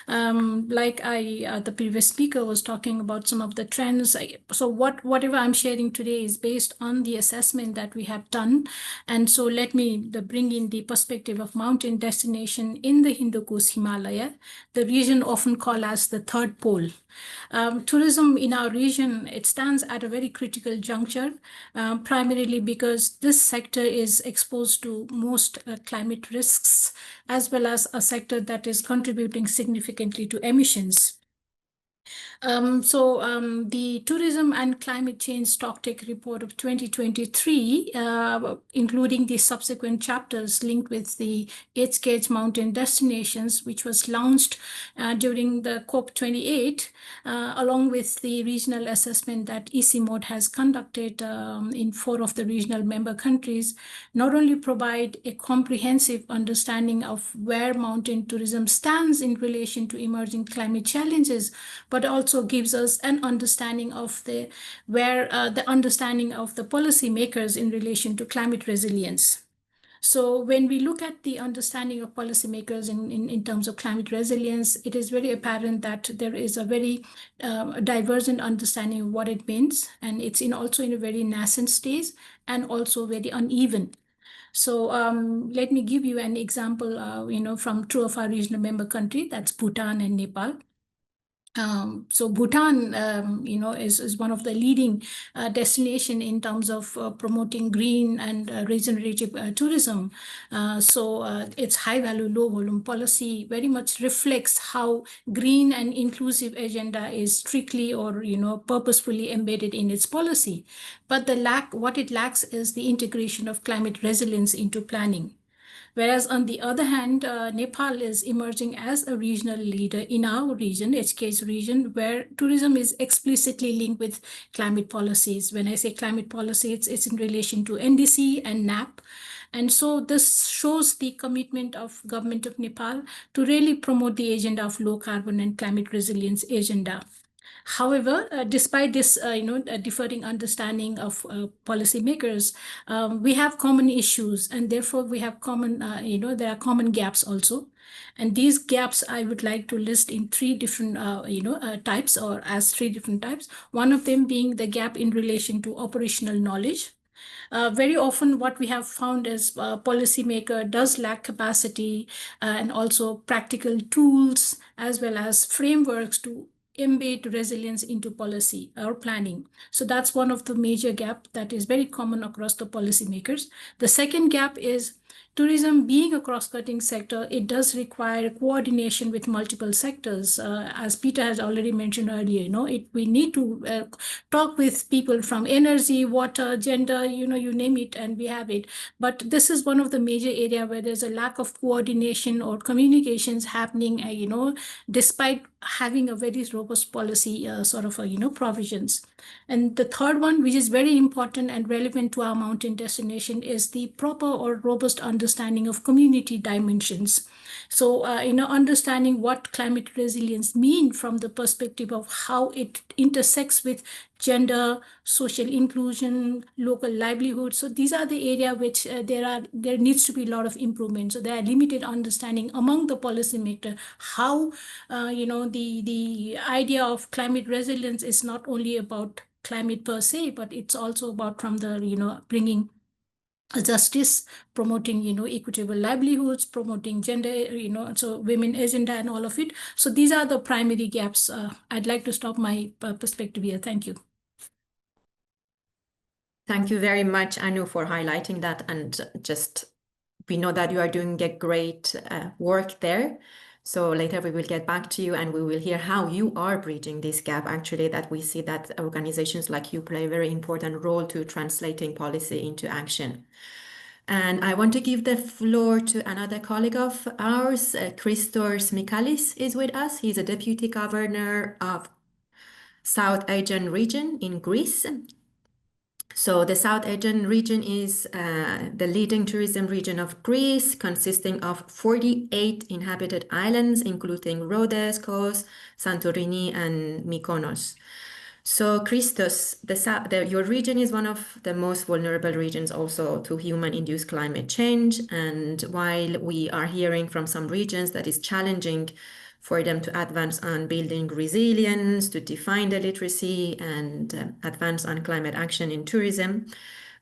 Like the previous speaker was talking about some of the trends. So whatever I'm sharing today is based on the assessment that we have done, and so let me bring in the perspective of mountain destination in the Hindu Kush Himalaya, the region often called as the third pole. Tourism in our region, it stands at a very critical juncture, primarily because this sector is exposed to most climate risks, as well as a sector that is contributing significantly to emissions. The Tourism and Climate Change Stocktake Report of 2023, including the subsequent chapters linked with the 8 mountain destinations, which was launched during the COP28, along with the regional assessment that ICIMOD has conducted in 4 of the regional member countries, not only provide a comprehensive understanding of where mountain tourism stands in relation to emerging climate challenges, but also gives us an understanding of the understanding of the policymakers in relation to climate resilience. So when we look at the understanding of policymakers in terms of climate resilience, it is very apparent that there is a very divergent understanding of what it means, and it's also in a very nascent stage and also very uneven. So let me give you an example, from 2 of our regional member countries, that's Bhutan and Nepal. So Bhutan, is one of the leading destination in terms of promoting green and regenerative tourism. Its high value, low volume policy very much reflects how green and inclusive agenda is strictly or purposefully embedded in its policy. But what it lacks is the integration of climate resilience into planning. Whereas on the other hand, Nepal is emerging as a regional leader in our region, HK's region, where tourism is explicitly linked with climate policies. When I say climate policy, it's in relation to NDC and NAP. And so this shows the commitment of government of Nepal to really promote the agenda of low carbon and climate resilience agenda. However, despite this, differing understanding of policymakers, we have common issues, and therefore we have common, there are common gaps also. And these gaps I would like to list in three different, types, or as three different types. One of them being the gap in relation to operational knowledge. Very often what we have found is policymaker does lack capacity and also practical tools as well as frameworks to embed resilience into policy or planning. So that's one of the major gap that is very common across the policymakers. The second gap is tourism being a cross-cutting sector, it does require coordination with multiple sectors. As Peter has already mentioned earlier, we need to talk with people from energy, water, gender, you name it, and we have it. But this is one of the major area where there's a lack of coordination or communications happening, despite having a very robust policy provisions. And the third one, which is very important and relevant to our mountain destination, is the proper or robust understanding of community dimensions. So, understanding what climate resilience means from the perspective of how it intersects with gender, social inclusion, local livelihood. So these are the area which there needs to be a lot of improvement. So there are limited understanding among the policymaker how, the idea of climate resilience is not only about climate per se, but it's also about from the, bringing justice, promoting, equitable livelihoods, promoting gender, so women agenda and all of it. So these are the primary gaps. I'd like to stop my perspective here. Thank you. Thank you very much, Anu, for highlighting that. And just, we know that you are doing a great work there. So later we will get back to you and we will hear how you are bridging this gap, actually, that we see that organizations like you play a very important role to translating policy into action. And I want to give the floor to another colleague of ours, Christos Mikalis is with us. He's a deputy governor of South Aegean region in Greece. So the South Aegean region is the leading tourism region of Greece, consisting of 48 inhabited islands, including Rhodes, Kos, Santorini, and Mykonos. So Christos, your region is one of the most vulnerable regions also to human-induced climate change. And while we are hearing from some regions that is challenging for them to advance on building resilience, to define the literacy, and advance on climate action in tourism,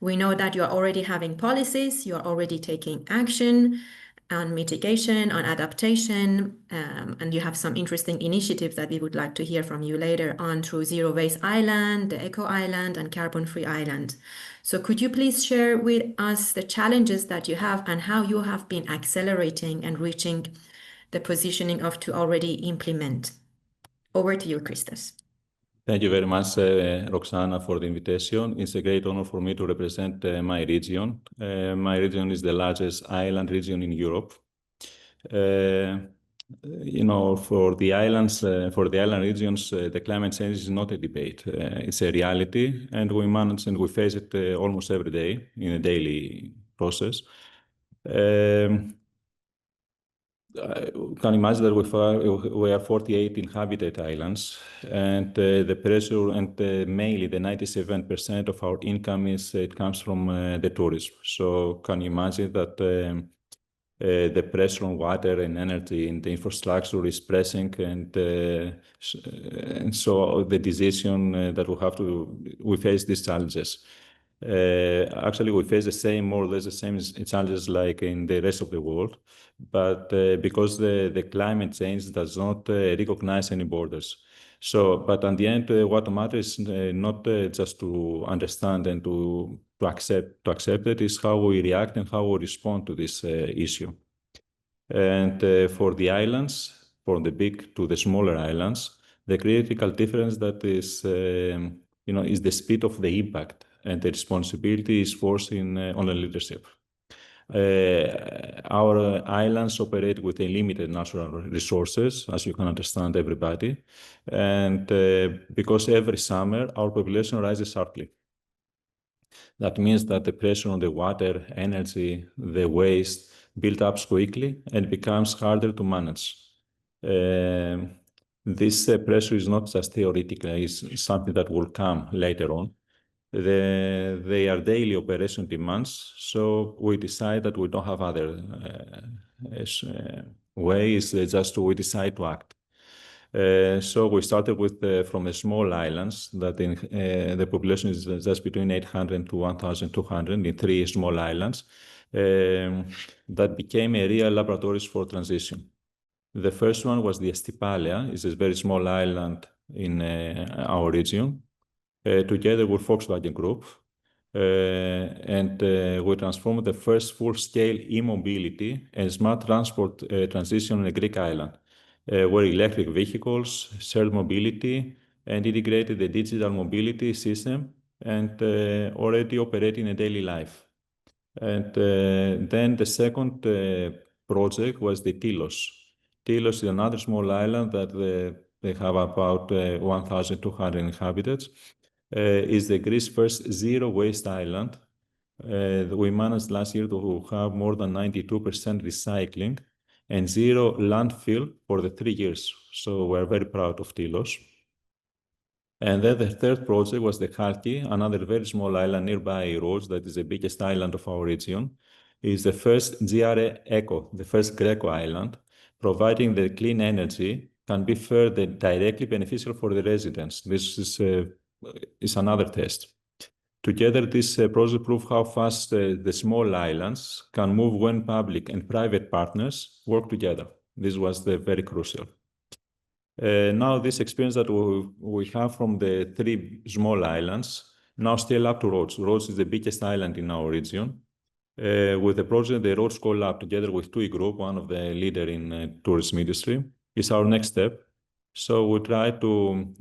we know that you are already having policies, you are already taking action on mitigation, on adaptation, and you have some interesting initiatives that we would like to hear from you later on through Zero Waste Island, the Eco Island, and Carbon Free Island. So could you please share with us the challenges that you have and how you have been accelerating and reaching the positioning of to already implement? Over to you, Christos. Thank you very much, Roxana, for the invitation. It's a great honor for me to represent my region. My region is the largest island region in Europe. For the islands, for the island regions, the climate change is not a debate. It's a reality, and we manage and we face it almost every day in a daily process. Can imagine that we are 48 inhabited islands, and the pressure and mainly the 97% of our income comes from the tourism. So can you imagine that the pressure on water and energy and the infrastructure is pressing, and so the decision that we face these challenges. Actually, we face more or less the same challenges like in the rest of the world, but because the climate change does not recognize any borders. So, but at the end, what matters is not just to understand and to accept it, is how we react and how we respond to this issue. And for the islands, from the big to the smaller islands, the critical difference that is, is the speed of the impact, and the responsibility is forced on the leadership. Our islands operate with limited natural resources, as you can understand, everybody. And because every summer our population rises sharply. That means that the pressure on the water, energy, the waste build up quickly and becomes harder to manage. This pressure is not just theoretical, it's something that will come later on. They are daily operation demands, so we decide that we don't have other ways, we decide to act. So we started with from the small islands that in the population is just between 800 to 1,200 in 3 small islands that became a real laboratories for transition. The first one was the Estipalia, it's a very small island in our region, together with Volkswagen Group. We transformed the first full-scale e-mobility and smart transport transition on a Greek island, where electric vehicles, shared mobility, and integrated the digital mobility system and already operating in daily life. And then the second project was the Tilos. Tilos is another small island that they have about 1,200 inhabitants. Is the Greece's first zero waste island. We managed last year to have more than 92% recycling and zero landfill for the 3 years. So we're very proud of Tilos. And then the third project was the Chalki, another very small island nearby Rhodes, that is the biggest island of our region. Is the first GRE Eco, the first Greco island, providing the clean energy can be further directly beneficial for the residents. This is another test. Together, this project proves how fast the small islands can move when public and private partners work together. This was very crucial. Now this experience that we have from the 3 small islands now scale up to Rhodes. Rhodes is the biggest island in our region. With the project, the Rhodes Collab, together with TUI Group, one of the leader in tourism industry, is our next step. So we try to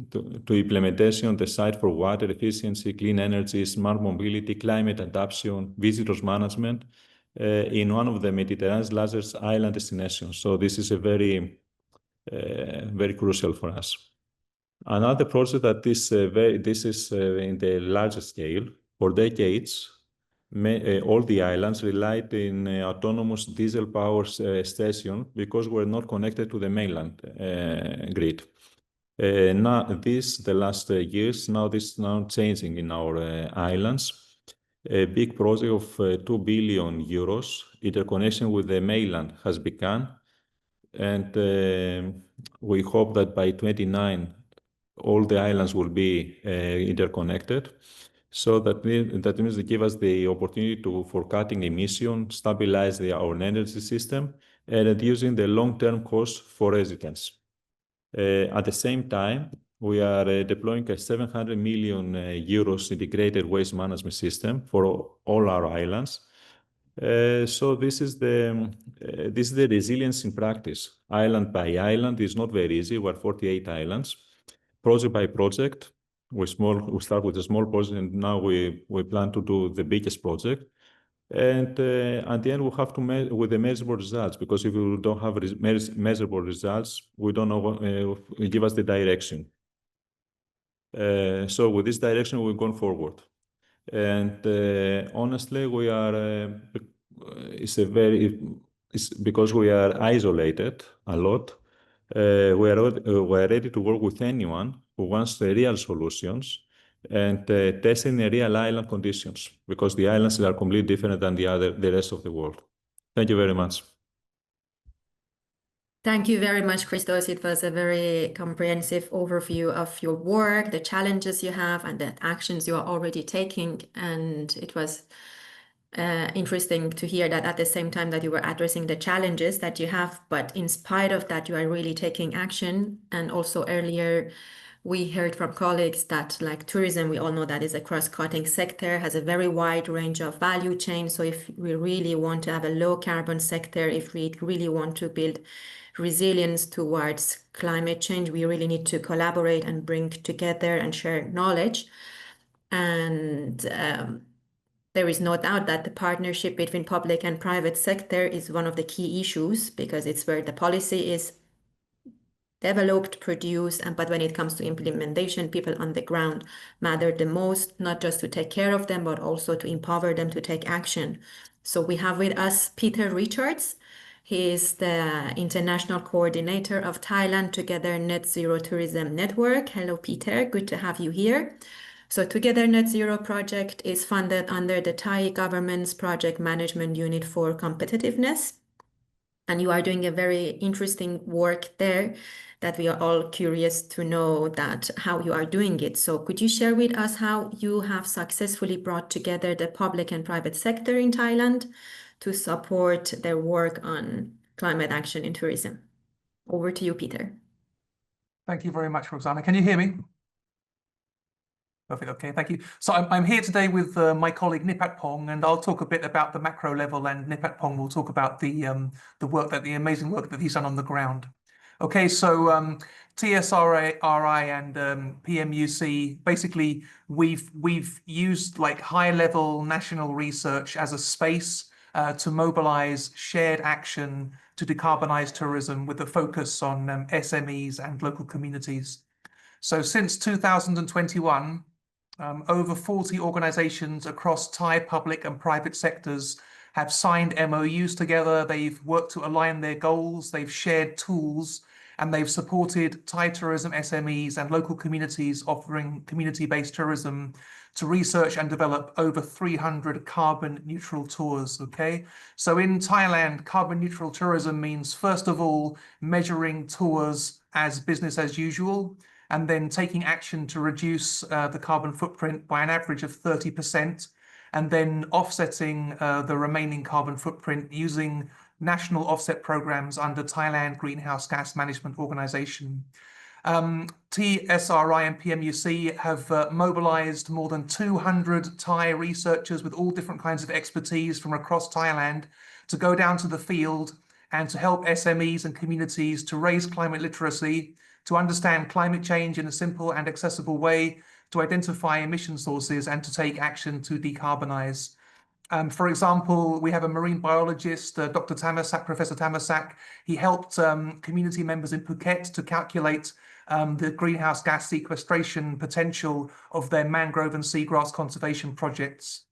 implementation the site for water efficiency, clean energy, smart mobility, climate adaptation, visitors management in one of the Mediterranean's largest island destinations. So this is a very crucial for us. Another project that this is in the larger scale. For decades, all the islands relied in autonomous diesel power station because we're not connected to the mainland grid. Now the last years, this is now changing in our islands. A big project of 2 billion euros interconnection with the mainland has begun, and we hope that by 2029 all the islands will be interconnected. So that means they give us the opportunity for cutting emission, stabilize our energy system, and reducing the long-term costs for residents. At the same time, we are deploying a 700 million euros integrated waste management system for all our islands. So this is the resilience in practice. Island by island is not very easy. We're 48 islands. Project by project, we start with a small project, and now we plan to do the biggest project. And at the end, we have to measure with the measurable results, because if we don't have measurable results, we don't know what give us the direction. So with this direction, we're going forward. And honestly, we are it's because we are isolated a lot. We are ready to work with anyone who wants the real solutions and testing the real island conditions, because the islands are completely different than the rest of the world. Thank you very much. Thank you very much, Christos. It was a very comprehensive overview of your work, the challenges you have, and the actions you are already taking. And it was interesting to hear that at the same time that you were addressing the challenges that you have, but in spite of that, you are really taking action. And also earlier, we heard from colleagues that, like tourism, we all know that is a cross-cutting sector, has a very wide range of value chain. So if we really want to have a low carbon sector, if we really want to build resilience towards climate change, we really need to collaborate and bring together and share knowledge. And there is no doubt that the partnership between public and private sector is one of the key issues, because it's where the policy is developed, produced, but when it comes to implementation, people on the ground matter the most, not just to take care of them, but also to empower them to take action. So we have with us Peter Richards. He is the International Coordinator of Thailand Together Net Zero Tourism Network. Hello, Peter. Good to have you here. So Together Net Zero project is funded under the Thai government's Project Management Unit for Competitiveness. And you are doing a very interesting work there that we are all curious to know that how you are doing it. So could you share with us how you have successfully brought together the public and private sector in Thailand to support their work on climate action in tourism? Over to you, Peter. Thank you very much, Roxana. Can you hear me? Perfect. Okay, thank you. So I'm here today with my colleague Nipat Pong, and I'll talk a bit about the macro level, and Nipat Pong will talk about the amazing work that he's done on the ground. Okay, so TSRI and PMUC, basically we've used like high-level national research as a space to mobilize shared action to decarbonize tourism with a focus on SMEs and local communities. So since 2021, over 40 organizations across Thai public and private sectors have signed MOUs together. They've worked to align their goals, they've shared tools, and they've supported Thai tourism SMEs and local communities offering community-based tourism to research and develop over 300 carbon neutral tours, okay? So in Thailand, carbon neutral tourism means, first of all, measuring tours as business as usual, and then taking action to reduce the carbon footprint by an average of 30%, and then offsetting the remaining carbon footprint using national offset programs under Thailand Greenhouse Gas Management Organization. TSRI and PMUC have mobilized more than 200 Thai researchers with all different kinds of expertise from across Thailand to go down to the field and to help SMEs and communities to raise climate literacy, to understand climate change in a simple and accessible way, to identify emission sources, and to take action to decarbonize. For example, we have a marine biologist, Dr. Tamasak, Professor Tamasak. He helped community members in Phuket to calculate the greenhouse gas sequestration potential of their mangrove and seagrass conservation projects.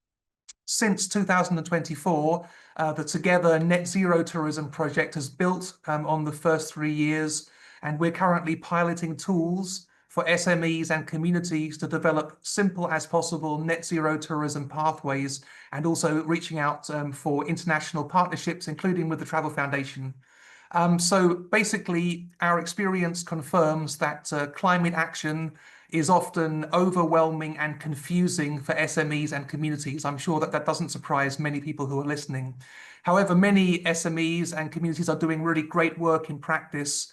Since 2024, the Together Net Zero Tourism project has built on the first 3 years, and we're currently piloting tools for SMEs and communities to develop simple as possible net zero tourism pathways, and also reaching out for international partnerships, including with the Travel Foundation. So basically, our experience confirms that climate action is often overwhelming and confusing for SMEs and communities. I'm sure that that doesn't surprise many people who are listening. However, many SMEs and communities are doing really great work in practice.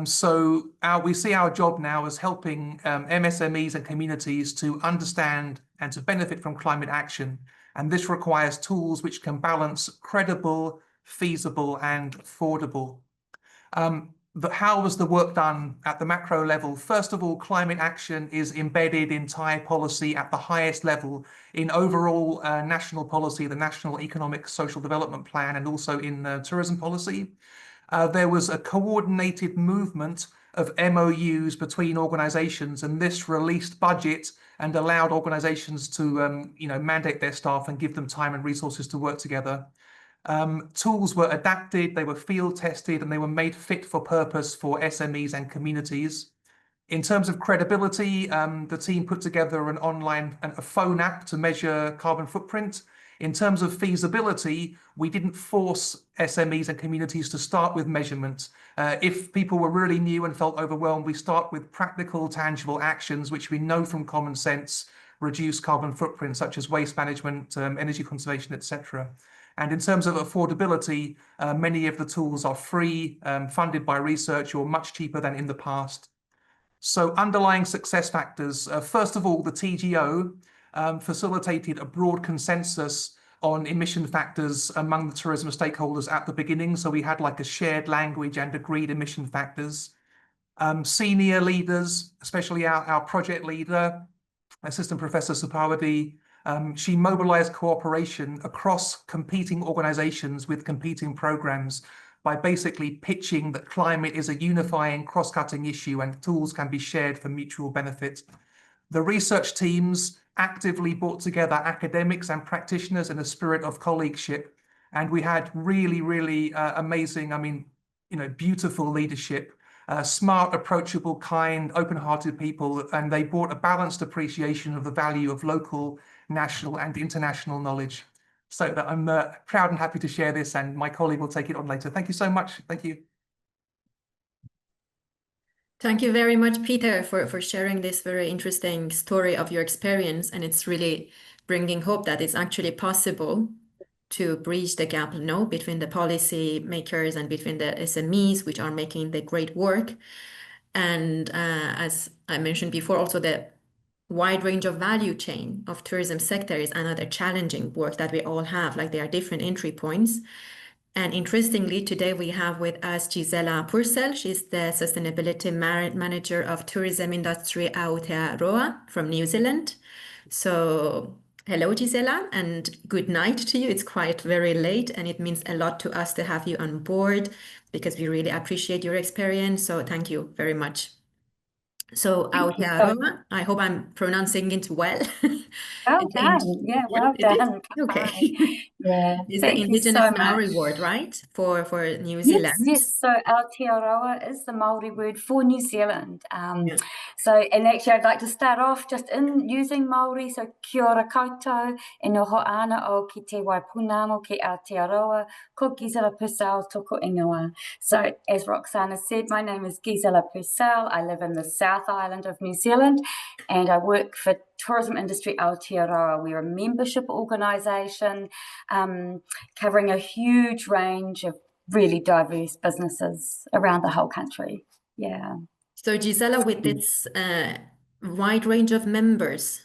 So we see our job now as helping MSMEs and communities to understand and to benefit from climate action. And this requires tools which can balance credible, feasible, and affordable. How was the work done at the macro level? First of all, climate action is embedded in Thai policy at the highest level in overall national policy, the National Economic Social Development Plan, and also in tourism policy. There was a coordinated movement of MOUs between organizations, and this released budget and allowed organizations to mandate their staff and give them time and resources to work together. Tools were adapted, they were field tested, and they were made fit for purpose for SMEs and communities. In terms of credibility, the team put together an online and a phone app to measure carbon footprint. In terms of feasibility, we didn't force SMEs and communities to start with measurement. If people were really new and felt overwhelmed, we start with practical, tangible actions, which we know from common sense reduce carbon footprint, such as waste management, energy conservation, etc. And in terms of affordability, many of the tools are free, funded by research, or much cheaper than in the past. So underlying success factors, first of all, the TGO facilitated a broad consensus on emission factors among the tourism stakeholders at the beginning. So we had like a shared language and agreed emission factors. Senior leaders, especially our project leader, Assistant Professor Supawadi, she mobilized cooperation across competing organizations with competing programs by basically pitching that climate is a unifying, cross-cutting issue and tools can be shared for mutual benefit. The research teams actively brought together academics and practitioners in a spirit of colleagueship, And we had really, really amazing, I mean, you know, beautiful leadership, smart, approachable, kind, open-hearted people, and they brought a balanced appreciation of the value of local, national, and international knowledge. So that I'm proud and happy to share this, and my colleague will take it on later. Thank you so much. Thank you. Thank you very much, Peter, for sharing this very interesting story of your experience. And it's really bringing hope that it's actually possible to bridge the gap between the policy makers and between the SMEs, which are making the great work. And as I mentioned before, also the wide range of value chain of tourism sector is another challenging work that we all have, like there are different entry points. And interestingly, today we have with us Gisela Purcell. She's the Sustainability Manager of Tourism Industry Aotearoa from New Zealand. So hello, Gisela, and good night to you. It's quite very late, and it means a lot to us to have you on board because we really appreciate your experience. So thank you very much. So Aotearoa, I hope I'm pronouncing it well. Well done. Yeah, well done. Okay. Yeah. It's the indigenous Maori word, right? For New Zealand. Yes. So Aotearoa is the Maori word for New Zealand. So, and actually I'd like to start off just in using Maori. So kia ora koutou, e noho ana o ki te waipunamo ki Aotearoa, ko Gisela Purcell toko ingoa. So as Roxana said, my name is Gisela Purcell. I live in the South Island of New Zealand, and I work for Tourism Industry Aotearoa. We're a membership organisation covering a huge range of really diverse businesses around the whole country. Yeah. So Gisela, with its wide range of members,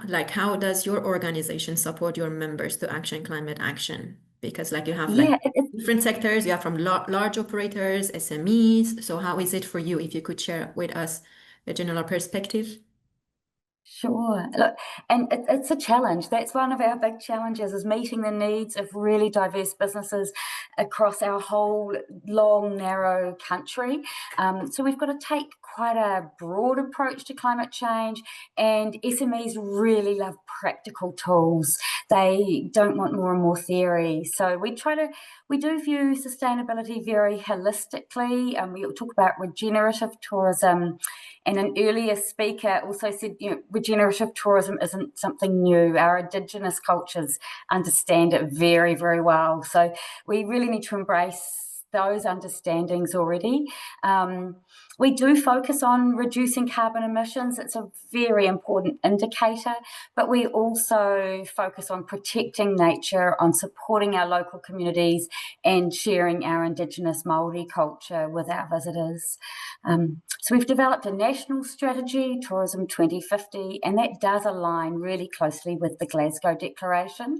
like how does your organization support your members to action climate action? Because like you have like different sectors, you have from large operators, SMEs. So how is it for you? If you could share with us a general perspective. Sure. Look, and it's a challenge. That's one of our big challenges, is meeting the needs of really diverse businesses across our whole long, narrow country. So we've got to take quite a broad approach to climate change, and SMEs really love practical tools. They don't want more and more theory. So we do view sustainability very holistically, and we talk about regenerative tourism. And an earlier speaker also said, you know, regenerative tourism isn't something new. Our Indigenous cultures understand it very, very well. So we really need to embrace those understandings already. We do focus on reducing carbon emissions. It's a very important indicator, but we also focus on protecting nature, on supporting our local communities, and sharing our Indigenous Māori culture with our visitors. So we've developed a national strategy, Tourism 2050, and that does align really closely with the Glasgow Declaration.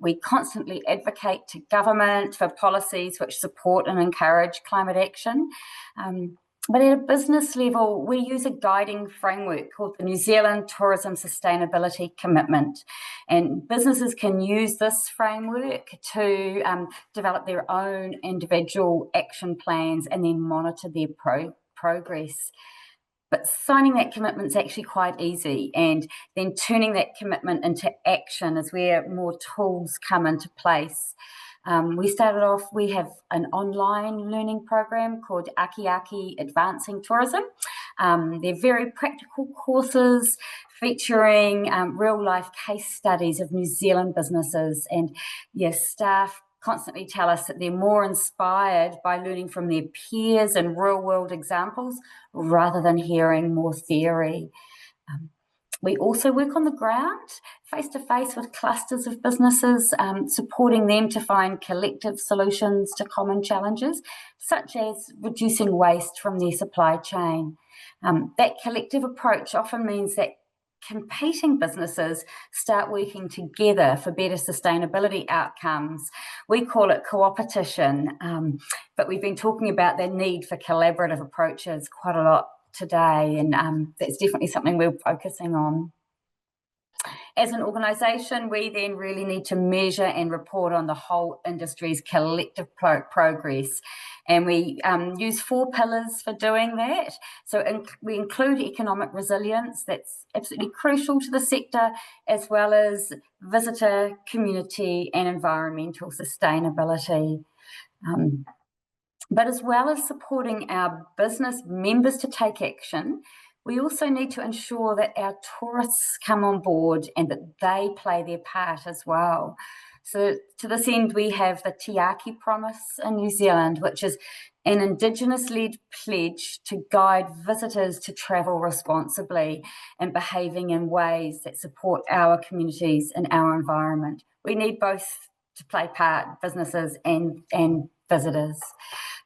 We constantly advocate to government for policies which support and encourage climate action. But at a business level, we use a guiding framework called the New Zealand Tourism Sustainability Commitment. And businesses can use this framework to develop their own individual action plans and then monitor their progress. But signing that commitment is actually quite easy, and then turning that commitment into action is where more tools come into place. We have an online learning program called Aki Aki Advancing Tourism. They're very practical courses featuring real-life case studies of New Zealand businesses. And yes, staff constantly tell us that they're more inspired by learning from their peers and real-world examples rather than hearing more theory. We also work on the ground, face-to-face with clusters of businesses, supporting them to find collective solutions to common challenges, such as reducing waste from their supply chain. That collective approach often means that competing businesses start working together for better sustainability outcomes. We call it co-opetition, but we've been talking about the need for collaborative approaches quite a lot today, and that's definitely something we're focusing on. As an organisation, we then really need to measure and report on the whole industry's collective progress. And we use 4 pillars for doing that. So we include economic resilience, that's absolutely crucial to the sector, as well as visitor, community and environmental sustainability. But as well as supporting our business members to take action, we also need to ensure that our tourists come on board and that they play their part as well. So to this end, we have the Tiaki Promise in New Zealand, which is an Indigenous-led pledge to guide visitors to travel responsibly and behaving in ways that support our communities and our environment. We need both to play part, businesses and visitors.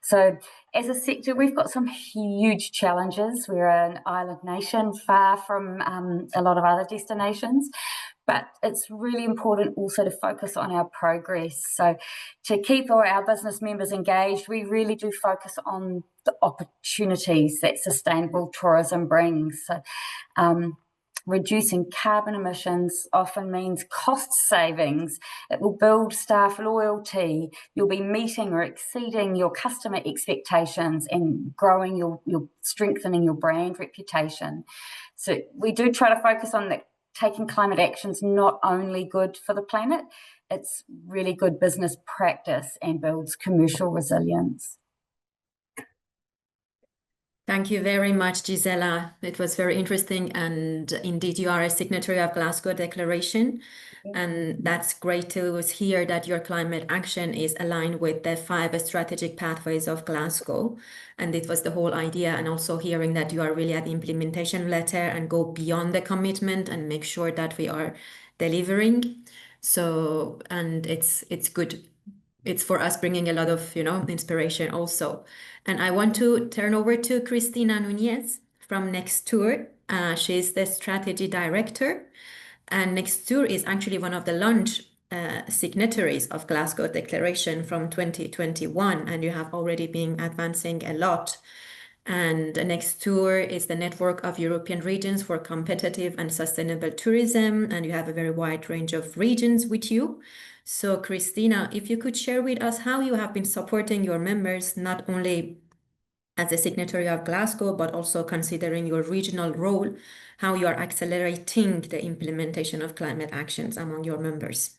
So as a sector, we've got some huge challenges. We're an island nation, far from a lot of other destinations, but it's really important also to focus on our progress. So to keep all our business members engaged, we really do focus on the opportunities that sustainable tourism brings. So, reducing carbon emissions often means cost savings. It will build staff loyalty. You'll be meeting or exceeding your customer expectations and growing strengthening your brand reputation. So we do try to focus on that. Taking climate action's not only good for the planet, it's really good business practice and builds commercial resilience. Thank you very much, Gisela. It was very interesting, and indeed you are a signatory of Glasgow Declaration, and that's great to hear that your climate action is aligned with the 5 strategic pathways of Glasgow, and it was the whole idea, and also hearing that you are really at the implementation letter and go beyond the commitment and make sure that we are delivering. So, and it's good. It's for us bringing a lot of, inspiration also. And I want to turn over to Cristina Nunez from Nextour. She's the strategy director. And Nextour is actually one of the launch signatories of Glasgow Declaration from 2021. And you have already been advancing a lot. And Nextour is the network of European regions for competitive and sustainable tourism. And you have a very wide range of regions with you. So Cristina, if you could share with us how you have been supporting your members, not only as a signatory of Glasgow, but also considering your regional role, how you are accelerating the implementation of climate actions among your members.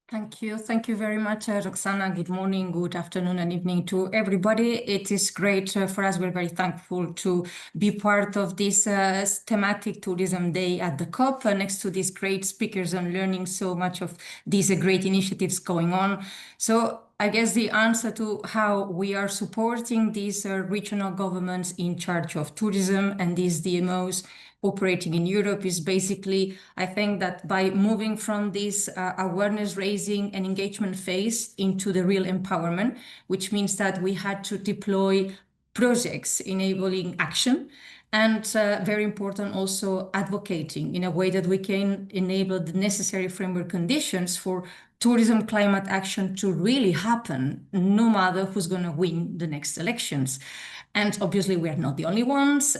Thank you. Thank you very much, Roxana. Good morning, good afternoon and evening to everybody. It is great for us. We're very thankful to be part of this thematic tourism day at the COP next to these great speakers and learning so much of these great initiatives going on. So I guess the answer to how we are supporting these regional governments in charge of tourism and these DMOs operating in Europe is basically, I think that by moving from this awareness raising and engagement phase into the real empowerment, which means that we had to deploy projects enabling action and very important also advocating in a way that we can enable the necessary framework conditions for tourism climate action to really happen, no matter who's going to win the next elections. And obviously, we are not the only ones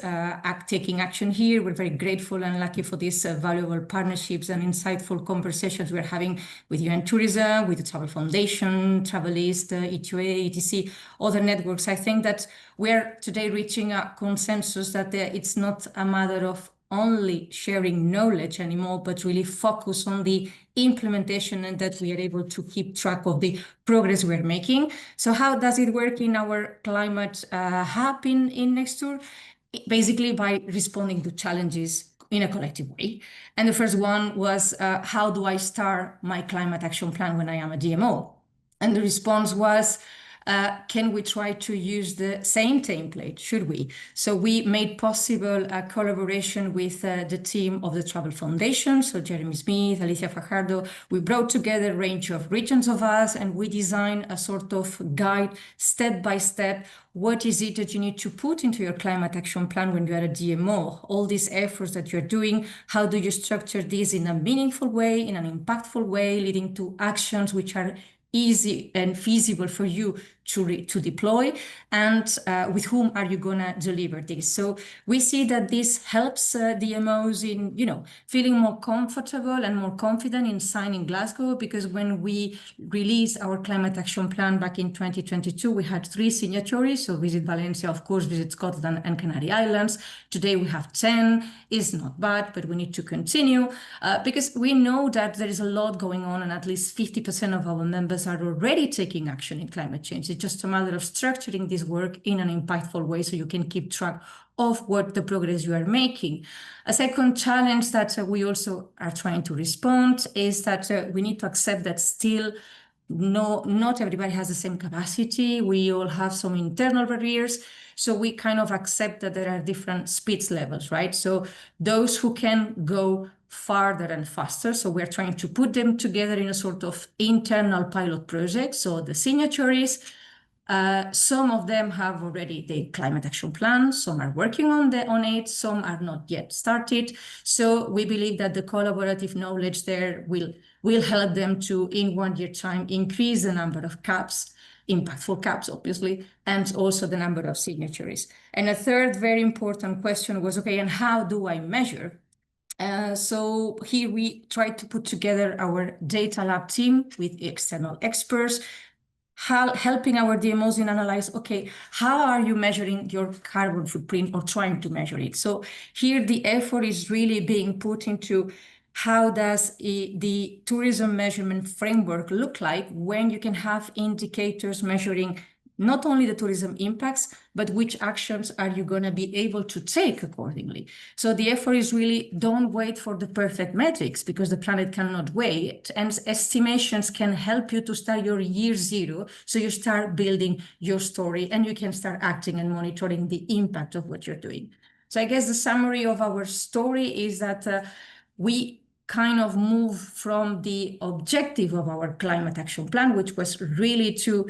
taking action here. We're very grateful and lucky for these valuable partnerships and insightful conversations we're having with UN Tourism, with the Travel Foundation, Travalyst, ETOA, etc., other networks. I think that we're today reaching a consensus that it's not a matter of only sharing knowledge anymore, but really focus on the implementation and that we are able to keep track of the progress we're making. So how does it work in our climate hub in Nextour? Basically by responding to challenges in a collective way. And the first one was, how do I start my climate action plan when I am a DMO? And the response was, can we try to use the same template? Should we? So we made possible a collaboration with the team of the Travel Foundation. So Jeremy Smith, Alicia Fajardo, we brought together a range of regions of us and we designed a sort of guide step by step. What is it that you need to put into your climate action plan when you are a DMO? All these efforts that you're doing, how do you structure this in a meaningful way, in an impactful way, leading to actions which are easy and feasible for you to deploy, and with whom are you going to deliver this? So we see that this helps DMOs in, feeling more comfortable and more confident in signing Glasgow, because when we released our climate action plan back in 2022, we had 3 signatories. So Visit Valencia, of course, Visit Scotland and Canary Islands. Today we have 10. It's not bad, but we need to continue because we know that there is a lot going on, and at least 50% of our members are already taking action in climate change. It's just a matter of structuring this work in an impactful way so you can keep track of what the progress you are making. A second challenge that we also are trying to respond is that we need to accept that still not everybody has the same capacity. We all have some internal barriers. So we kind of accept that there are different speed levels, right? So those who can go farther and faster. So we're trying to put them together in a sort of internal pilot project. So the signatories, some of them have already the climate action plan, some are working on it, some are not yet started. So we believe that the collaborative knowledge there will help them to, in 1 year time, increase the number of caps, impactful caps, obviously, and also the number of signatories. And a third very important question was, okay, and how do I measure? So here we tried to put together our data lab team with external experts, helping our DMOs in analyze, okay, how are you measuring your carbon footprint or trying to measure it? So here the effort is really being put into how does the tourism measurement framework look like when you can have indicators measuring not only the tourism impacts, but which actions are you going to be able to take accordingly. So the effort is really, don't wait for the perfect metrics, because the planet cannot wait, and estimations can help you to start your year 0. So you start building your story and you can start acting and monitoring the impact of what you're doing. So I guess the summary of our story is that we kind of move from the objective of our climate action plan, which was really to,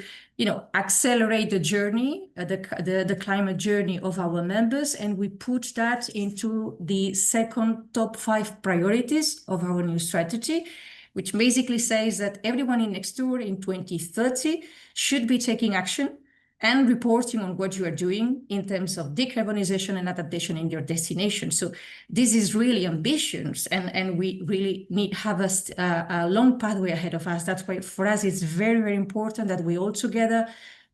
accelerate the journey, the climate journey of our members, and we put that into the second top 5 priorities of our new strategy, which basically says that everyone in Nextur in 2030 should be taking action and reporting on what you are doing in terms of decarbonization and adaptation in your destination. So this is really ambitious, and we really have a long pathway ahead of us. That's why for us it's very, very important that we all together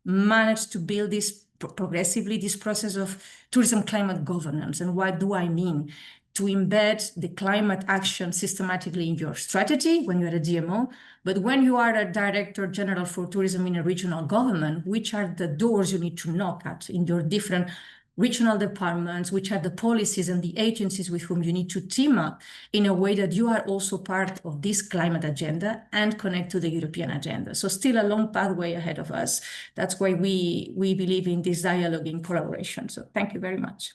manage to build this progressively, this process of tourism climate governance. And what do I mean? To embed the climate action systematically in your strategy when you're a DMO, but when you are a Director General for Tourism in a regional government, which are the doors you need to knock at in your different regional departments, which are the policies and the agencies with whom you need to team up in a way that you are also part of this climate agenda and connect to the European agenda. So still a long pathway ahead of us. That's why we believe in this dialogue in collaboration. So thank you very much.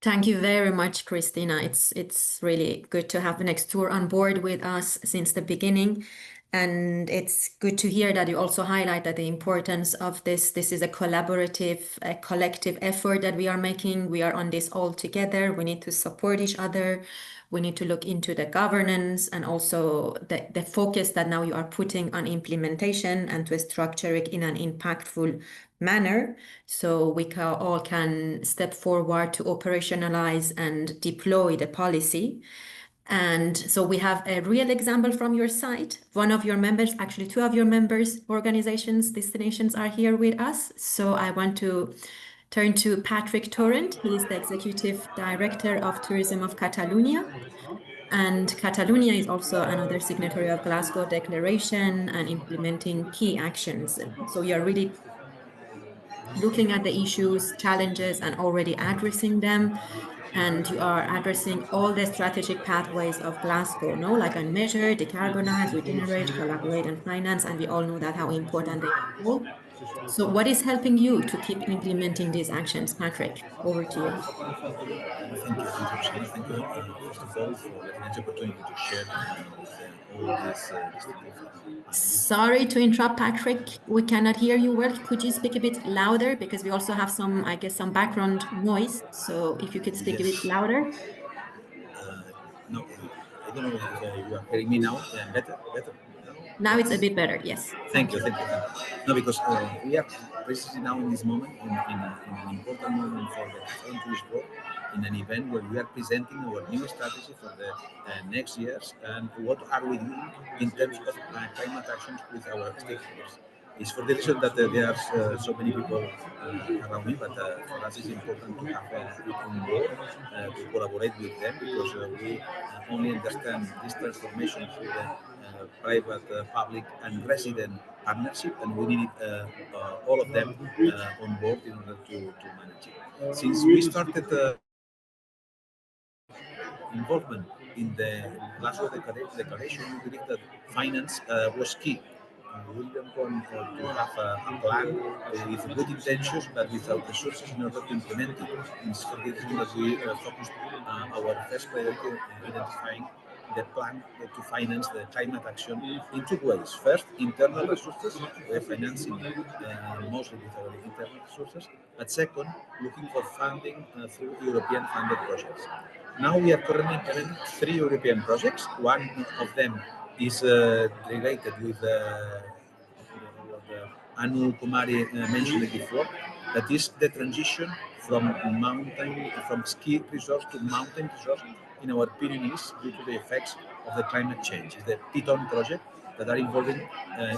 Thank you very much, Christina. It's really good to have Nextur on board with us since the beginning. And it's good to hear that you also highlighted the importance of this. This is a collaborative, a collective effort that we are making. We are on this all together. We need to support each other. We need to look into the governance and also the focus that now you are putting on implementation and to structure it in an impactful manner, so we all can step forward to operationalize and deploy the policy. And so we have a real example from your site. One of your members, actually 2 of your members, organizations, destinations are here with us. So I want to turn to Patrick Torrent. He is the Executive Director of Tourism of Catalonia. And Catalonia is also another signatory of Glasgow Declaration and implementing key actions. So you're really looking at the issues, challenges, and already addressing them. And you are addressing all the strategic pathways of Glasgow, like unmeasure, decarbonize, regenerate, collaborate, and finance. And we all know that how important they are all. So what is helping you to keep implementing these actions? Patrick, over to you. Thank you, Rosanne. Thank you, first of all, for letting me the opportunity to share all this. Sorry to interrupt, Patrick. We cannot hear you well. Could you speak a bit louder? Because we also have some, I guess, some background noise. So if you could speak a bit louder. No, I don't know if you are hearing me now. Better? Now it's a bit better, yes. Thank you. No, because we are precisely now in this moment, in an important moment for the country's growth, in an event where we are presenting our new strategy for the next years and what are we doing in terms of climate actions with our stakeholders. It's for the reason that there are so many people around me, but for us it's important to have it on board, to collaborate with them, because we only understand this transformation through the private, public and resident partnership, and we need all of them on board in order to manage it. Since we started involvement in the Glasgow Declaration, we believe that finance was key. We didn't want to have a plan with good intentions, but without resources in order to implement it. It's for this reason that we focused our first priority identifying the plan to finance the climate action in two ways. First, internal resources, we are financing mostly with our internal resources, but second, looking for funding through European funded projects. Now we are currently implementing 3 European projects. One of them is related with what Anu Kumari mentioned before, that is the transition from ski resorts to mountain resorts in our Pyrenees due to the effects of the climate change. It's the Piton project that are involving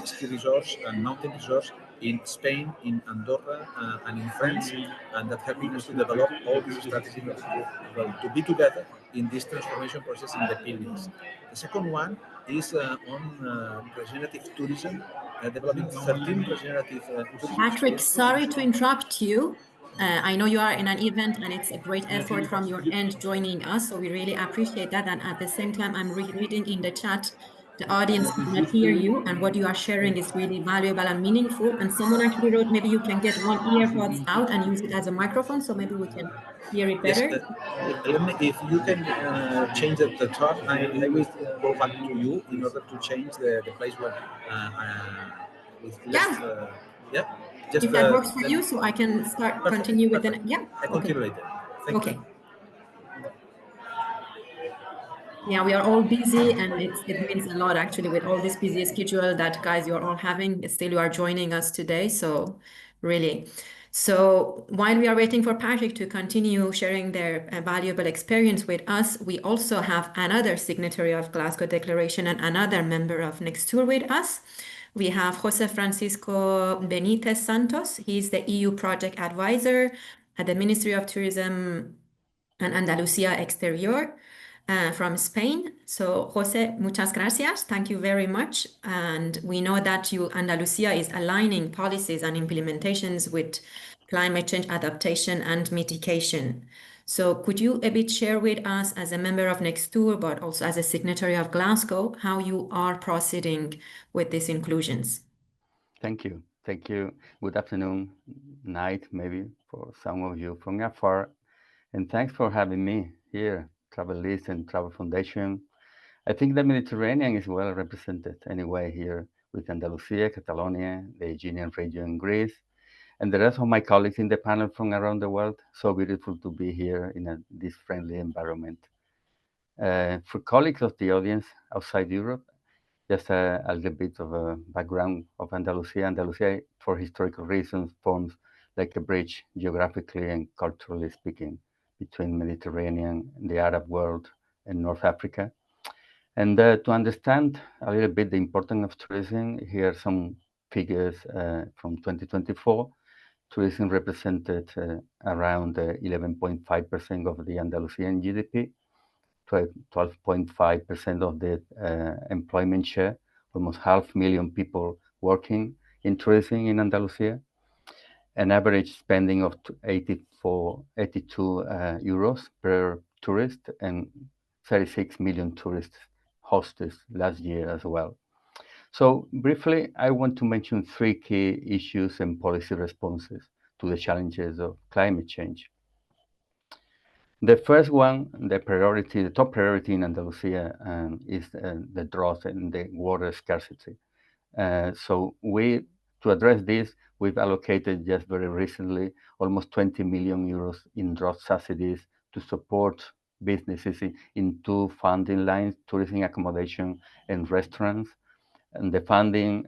ski resorts and mountain resorts in Spain, in Andorra, and in France, and that helping us to develop all these strategies to be together in this transformation process in the Pyrenees. The second one is on regenerative tourism, developing 13 regenerative tourism. Patrick, sorry to interrupt you. I know you are in an event and it's a great effort from your end joining us, so we really appreciate that. And at the same time, I'm reading in the chat, the audience cannot hear you, and what you are sharing is really valuable and meaningful. And someone actually wrote, maybe you can get one earpods out and use it as a microphone, so maybe we can hear it better. Yes, if you can change the chart, I will go back to you in order to change the place where with less. Yeah. Just, if that works for you, so I can continue with the. Yeah. I continue later. Thank you. Yeah, we are all busy, and it means a lot actually with all this busy schedule that guys you're all having. Still, you are joining us today, so really. So while we are waiting for Patrick to continue sharing their valuable experience with us, we also have another signatory of Glasgow Declaration and another member of Nextur with us. We have Jose Francisco Benitez Santos. He's the EU project advisor at the Ministry of Tourism and Andalusia Exterior from Spain. So Jose, muchas gracias. Thank you very much. And we know that Andalusia is aligning policies and implementations with climate change adaptation and mitigation. So could you a bit share with us as a member of Nextur, but also as a signatory of Glasgow, how you are proceeding with these inclusions? Thank you. Thank you. Good afternoon, night, maybe for some of you from afar. And thanks for having me here, Travalyst and Travel Foundation. I think the Mediterranean is well represented anyway here with Andalusia, Catalonia, the Aegean region, Greece, and the rest of my colleagues in the panel from around the world. So beautiful to be here in this friendly environment. For colleagues of the audience outside Europe, just a little bit of a background of Andalusia. Andalusia, for historical reasons, forms like a bridge geographically and culturally speaking between Mediterranean, the Arab world, and North Africa. And to understand a little bit the importance of tourism, here are some figures from 2024. Tourism represented around 11.5% of the Andalusian GDP, 12.5% of the employment share, almost 500,000 people working in tourism in Andalusia, an average spending of 82 euros per tourist, and 36 million tourists hosted last year as well. So briefly, I want to mention 3 key issues and policy responses to the challenges of climate change. The first one, the top priority in Andalusia is the drought and the water scarcity. So to address this, we've allocated just very recently almost 20 million euros in drought subsidies to support businesses in 2 funding lines, tourism accommodation and restaurants. And the funding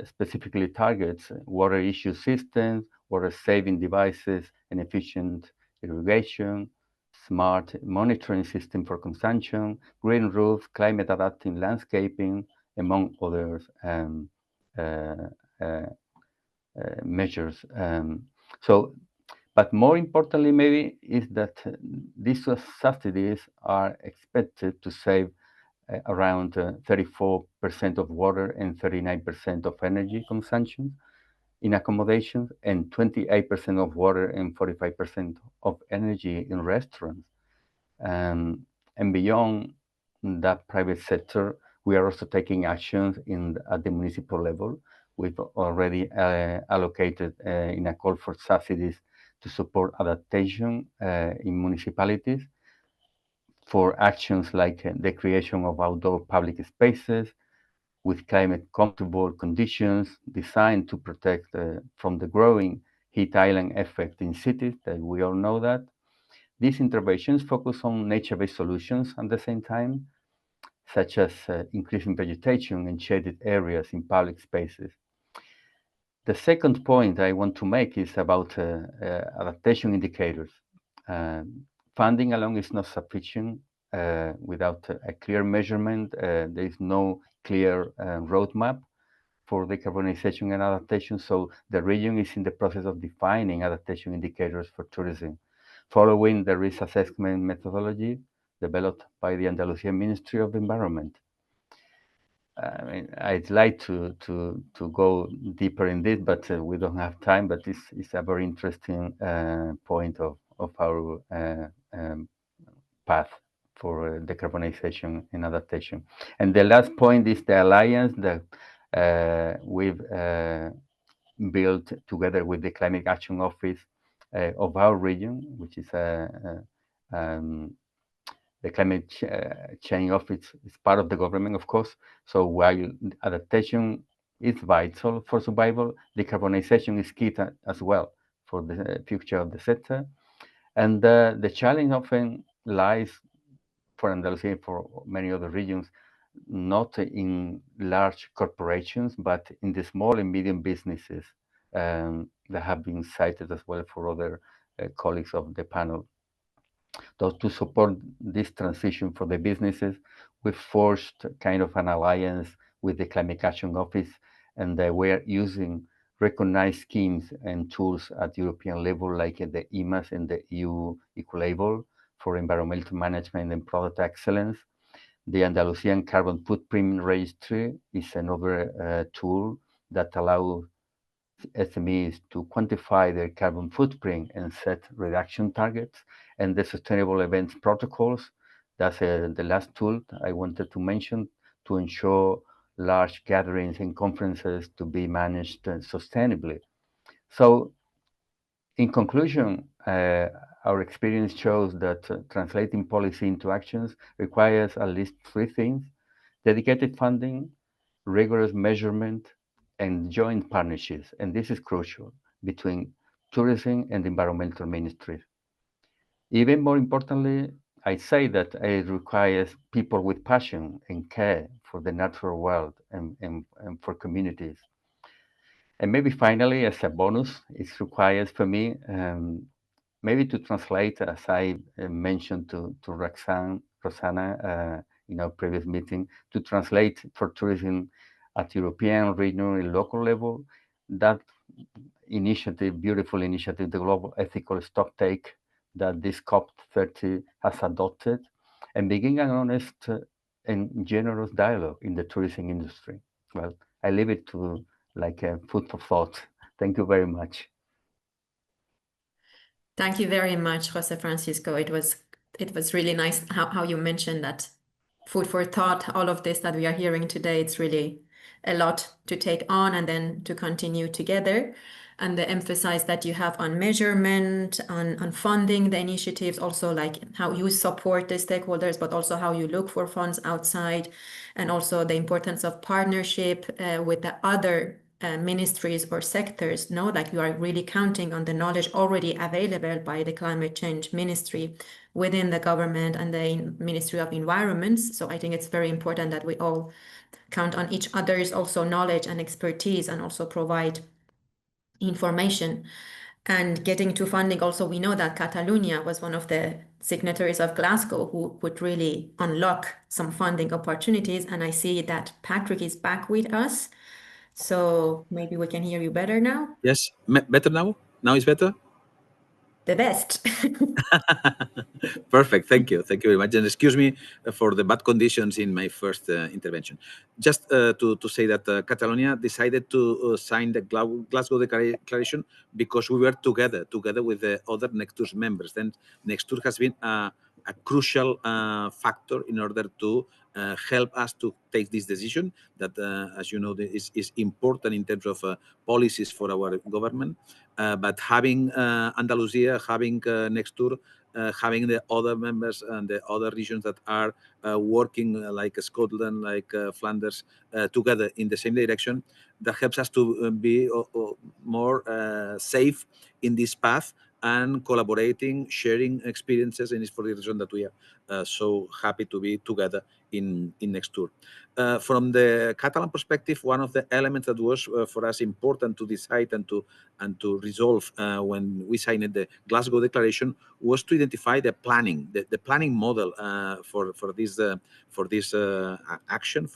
specifically targets water issue systems, water saving devices, and efficient irrigation, smart monitoring system for consumption, green roofs, climate adapting landscaping, among other measures. But more importantly, maybe, is that these subsidies are expected to save around 34% of water and 39% of energy consumption in accommodations, and 28% of water and 45% of energy in restaurants. And beyond that private sector, we are also taking actions at the municipal level. We've already allocated in a call for subsidies to support adaptation in municipalities for actions like the creation of outdoor public spaces with climate comfortable conditions designed to protect from the growing heat island effect in cities, that we all know that. These interventions focus on nature-based solutions at the same time, such as increasing vegetation and shaded areas in public spaces. The second point I want to make is about adaptation indicators. Funding alone is not sufficient without a clear measurement. There is no clear roadmap for decarbonization and adaptation. So the region is in the process of defining adaptation indicators for tourism, following the risk assessment methodology developed by the Andalusian Ministry of Environment. I mean, I'd like to go deeper in this, but we don't have time. But it's a very interesting point of our path for decarbonization and adaptation. And the last point is the alliance that we've built together with the Climate Action Office of our region, which is the Climate Change Office is part of the government, of course. So while adaptation is vital for survival, decarbonization is key as well for the future of the sector. And the challenge often lies for Andalusia, for many other regions, not in large corporations, but in the small and medium businesses that have been cited as well for other colleagues of the panel. So to support this transition for the businesses, we forged kind of an alliance with the Climate Action Office, and we're using recognized schemes and tools at European level, like the EMAS and the EU Ecolabel for environmental management and product excellence. The Andalusian Carbon Footprint Registry is another tool that allows SMEs to quantify their carbon footprint and set reduction targets. And the Sustainable Events Protocols, that's the last tool I wanted to mention, to ensure large gatherings and conferences to be managed sustainably. So in conclusion, our experience shows that translating policy into actions requires at least three things: dedicated funding, rigorous measurement, and joint partnerships. And this is crucial between tourism and environmental ministries. Even more importantly, I say that it requires people with passion and care for the natural world and for communities. And maybe finally, as a bonus, it requires for me maybe to translate, as I mentioned to Roxanne in our previous meeting, to translate for tourism at European, regional, and local level, that initiative, beautiful initiative, the Global Ethical Stocktake, that this COP30 has adopted, and begin an honest and generous dialogue in the tourism industry. Well, I leave it to like a food for thought. Thank you very much. Thank you very much, Jose Francisco. It was really nice how you mentioned that food for thought, all of this that we are hearing today. It's really a lot to take on and then to continue together. And the emphasis that you have on measurement, on funding the initiatives, also like how you support the stakeholders, but also how you look for funds outside, and also the importance of partnership with the other ministries or sectors, like you are really counting on the knowledge already available by the Climate Change Ministry within the government and the Ministry of Environment. So I think it's very important that we all count on each other's also knowledge and expertise and also provide information. And getting to funding also, we know that Catalonia was one of the signatories of Glasgow who would really unlock some funding opportunities. And I see that Patrick is back with us. So maybe we can hear you better now. Yes, better now? Now is better? The best. Perfect. Thank you. Thank you very much. And excuse me for the bad conditions in my first intervention. Just to say that Catalonia decided to sign the Glasgow Declaration because we were together with the other Nectur's members. Then Nectur has been a crucial factor in order to help us to take this decision that, as you know, is important in terms of policies for our government. But having Andalusia, having Nectur, having the other members and the other regions that are working like Scotland, like Flanders, together in the same direction, that helps us to be more safe in this path and collaborating, sharing experiences, and it's for the reason that we are so happy to be together in Nectur. From the Catalan perspective, one of the elements that was for us important to decide and to resolve when we signed the Glasgow Declaration was to identify the planning, the planning model for this action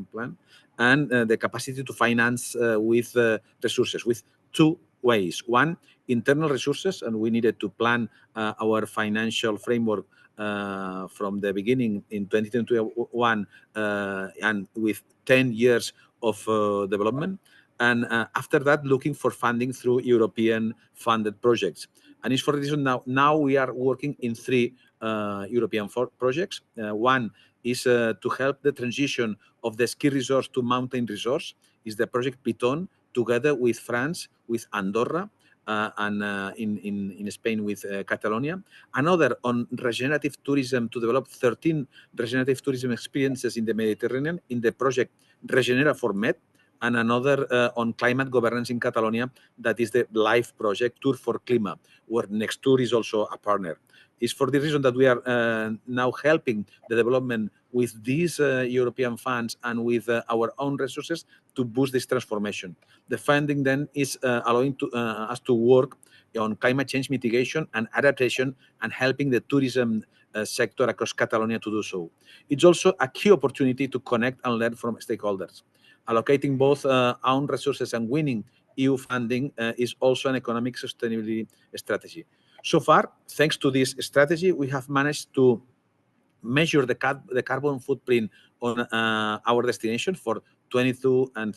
plan, and the capacity to finance with resources, with two ways. One, internal resources, and we needed to plan our financial framework from the beginning in 2021 and with 10 years of development. And after that, looking for funding through European funded projects. And it's for this reason now we are working in three European projects. One is to help the transition of the ski resource to mountain resource, is the project Piton, together with France, with Andorra, and in Spain with Catalonia. Another on regenerative tourism, to develop 13 regenerative tourism experiences in the Mediterranean in the project Regenera for Med, and another on climate governance in Catalonia, that is the LIFE project, Tour for Clima, where Nectur is also a partner. It's for the reason that we are now helping the development with these European funds and with our own resources to boost this transformation. The funding then is allowing us to work on climate change mitigation and adaptation and helping the tourism sector across Catalonia to do so. It's also a key opportunity to connect and learn from stakeholders. Allocating both own resources and winning EU funding is also an economic sustainability strategy. So far, thanks to this strategy, we have managed to measure the carbon footprint on our destination for 22 and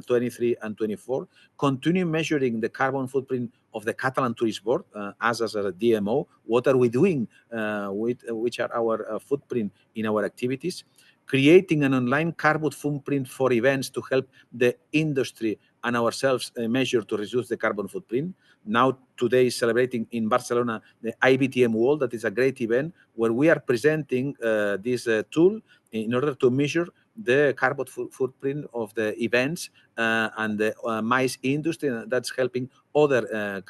23 and 24, continue measuring the carbon footprint of the Catalan Tourist Board as a DMO. What are we doing which are our footprint in our activities? Creating an online carbon footprint for events to help the industry and ourselves measure to reduce the carbon footprint. Now, today, celebrating in Barcelona the IBTM World, that is a great event where we are presenting this tool in order to measure the carbon footprint of the events and the MICE industry. That's helping other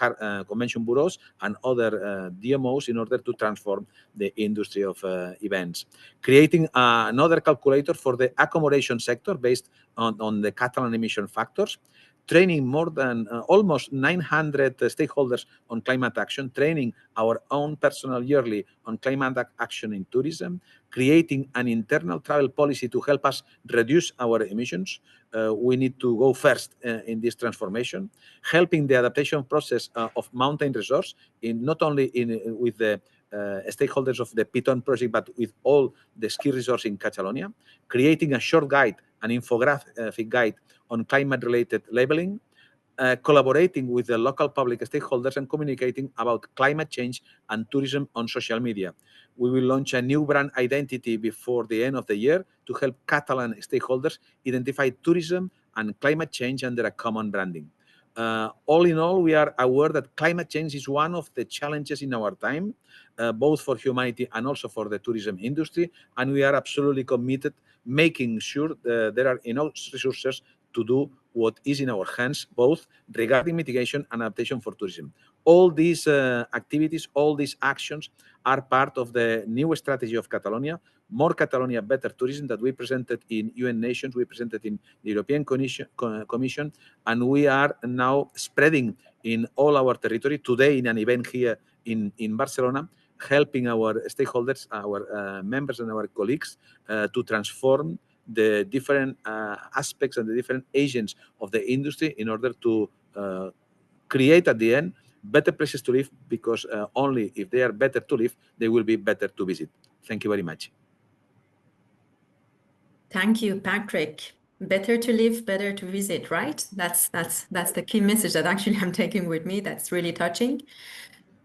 convention bureaus and other DMOs in order to transform the industry of events. Creating another calculator for the accommodation sector based on the Catalan emission factors. Training more than almost 900 stakeholders on climate action, training our own personnel yearly on climate action in tourism, creating an internal travel policy to help us reduce our emissions. We need to go first in this transformation, helping the adaptation process of mountain resource, not only with the stakeholders of the Piton project, but with all the ski resorts in Catalonia, creating a short guide, an infographic guide on climate-related labeling, collaborating with the local public stakeholders and communicating about climate change and tourism on social media. We will launch a new brand identity before the end of the year to help Catalan stakeholders identify tourism and climate change under a common branding. All in all, we are aware that climate change is one of the challenges in our time, both for humanity and also for the tourism industry, and we are absolutely committed making sure there are enough resources to do what is in our hands, both regarding mitigation and adaptation for tourism. All these activities, all these actions are part of the new strategy of Catalonia, More Catalonia, Better Tourism, that we presented in UN Nations, we presented in the European Commission, and we are now spreading in all our territory, today in an event here in Barcelona, helping our stakeholders, our members and our colleagues to transform the different aspects and the different agents of the industry in order to create at the end better places to live, because only if they are better to live, they will be better to visit. Thank you very much. Thank you, Patrick. Better to live, better to visit, right? That's the key message that actually I'm taking with me. That's really touching.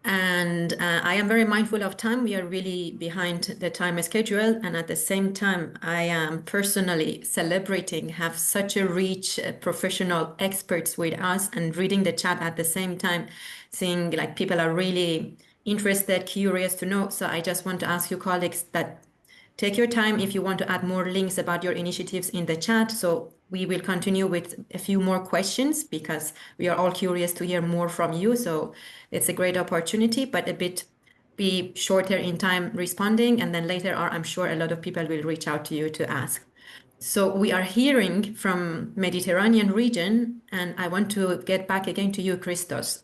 And I am very mindful of time. We are really behind the time schedule. And at the same time, I am personally celebrating, have such a rich professional experts with us, and reading the chat at the same time, seeing like people are really interested, curious to know. So I just want to ask you colleagues that take your time if you want to add more links about your initiatives in the chat. So we will continue with a few more questions because we are all curious to hear more from you. So it's a great opportunity, but a bit be shorter in time responding. And then later on, I'm sure a lot of people will reach out to you to ask. So we are hearing from Mediterranean region, and I want to get back again to you, Christos.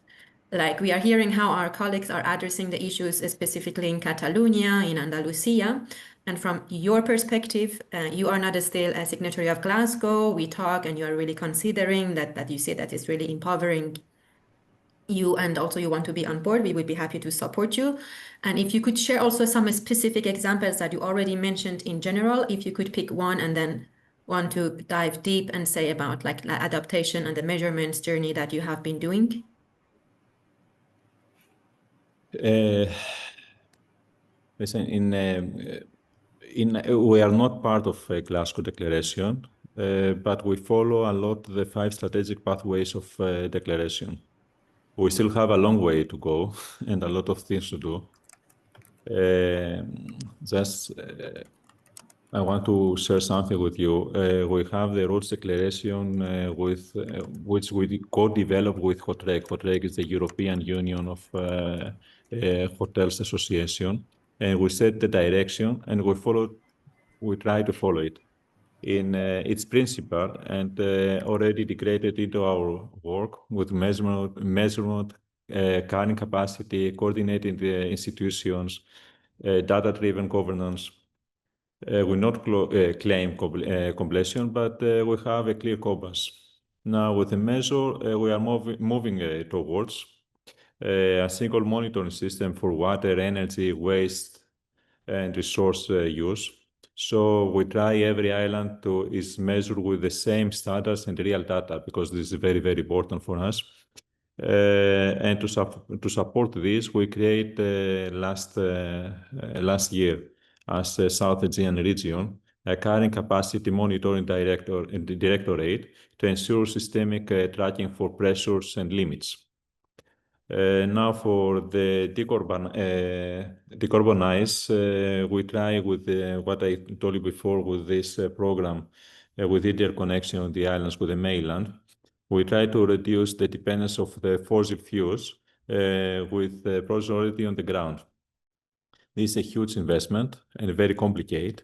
Like we are hearing how our colleagues are addressing the issues specifically in Catalonia, in Andalusia. And from your perspective, you are not still a signatory of Glasgow. We talk and you are really considering that you say that it's really empowering you, and also you want to be on board. We would be happy to support you. And if you could share also some specific examples that you already mentioned in general, if you could pick one and then want to dive deep and say about like adaptation and the measurements journey that you have been doing. Listen, we are not part of a Glasgow Declaration, but we follow a lot the 5 strategic pathways of declaration. We still have a long way to go and a lot of things to do. I want to share something with you. We have the Roads Declaration which we co-developed with HOTREC. HOTREC is the European Union of Hotels Association. And we set the direction and we try to follow it in its principle, and already integrated into our work with measurement, carrying capacity, coordinating the institutions, data-driven governance. We not claim completion, but we have a clear compass. Now, with the measure, we are moving towards a single monitoring system for water, energy, waste, and resource use. So we try every island is measured with the same standards and real data, because this is very, very important for us. And to support this, we create last year as the South Aegean region a carrying capacity monitoring directorate to ensure systemic tracking for pressures and limits. Now for the decarbonize, we try with what I told you before with this program, with interconnection of the islands with the mainland. We try to reduce the dependence of the fossil fuels with the projects already on the ground. This is a huge investment and very complicated.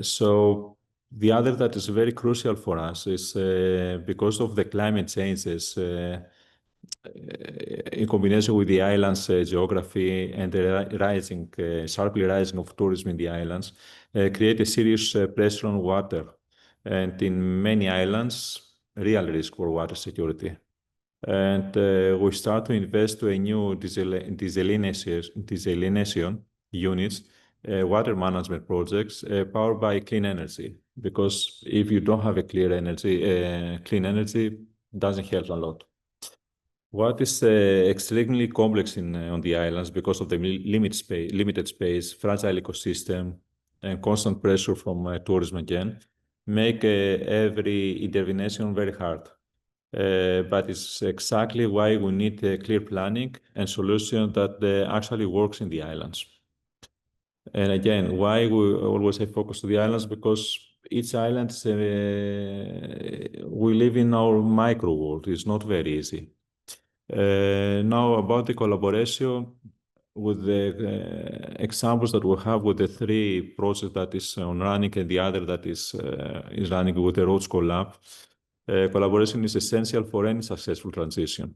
So the other that is very crucial for us is because of the climate changes in combination with the islands' geography and the sharply rising of tourism in the islands, create a serious pressure on water. And in many islands, real risk for water security. And we start to invest to a new desalination units, water management projects powered by clean energy. Because if you don't have a clean energy doesn't help a lot. What is extremely complex on the islands because of the limited space, fragile ecosystem, and constant pressure from tourism again, make every intervention very hard. But it's exactly why we need clear planning and solution that actually works in the islands. And again, why we always have focus to the islands? Because each island, we live in our micro world. It's not very easy. Now about the collaboration with the examples that we have with the 3 projects that is on running and the other that is running with the Road Collab. Collaboration is essential for any successful transition.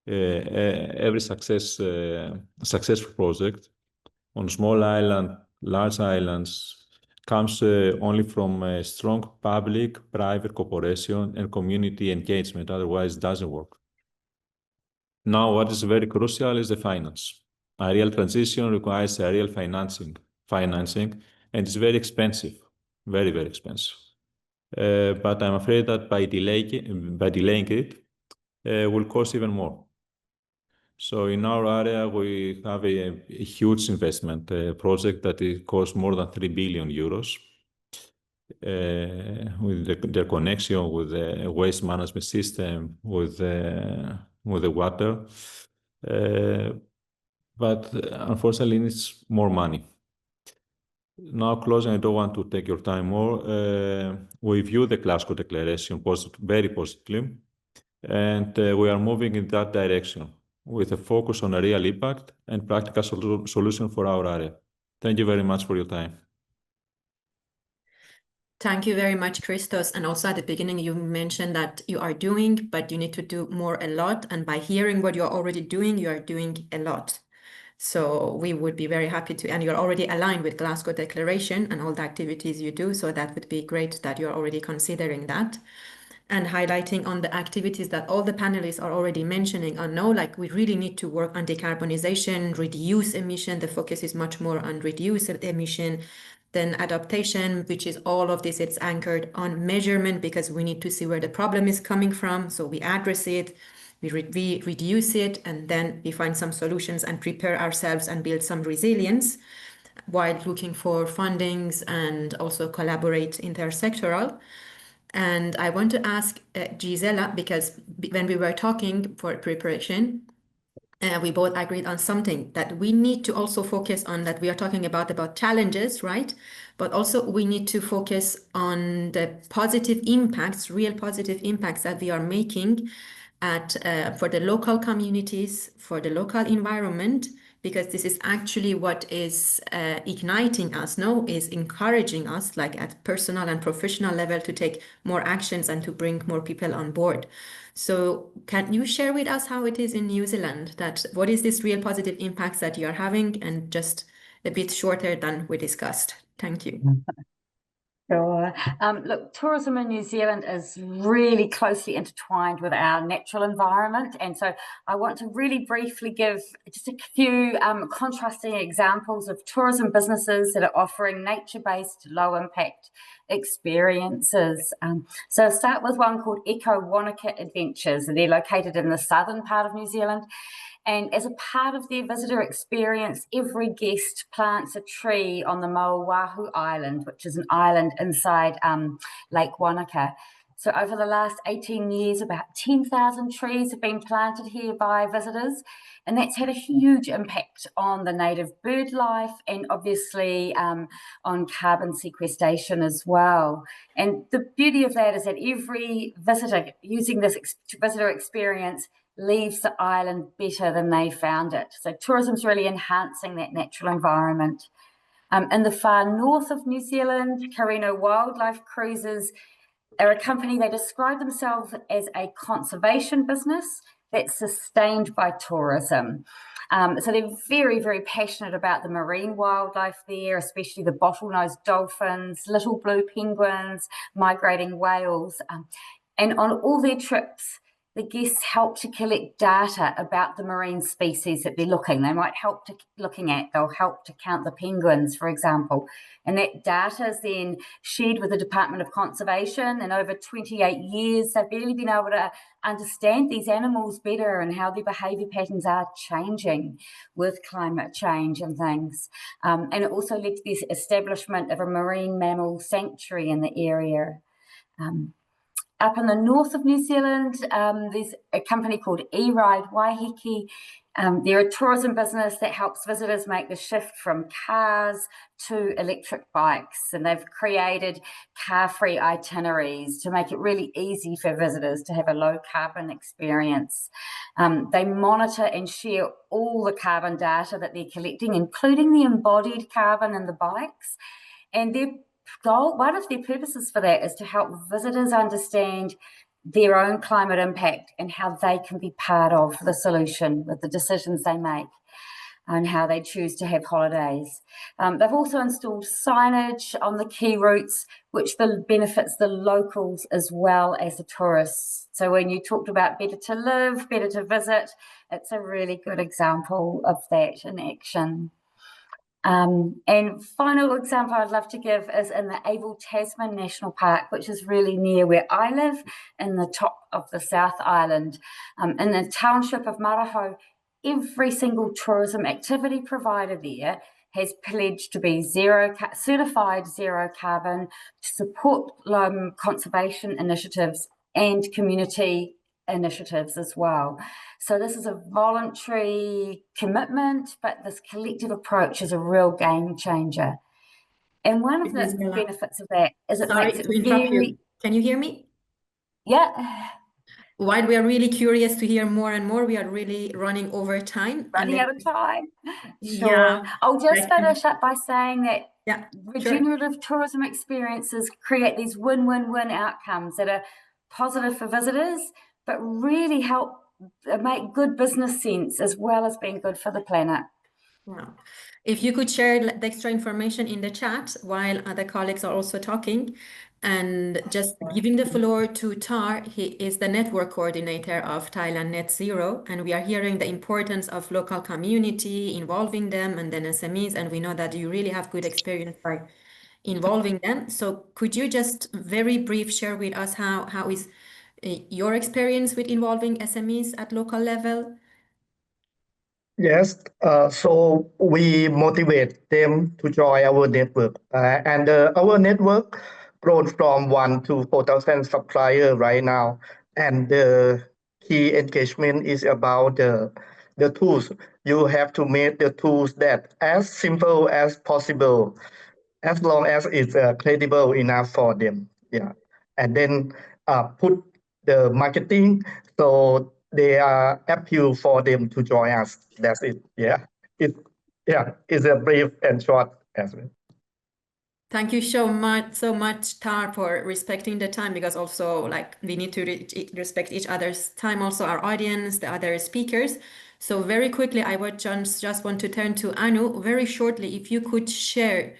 Every successful project on small island, large islands comes only from strong public-private cooperation and community engagement. Otherwise, it doesn't work. Now, what is very crucial is the finance. A real transition requires a real financing, and it's very expensive, very, very expensive. But I'm afraid that by delaying it, will cost even more. So in our area, we have a huge investment project that it costs more than 3 billion euros with their connection with the waste management system, with the water. But unfortunately, it needs more money. Now, closing, I don't want to take your time more. We view the Glasgow Declaration very positively, and we are moving in that direction with a focus on a real impact and practical solution for our area. Thank you very much for your time. Thank you very much, Christos. And also at the beginning, you mentioned that you are doing, but you need to do more a lot. And by hearing what you're already doing, you are doing a lot. So we would be very happy to, and you're already aligned with Glasgow Declaration and all the activities you do. So that would be great that you're already considering that. And highlighting on the activities that all the panelists are already mentioning. I know, like, we really need to work on decarbonization, reduce emission. The focus is much more on reduce emission than adaptation, which is all of this. It's anchored on measurement because we need to see where the problem is coming from. So we address it, we reduce it, and then we find some solutions and prepare ourselves and build some resilience while looking for fundings and also collaborate intersectoral. And I want to ask Gisela, because when we were talking for preparation, we both agreed on something that we need to also focus on, that we are talking about challenges, right? But also we need to focus on the positive impacts, real positive impacts that we are making for the local communities, for the local environment, because this is actually what is igniting us, is encouraging us, like at personal and professional level, to take more actions and to bring more people on board. So can you share with us how it is in New Zealand, that what is this real positive impacts that you're having, and just a bit shorter than we discussed? Thank you. Sure. Look, tourism in New Zealand is really closely intertwined with our natural environment. And so I want to really briefly give just a few contrasting examples of tourism businesses that are offering nature-based, low-impact experiences. So I'll start with one called Eco Wanaka Adventures. They're located in the southern part of New Zealand. And as a part of their visitor experience, every guest plants a tree on the Mauahu Island, which is an island inside Lake Wanaka. So over the last 18 years, about 10,000 trees have been planted here by visitors. And that's had a huge impact on the native bird life and obviously on carbon sequestration as well. And the beauty of that is that every visitor using this visitor experience leaves the island better than they found it. So tourism's really enhancing that natural environment. In the far north of New Zealand, Carino Wildlife Cruises are a company. They describe themselves as a conservation business that's sustained by tourism. So they're very, very passionate about the marine wildlife there, especially the bottlenose dolphins, little blue penguins, migrating whales. And on all their trips, the guests help to collect data about the marine species that they're looking. They might help to they'll help to count the penguins, for example. And that data is then shared with the Department of Conservation. And over 28 years, they've really been able to understand these animals better and how their behaviour patterns are changing with climate change and things. And it also led to the establishment of a marine mammal sanctuary in the area. Up in the north of New Zealand, there's a company called E-Ride Waiheke. They're a tourism business that helps visitors make the shift from cars to electric bikes, and they've created car-free itineraries to make it really easy for visitors to have a low carbon experience. They monitor and share all the carbon data that they're collecting, including the embodied carbon in the bikes, and their goal, one of their purposes for that is to help visitors understand their own climate impact and how they can be part of the solution with the decisions they make and how they choose to have holidays. They've also installed signage on the key routes, which benefits the locals as well as the tourists. So when you talked about better to live, better to visit, it's a really good example of that in action. And final example I'd love to give is in the Abel Tasman National Park, which is really near where I live, in the top of the South Island. In the township of Maraho, every single tourism activity provider there has pledged to be certified zero carbon to support conservation initiatives and community initiatives as well. So this is a voluntary commitment, but this collective approach is a real game changer. And one of the benefits of that is it makes it very... Can you hear me? Yeah. While we are really curious to hear more and more, we are really running over time. Running out of time. Sure. Yeah, I'll just finish up by saying that regenerative sure. tourism experiences create these win-win-win outcomes that are positive for visitors, but really help make good business sense as well as being good for the planet. Wow. If you could share the extra information in the chat while other colleagues are also talking, and just giving the floor to Tar. He is the network coordinator of Thailand Net Zero, and we are hearing the importance of local community, involving them, and then SMEs, and we know that you really have good experience by involving them. So could you just very brief share with us how is your experience with involving SMEs at local level? Yes, so we motivate them to join our network, and our network grown from 1 to 4,000 suppliers right now. And the key engagement is about the tools. You have to make the tools that as simple as possible, as long as it's credible enough for them. Yeah, and then put the marketing so they are appeal for them to join us. That's it. Yeah, it's a brief and short answer. Thank you so much, Tar, for respecting the time, because also like we need to respect each other's time, also our audience, the other speakers. So very quickly, I would just want to turn to Anu very shortly. If you could share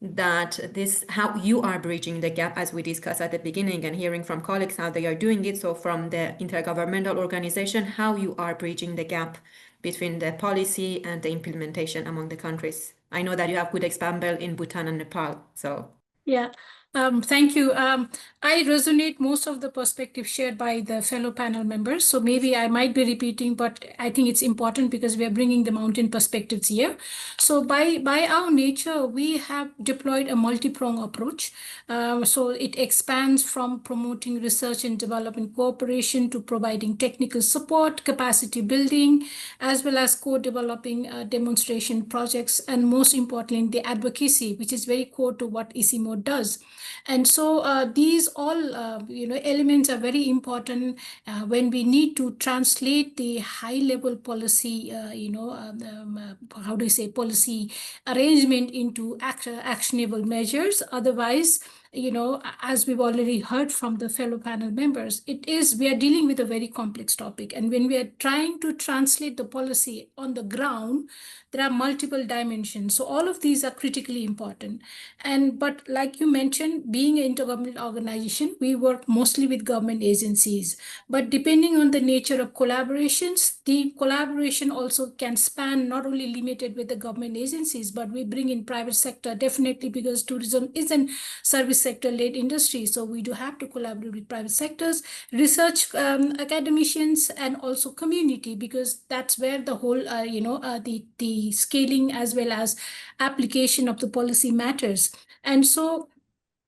that how you are bridging the gap, as we discussed at the beginning, and hearing from colleagues how they are doing it. So from the intergovernmental organization, how you are bridging the gap between the policy and the implementation among the countries. I know that you have good example in Bhutan and Nepal. So yeah. Thank you. I resonate most of the perspective shared by the fellow panel members. So maybe I might be repeating, but I think it's important because we are bringing the mountain perspectives here. So by our nature, we have deployed a multi-pronged approach. So it expands from promoting research and development cooperation to providing technical support, capacity building, as well as co-developing demonstration projects, and most importantly, the advocacy, which is very core to what ICIMO does. And so these all elements are very important when we need to translate the high-level policy, how do you say, policy arrangement into actionable measures. Otherwise, as we've already heard from the fellow panel members, we are dealing with a very complex topic. And when we are trying to translate the policy on the ground, there are multiple dimensions. So all of these are critically important. But like you mentioned, being an intergovernmental organization, we work mostly with government agencies. But depending on the nature of collaborations, the collaboration also can span not only limited with the government agencies, but we bring in private sector, definitely, because tourism is a service sector-led industry. So we do have to collaborate with private sectors, research academicians, and also community, because that's where the whole, the scaling as well as application of the policy matters. And so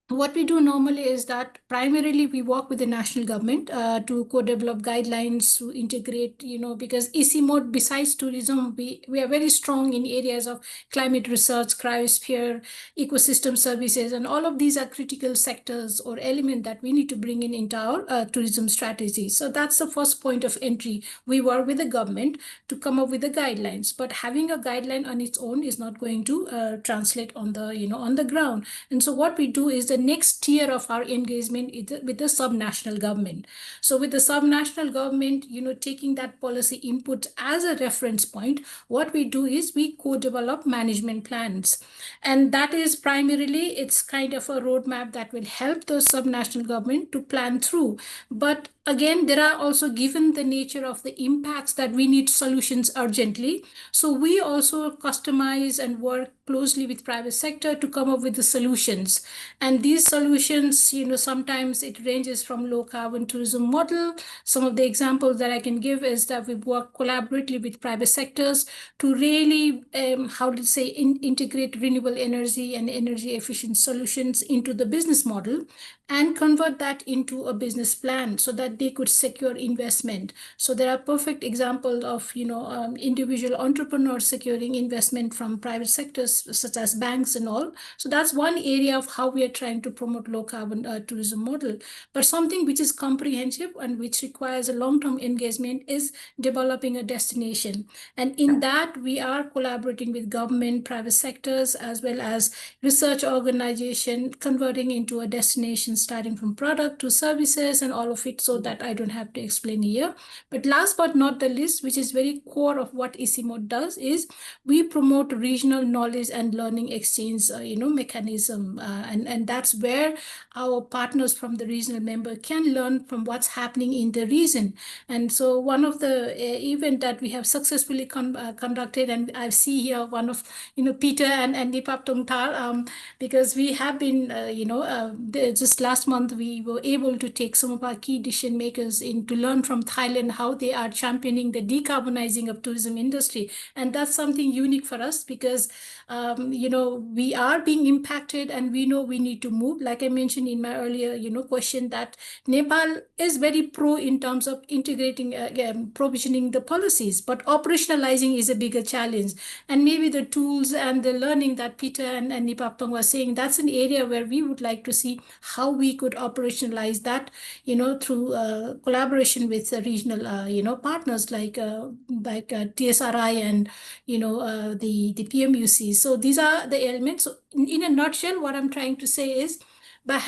What we do normally is that primarily we work with the national government to co-develop guidelines to integrate, because ECMOD, besides tourism, we are very strong in areas of climate research, cryosphere, ecosystem services, and all of these are critical sectors or elements that we need to bring in into our tourism strategy. So that's the first point of entry. We work with the government to come up with the guidelines, but having a guideline on its own is not going to translate on the, on the ground. And so what we do is the next tier of our engagement is with the subnational government. So with the subnational government, taking that policy input as a reference point, what we do is we co-develop management plans. And that is primarily, it's kind of a roadmap that will help the subnational government to plan through. But again, there are also, given the nature of the impacts, that we need solutions urgently. So we also customize and work closely with private sector to come up with the solutions. And these solutions, sometimes it ranges from low carbon tourism model. Some of the examples that I can give is that we work collaboratively with private sectors to really, integrate renewable energy and energy efficient solutions into the business model and convert that into a business plan so that they could secure investment. So there are perfect examples of, individual entrepreneurs securing investment from private sectors, such as banks and all. So that's one area of how we are trying to promote low carbon tourism model. But something which is comprehensive and which requires a long-term engagement is developing a destination. And in that, we are collaborating with government, private sectors, as well as research organization, converting into a destination, starting from product to services and all of it, so that I don't have to explain here. But last but not the least, which is very core of what ECMOD does, is we promote regional knowledge and learning exchange, mechanism. And that's where our partners from the regional member can learn from what's happening in the region. And so one of the event that we have successfully conducted, and I see here one of, Peter and Nipap Tongtal, because we have been, just last month, we were able to take some of our key decision makers in to learn from Thailand how they are championing the decarbonizing of tourism industry. And that's something unique for us because, we are being impacted and we know we need to move. Like I mentioned in my earlier, question, that Nepal is very pro in terms of integrating, provisioning the policies, but operationalizing is a bigger challenge. And maybe the tools and the learning that Peter and Nipaptong was saying, that's an area where we would like to see how we could operationalize that, through collaboration with regional, partners like TSRI and, the PMUC. So these are the elements. So in a nutshell, what I'm trying to say is, by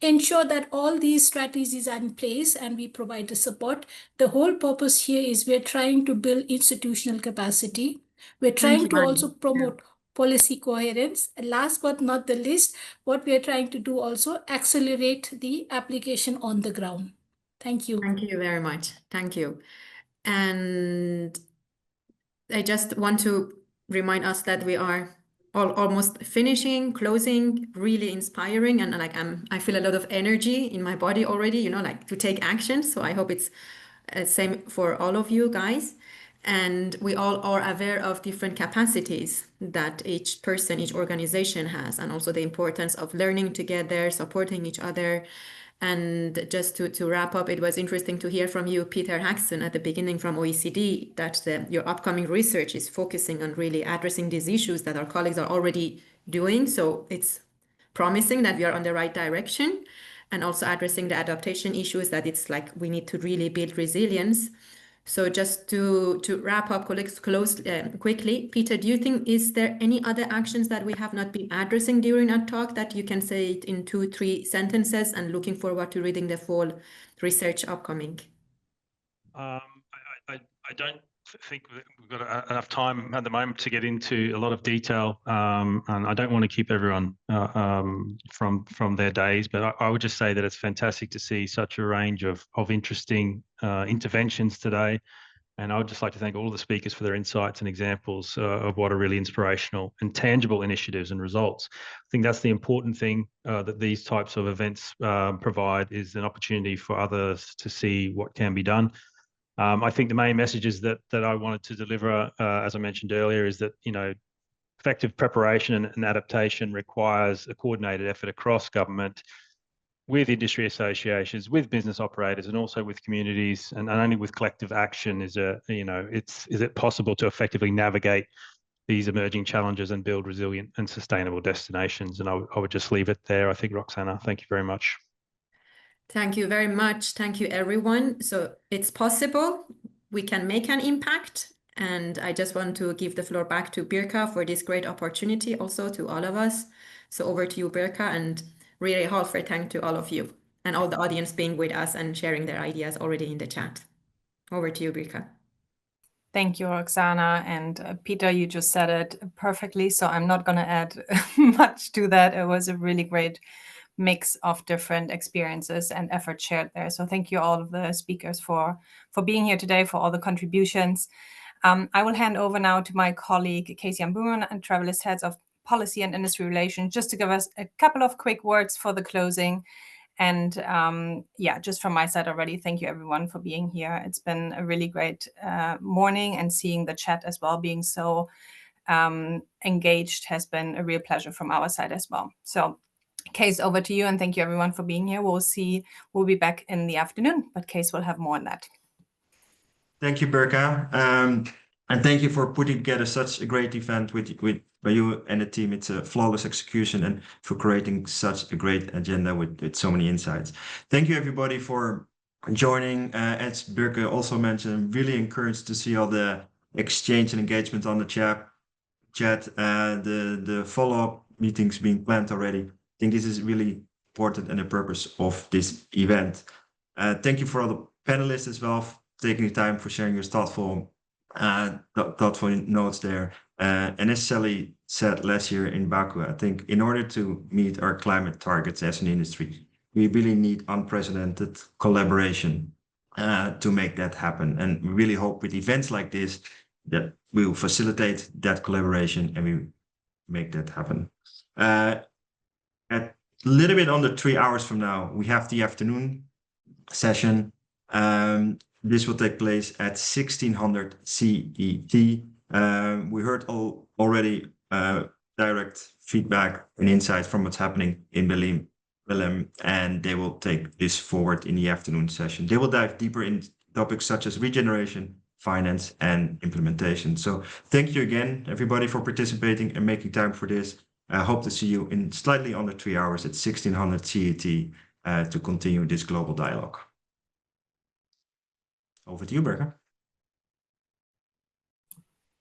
ensure that all these strategies are in place and we provide the support, the whole purpose here is we're trying to build institutional capacity. We're trying to also promote policy coherence. And last but not the least, what we are trying to do also accelerate the application on the ground. Thank you. Thank you very much. Thank you. And I just want to remind us that we are almost finishing, closing, really inspiring. And I feel a lot of energy in my body already, to take action. So I hope it's same for all of you guys. And we all are aware of different capacities that each person, each organization has, and also the importance of learning together, supporting each other. And just to wrap up, it was interesting to hear from you, Peter Haxton, at the beginning from OECD, that your upcoming research is focusing on really addressing these issues that our colleagues are already doing. So it's promising that we are on the right direction, and also addressing the adaptation issues, that it's like we need to really build resilience. So just to wrap up, colleagues, quickly, Peter, do you think, is there any other actions that we have not been addressing during our talk that you can say it in 2-3 sentences, and looking forward to reading the full research upcoming? I don't think we've got enough time at the moment to get into a lot of detail, and I don't want to keep everyone from their days, but I would just say that it's fantastic to see such a range of interesting interventions today. And I would just like to thank all the speakers for their insights and examples of what are really inspirational and tangible initiatives and results. I think that's the important thing that these types of events provide, is an opportunity for others to see what can be done. I think the main messages that I wanted to deliver, as I mentioned earlier, is that, effective preparation and adaptation requires a coordinated effort across government, with industry associations, with business operators, and also with communities, and only with collective action is it possible to effectively navigate these emerging challenges and build resilient and sustainable destinations. And I would just leave it there. I think, Roxana, thank you very much. Thank you very much. Thank you, everyone. So it's possible. We can make an impact. And I just want to give the floor back to Birka for this great opportunity, also to all of us. So over to you, Birka, and really heartfelt thank to all of you and all the audience being with us and sharing their ideas already in the chat. Over to you, Birka. Thank you, Roxana. And Peter, you just said it perfectly, so I'm not going to add much to that. It was a really great mix of different experiences and effort shared there. So thank you all of the speakers for being here today, for all the contributions. I will hand over now to my colleague, Casey Amburon, and Travalyst Heads of Policy and Industry Relations, just to give us a couple of quick words for the closing. And yeah, just from my side already, thank you everyone for being here. It's been a really great morning, and seeing the chat as well being so engaged has been a real pleasure from our side as well. So Case, over to you, and thank you everyone for being here. We'll be back in the afternoon, but Case will have more on that. Thank you, Birka. And thank you for putting together such a great event by you and the team. It's a flawless execution, and for creating such a great agenda with so many insights. Thank you, everybody, for joining. As Birka also mentioned, I'm really encouraged to see all the exchange and engagement on the chat. The follow-up meetings being planned already. I think this is really important and the purpose of this event. Thank you for all the panelists as well, for taking the time, for sharing your thoughtful notes there. And as Sally said last year in Baku, I think in order to meet our climate targets as an industry, we really need unprecedented collaboration to make that happen. And we really hope with events like this that we will facilitate that collaboration and we make that happen. At a little bit under 3 hours from now, we have the afternoon session. This will take place at 1600 CET. We heard already direct feedback and insights from what's happening in Belém, and they will take this forward in the afternoon session. They will dive deeper in topics such as regeneration, finance, and implementation. So thank you again, everybody, for participating and making time for this. I hope to see you in slightly under 3 hours at 1600 CET to continue this global dialogue. Over to you, Birka.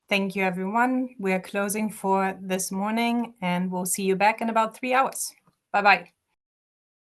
Thank you, everyone. We are closing for this morning, and we'll see you back in about 3 hours. Bye-bye.